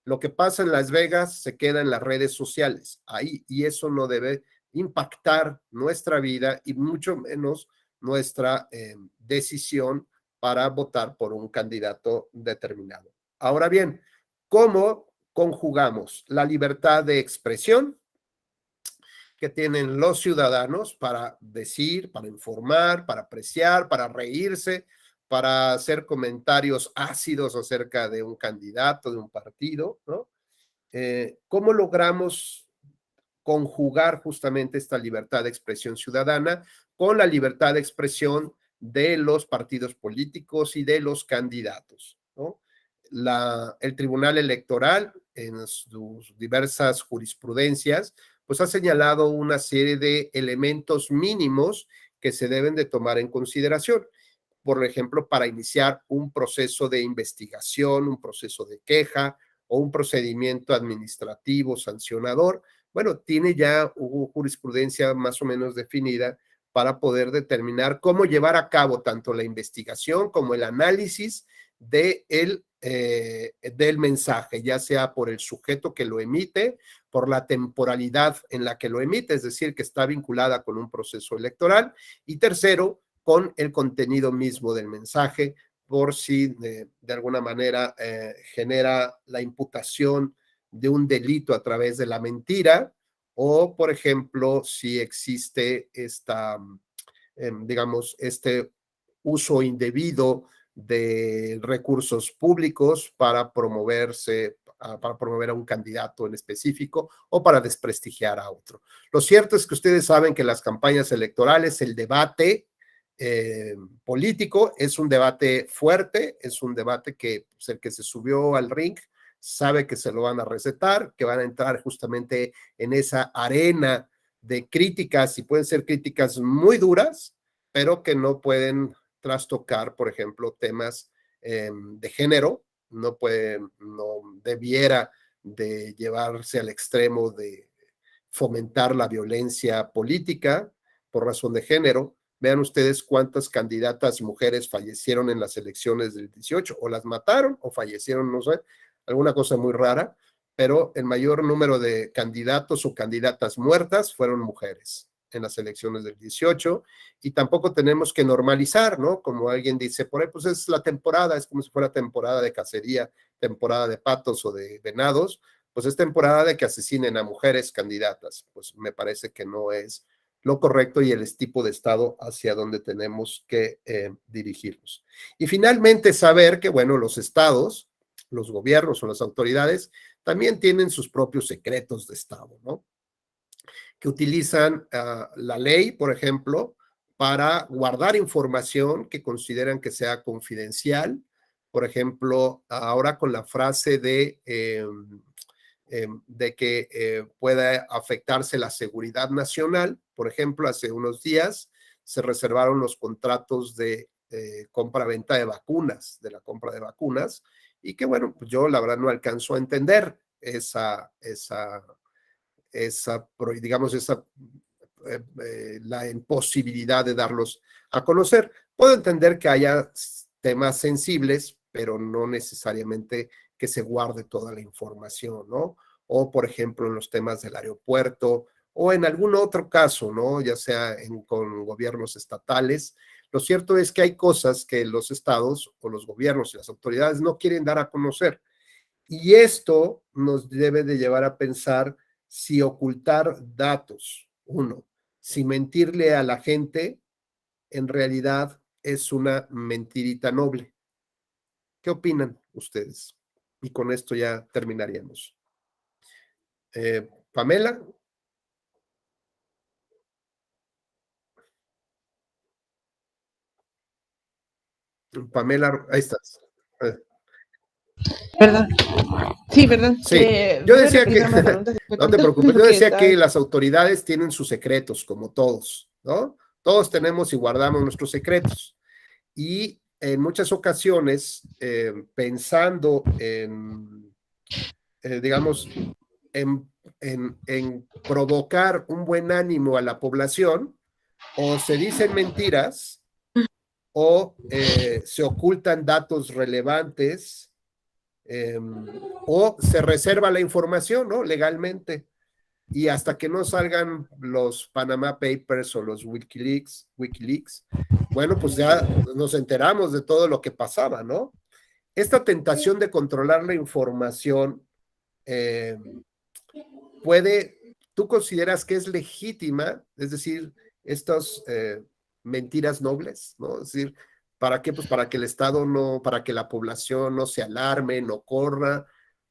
Lo que pasa en Las Vegas se queda en las redes sociales, ahí, y eso no debe impactar nuestra vida y mucho menos nuestra decisión para votar por un candidato determinado. Ahora bien, ¿cómo conjugamos la libertad de expresión que tienen los ciudadanos para decir, para informar, para apreciar, para reírse, para hacer comentarios ácidos acerca de un candidato, de un partido, ¿no? ¿Cómo logramos conjugar justamente esta libertad de expresión ciudadana con la libertad de expresión de los partidos políticos y de los candidatos, ¿no? El Tribunal Electoral, en sus diversas jurisprudencias, pues ha señalado una serie de elementos mínimos que se deben de tomar en consideración. Por ejemplo, para iniciar un proceso de investigación, un proceso de queja o un procedimiento administrativo sancionador, bueno, tiene ya jurisprudencia más o menos definida para poder determinar cómo llevar a cabo tanto la investigación como el análisis del mensaje, ya sea por el sujeto que lo emite, por la temporalidad en la que lo emite, es decir, que está vinculada con un proceso electoral, y tercero, con el contenido mismo del mensaje, por si de alguna manera genera la imputación de un delito a través de la mentira, o por ejemplo, si existe digamos, este uso indebido de recursos públicos para promoverse para promover a un candidato en específico o para desprestigiar a otro. Lo cierto es que ustedes saben que las campañas electorales, el debate político es un debate fuerte, es un debate que pues, el que se subió al ring sabe que se lo van a recetar, que van a entrar justamente en esa arena de críticas, y pueden ser críticas muy duras, pero que no pueden trastocar, por ejemplo, temas de género, no debiera de llevarse al extremo de fomentar la violencia política por razón de género. Vean ustedes cuántas candidatas mujeres fallecieron en las elecciones del 18, o las mataron o fallecieron, no sé, alguna cosa muy rara, pero el mayor número de candidatos o candidatas muertas fueron mujeres en las elecciones del 18, y tampoco tenemos que normalizar, ¿no? Como alguien dice, por ahí, pues es la temporada, es como si fuera temporada de cacería, temporada de patos o de venados, pues es temporada de que asesinen a mujeres candidatas. Pues me parece que no es lo correcto y el tipo de Estado hacia donde tenemos que dirigirnos. Y finalmente saber que, bueno, los estados, los gobiernos o las autoridades también tienen sus propios secretos de Estado, ¿no? Que utilizan la ley, por ejemplo, para guardar información que consideran que sea confidencial. Por ejemplo, ahora con la frase de que pueda afectarse la seguridad nacional. Por ejemplo, hace unos días se reservaron los contratos de compra-venta de vacunas, de la compra de vacunas, y que bueno, pues yo la verdad no alcanzo a entender digamos, la imposibilidad de darlos a conocer. Puedo entender que haya temas sensibles, pero no necesariamente que se guarde toda la información, ¿no? O, por ejemplo, en los temas del aeropuerto o en algún otro caso, ¿no? Ya sea con gobiernos estatales. Lo cierto es que hay cosas que los estados o los gobiernos y las autoridades no quieren dar a conocer. Y esto nos debe de llevar a pensar si ocultar datos, si mentirle a la gente, en realidad es una mentirita noble. ¿Qué opinan ustedes? Y con esto ya terminaríamos. Pamela. Pamela, ahí estás. Perdón. Sí, perdón. Sí, yo decía que, no no te preocupes, yo decía que las autoridades tienen sus secretos, como todos, ¿no? Todos tenemos y guardamos nuestros secretos. Y en muchas ocasiones, pensando digamos, en provocar un buen ánimo a la población, o se dicen mentiras, o se ocultan datos relevantes, o se reserva la información, ¿no? Legalmente. Y hasta que no salgan los Panama Papers o los Wikileaks, bueno, pues ya nos enteramos de todo lo que pasaba, ¿no? Esta tentación de controlar la información ¿tú consideras que es legítima? Es decir, estas mentiras nobles, ¿no? Es decir, ¿para qué? Pues para que el Estado no, para que la población no se alarme, no corra,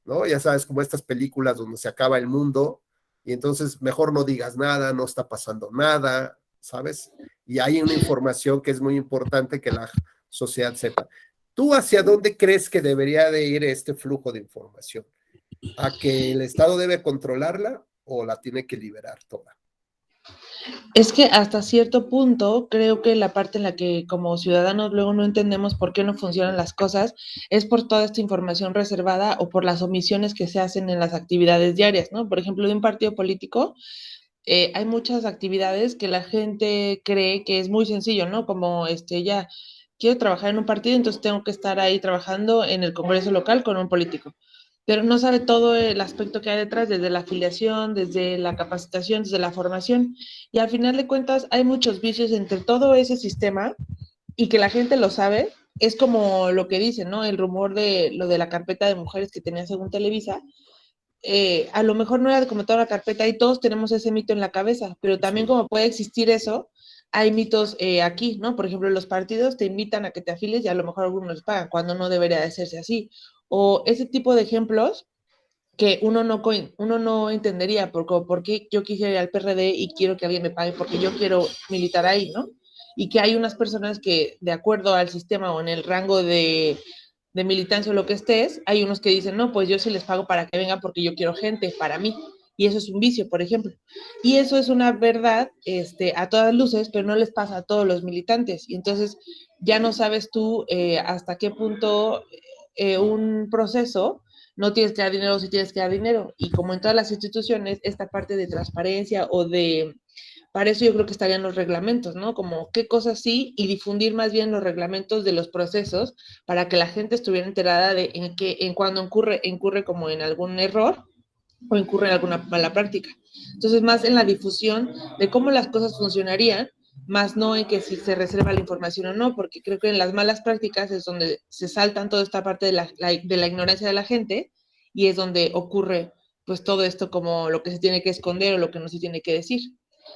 ¿no? Ya sabes, como estas películas donde se acaba el mundo y entonces mejor no digas nada, no está pasando nada, ¿sabes? Y hay una información que es muy importante que la sociedad sepa. ¿Tú hacia dónde crees que debería de ir este flujo de información? ¿A que el Estado debe controlarla o la tiene que liberar toda? Es que hasta cierto punto creo que la parte en la que como ciudadanos luego no entendemos por qué no funcionan las cosas es por toda esta información reservada o por las omisiones que se hacen en las actividades diarias, ¿no? Por ejemplo, de un partido político, hay muchas actividades que la gente cree que es muy sencillo, ¿no? Como ya quiero trabajar en un partido, entonces tengo que estar ahí trabajando en el Congreso local con un político. Pero no sabe todo el aspecto que hay detrás, desde la afiliación, desde la capacitación, desde la formación. Y al final de cuentas hay muchos vicios entre todo ese sistema y que la gente lo sabe. Es como lo que dicen, ¿no? El rumor de lo de la carpeta de mujeres que tenía según Televisa. A lo mejor no era como toda la carpeta y todos tenemos ese mito en la cabeza, pero también como puede existir eso, hay mitos aquí, ¿no? Por ejemplo, los partidos te invitan a que te afiles y a lo mejor algunos les pagan, cuando no debería de hacerse así. O ese tipo de ejemplos que uno no entendería por qué yo quisiera ir al PRD y quiero que alguien me pague porque yo quiero militar ahí, ¿no? Y que hay unas personas que, de acuerdo al sistema o en el rango de militancia o lo que estés, hay unos que dicen, no, pues yo sí les pago para que vengan porque yo quiero gente para mí. Y eso es un vicio, por ejemplo. Y eso es una verdad a todas luces, pero no les pasa a todos los militantes. Y entonces ya no sabes tú hasta qué punto un proceso no tienes que dar dinero si tienes que dar dinero. Y como en todas las instituciones, esta parte de transparencia o de... Para eso yo creo que estarían los reglamentos, ¿no? Como qué cosas sí y difundir más bien los reglamentos de los procesos para que la gente estuviera enterada de en cuando incurre como en algún error o incurre en alguna mala práctica. Entonces, más en la difusión de cómo las cosas funcionarían, más no en que si se reserva la información o no, porque creo que en las malas prácticas es donde se saltan toda esta parte de la ignorancia de la gente y es donde ocurre pues todo esto como lo que se tiene que esconder o lo que no se tiene que decir.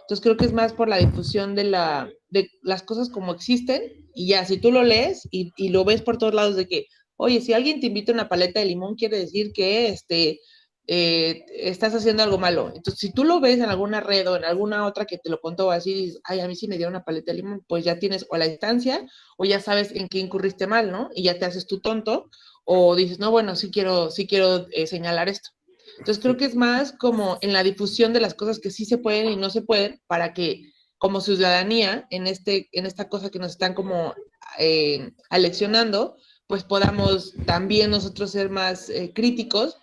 Entonces creo que es más por la difusión de las cosas como existen y ya, si tú lo lees y lo ves por todos lados de que, oye, si alguien te invita una paleta de limón, quiere decir que estás haciendo algo malo. Entonces, si tú lo ves en alguna red o en alguna otra que te lo contó así, dices, ay, a mí sí me dieron una paleta de limón, pues ya tienes o la distancia o ya sabes en qué incurriste mal, ¿no? Y ya te haces tu tonto o dices, no, bueno, sí quiero señalar esto. Entonces, creo que es más como en la difusión de las cosas que sí se pueden y no se pueden para que como ciudadanía en esta cosa que nos están como aleccionando, pues podamos también nosotros ser más críticos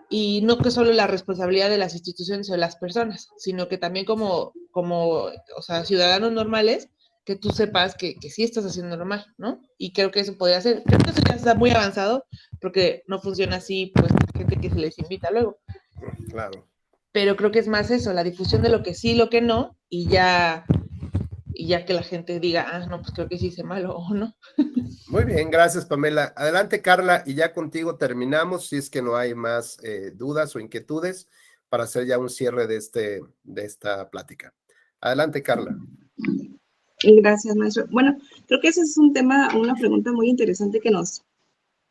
y no que solo la responsabilidad de las instituciones o de las personas, sino que también o sea, ciudadanos normales, que tú sepas que sí estás haciendo normal, ¿no? Y creo que eso podría ser, creo que eso ya está muy avanzado, porque no funciona así, pues, gente que se les invita luego. Claro. Pero creo que es más eso, la difusión de lo que sí, lo que no, y ya que la gente diga, ah, no, pues creo que sí hice mal o no. Muy bien, gracias Pamela. Adelante Carla, y ya contigo terminamos, si es que no hay más dudas o inquietudes, para hacer ya un cierre de esta plática. Adelante Carla. Gracias, maestro. Bueno, creo que ese es un tema, una pregunta muy interesante que nos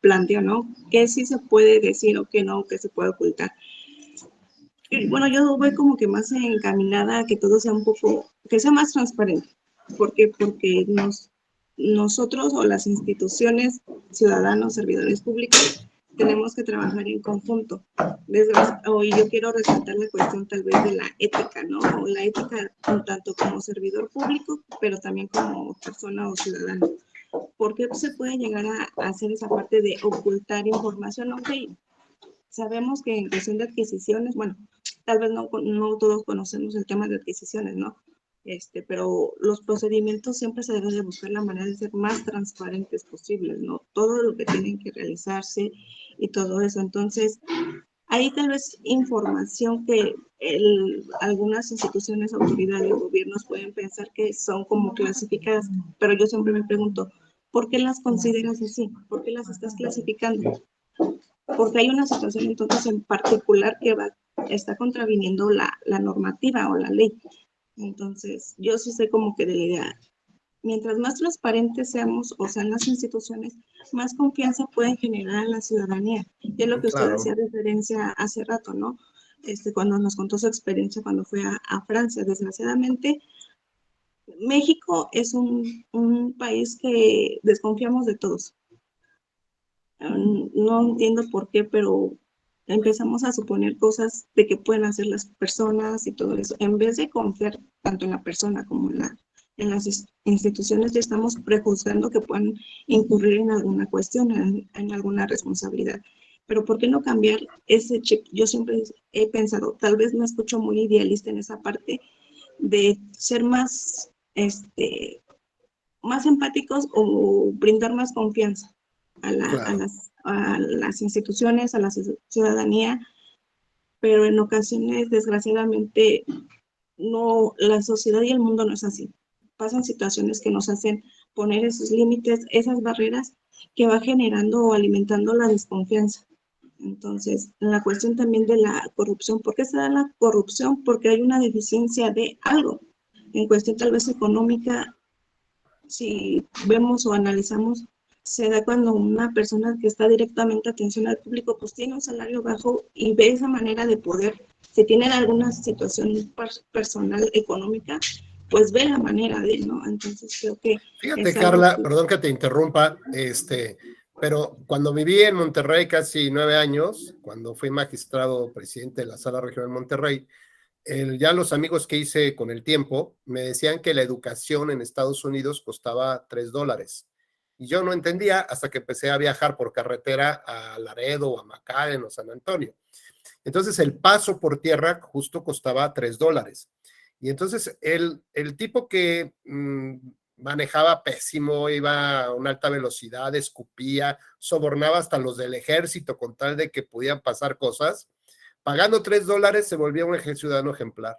planteó, ¿no? ¿Qué sí se puede decir o qué no, qué se puede ocultar? Y bueno, yo voy como que más encaminada a que todo sea un poco, que sea más transparente. ¿Por qué? Porque nosotros o las instituciones, ciudadanos, servidores públicos, tenemos que trabajar en conjunto. Hoy yo quiero resaltar la cuestión tal vez de la ética, ¿no? O la ética tanto como servidor público, pero también como persona o ciudadano. ¿Por qué se puede llegar a hacer esa parte de ocultar información? Ok, sabemos que en cuestión de adquisiciones, bueno, tal vez no todos conocemos el tema de adquisiciones, ¿no? Pero los procedimientos siempre se deben de buscar la manera de ser más transparentes posibles, ¿no? Todo lo que tienen que realizarse y todo eso. Entonces, hay tal vez información que algunas instituciones, autoridades, gobiernos pueden pensar que son como clasificadas, pero yo siempre me pregunto, ¿por qué las consideras así? ¿Por qué las estás clasificando? Porque hay una situación entonces en particular que está contraviniendo la normativa o la ley. Entonces, yo sí sé como que de la idea, mientras más transparentes seamos o sean las instituciones, más confianza pueden generar a la ciudadanía. Y es lo que usted hacía referencia hace rato, ¿no? Cuando nos contó su experiencia cuando fue a Francia. Desgraciadamente, México es un país que desconfiamos de todos. No entiendo por qué, pero empezamos a suponer cosas de que pueden hacer las personas y todo eso. En vez de confiar tanto en la persona como en las instituciones, ya estamos prejuzgando que puedan incurrir en alguna cuestión, en alguna responsabilidad. Pero ¿por qué no cambiar ese chip? Yo siempre he pensado, tal vez me escucho muy idealista en esa parte, de ser más empáticos o brindar más confianza a las instituciones, a la ciudadanía, pero en ocasiones, desgraciadamente, no, la sociedad y el mundo no es así. Pasan situaciones que nos hacen poner esos límites, esas barreras que va generando o alimentando la desconfianza. Entonces, la cuestión también de la corrupción. ¿Por qué se da la corrupción? Porque hay una deficiencia de algo. En cuestión tal vez económica, si vemos o analizamos, se da cuando una persona que está directamente atención al público pues tiene un salario bajo y ve esa manera de poder, si tienen alguna situación personal económica, pues ve la manera de, ¿no? Entonces creo que Fíjate, es algo Carla, que... perdón que te interrumpa, pero cuando viví en Monterrey casi 9 años, cuando fui magistrado presidente de la Sala Regional de Monterrey, ya los amigos que hice con el tiempo me decían que la educación en Estados Unidos costaba $3. Y yo no entendía hasta que empecé a viajar por carretera a Laredo, o a McAllen o San Antonio. Entonces el paso por tierra justo costaba $3. Y entonces el tipo que manejaba pésimo, iba a una alta velocidad, escupía, sobornaba hasta los del ejército con tal de que podían pasar cosas, pagando $3 se volvía un ciudadano ejemplar.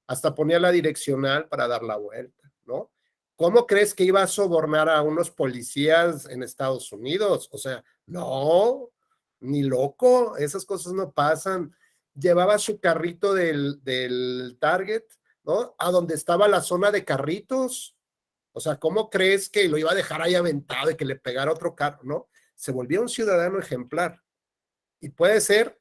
Hasta ponía la direccional para dar la vuelta, ¿no? ¿Cómo crees que iba a sobornar a unos policías en Estados Unidos? O sea, no, ni loco, esas cosas no pasan. Llevaba su carrito del Target, ¿no? A donde estaba la zona de carritos. O sea, ¿cómo crees que lo iba a dejar ahí aventado y que le pegara otro carro? No, se volvió un ciudadano ejemplar. Y puede ser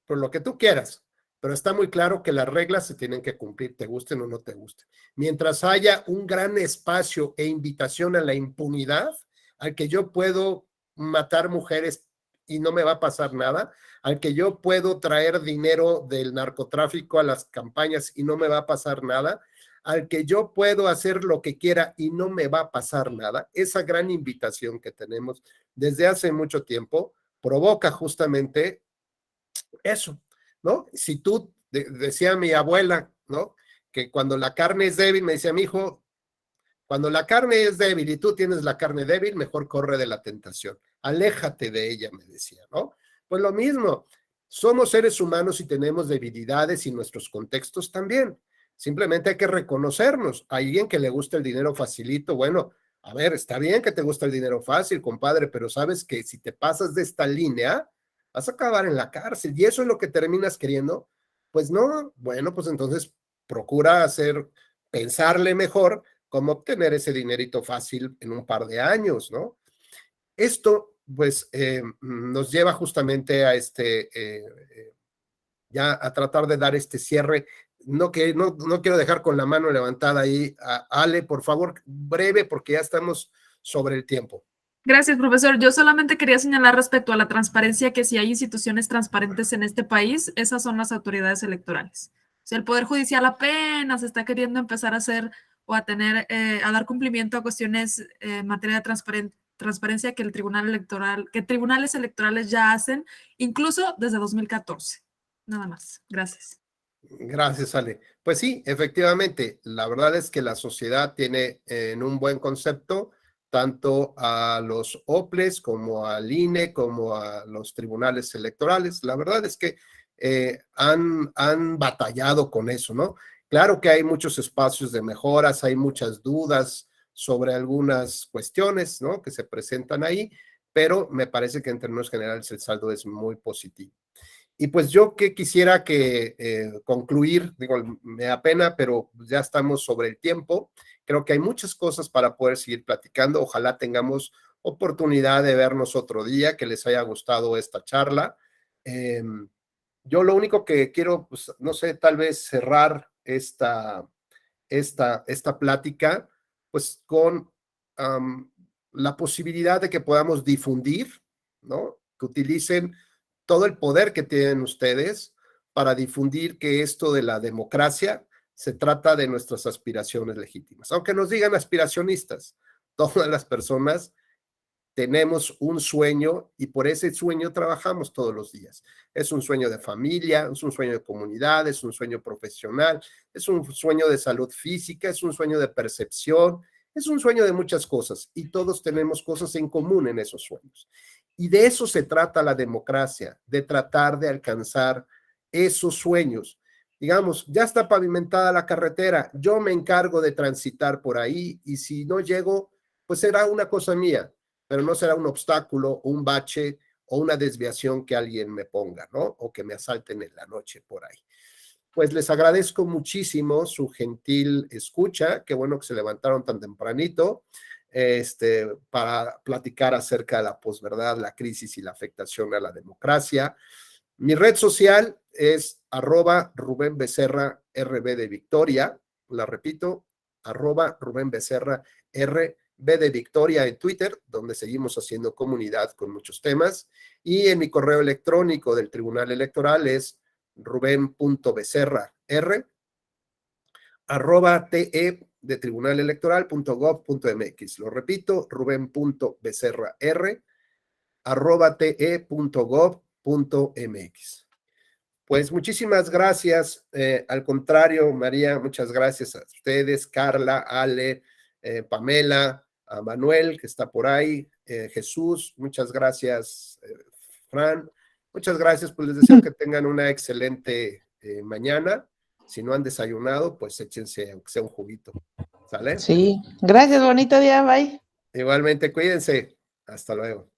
por lo que tú quieras, pero está muy claro que las reglas se tienen que cumplir, te gusten o no te gusten. Mientras haya un gran espacio e invitación a la impunidad, al que yo puedo matar mujeres y no me va a pasar nada, al que yo puedo traer dinero del narcotráfico a las campañas y no me va a pasar nada, al que yo puedo hacer lo que quiera y no me va a pasar nada, esa gran invitación que tenemos desde hace mucho tiempo provoca justamente eso, ¿no? Si tú, decía mi abuela, ¿no? Que cuando la carne es débil, me decía mi hijo, cuando la carne es débil y tú tienes la carne débil, mejor corre de la tentación. Aléjate de ella, me decía, ¿no? Pues lo mismo, somos seres humanos y tenemos debilidades y nuestros contextos también. Simplemente hay que reconocernos. A alguien que le gusta el dinero facilito, bueno, a ver, está bien que te gusta el dinero fácil, compadre, pero sabes que si te pasas de esta línea, vas a acabar en la cárcel y eso es lo que terminas queriendo. Pues no, bueno, pues entonces procura pensarle mejor cómo obtener ese dinerito fácil en un par de años, ¿no? Esto, pues, nos lleva justamente a ya a tratar de dar este cierre. No quiero dejar con la mano levantada ahí. Ale, por favor, breve, porque ya estamos sobre el tiempo. Gracias, profesor. Yo solamente quería señalar respecto a la transparencia que si hay instituciones transparentes en este país, esas son las autoridades electorales. O sea, el Poder Judicial apenas está queriendo empezar a hacer o a tener, a dar cumplimiento a cuestiones en materia de transparencia que el Tribunal Electoral, que tribunales electorales ya hacen, incluso desde 2014. Nada más. Gracias. Gracias, Ale. Pues sí, efectivamente, la verdad es que la sociedad tiene en un buen concepto tanto a los OPLES como al INE, como a los tribunales electorales. La verdad es que han batallado con eso, ¿no? Claro que hay muchos espacios de mejoras, hay muchas dudas sobre algunas cuestiones, ¿no? Que se presentan ahí, pero me parece que en términos generales el saldo es muy positivo. Y pues yo que quisiera concluir, digo, me da pena, pero ya estamos sobre el tiempo. Creo que hay muchas cosas para poder seguir platicando. Ojalá tengamos oportunidad de vernos otro día, que les haya gustado esta charla. Yo lo único que quiero, pues, no sé, tal vez cerrar esta plática, pues con la posibilidad de que podamos difundir, ¿no? Que utilicen todo el poder que tienen ustedes para difundir que esto de la democracia se trata de nuestras aspiraciones legítimas. Aunque nos digan aspiracionistas, todas las personas tenemos un sueño y por ese sueño trabajamos todos los días. Es un sueño de familia, es un sueño de comunidad, es un sueño profesional, es un sueño de salud física, es un sueño de percepción, es un sueño de muchas cosas y todos tenemos cosas en común en esos sueños. Y de eso se trata la democracia, de tratar de alcanzar esos sueños. Digamos, ya está pavimentada la carretera, yo me encargo de transitar por ahí y si no llego, pues será una cosa mía, pero no será un obstáculo, un bache o una desviación que alguien me ponga, ¿no? O que me asalten en la noche por ahí. Pues les agradezco muchísimo su gentil escucha, qué bueno que se levantaron tan tempranito. para platicar acerca de la posverdad, la crisis y la afectación a la democracia. Mi red social es @Rubén Becerra RB de Victoria, la repito, @Rubén Becerra RB de Victoria en Twitter, donde seguimos haciendo comunidad con muchos temas, y en mi correo electrónico del Tribunal Electoral es ruben.becerrar @te de tribunalelectoral.gov.mx. Lo repito, ruben.becerrar @te.gov.mx. Pues muchísimas gracias. Al contrario, María, muchas gracias a ustedes, Carla, Ale, Pamela, a Manuel, que está por ahí, Jesús, muchas gracias, Fran, muchas gracias. Pues les deseo que tengan una excelente mañana. Si no han desayunado, pues échense, aunque sea un juguito. ¿Sale? Sí, gracias, bonito día, bye. Igualmente, cuídense. Hasta luego.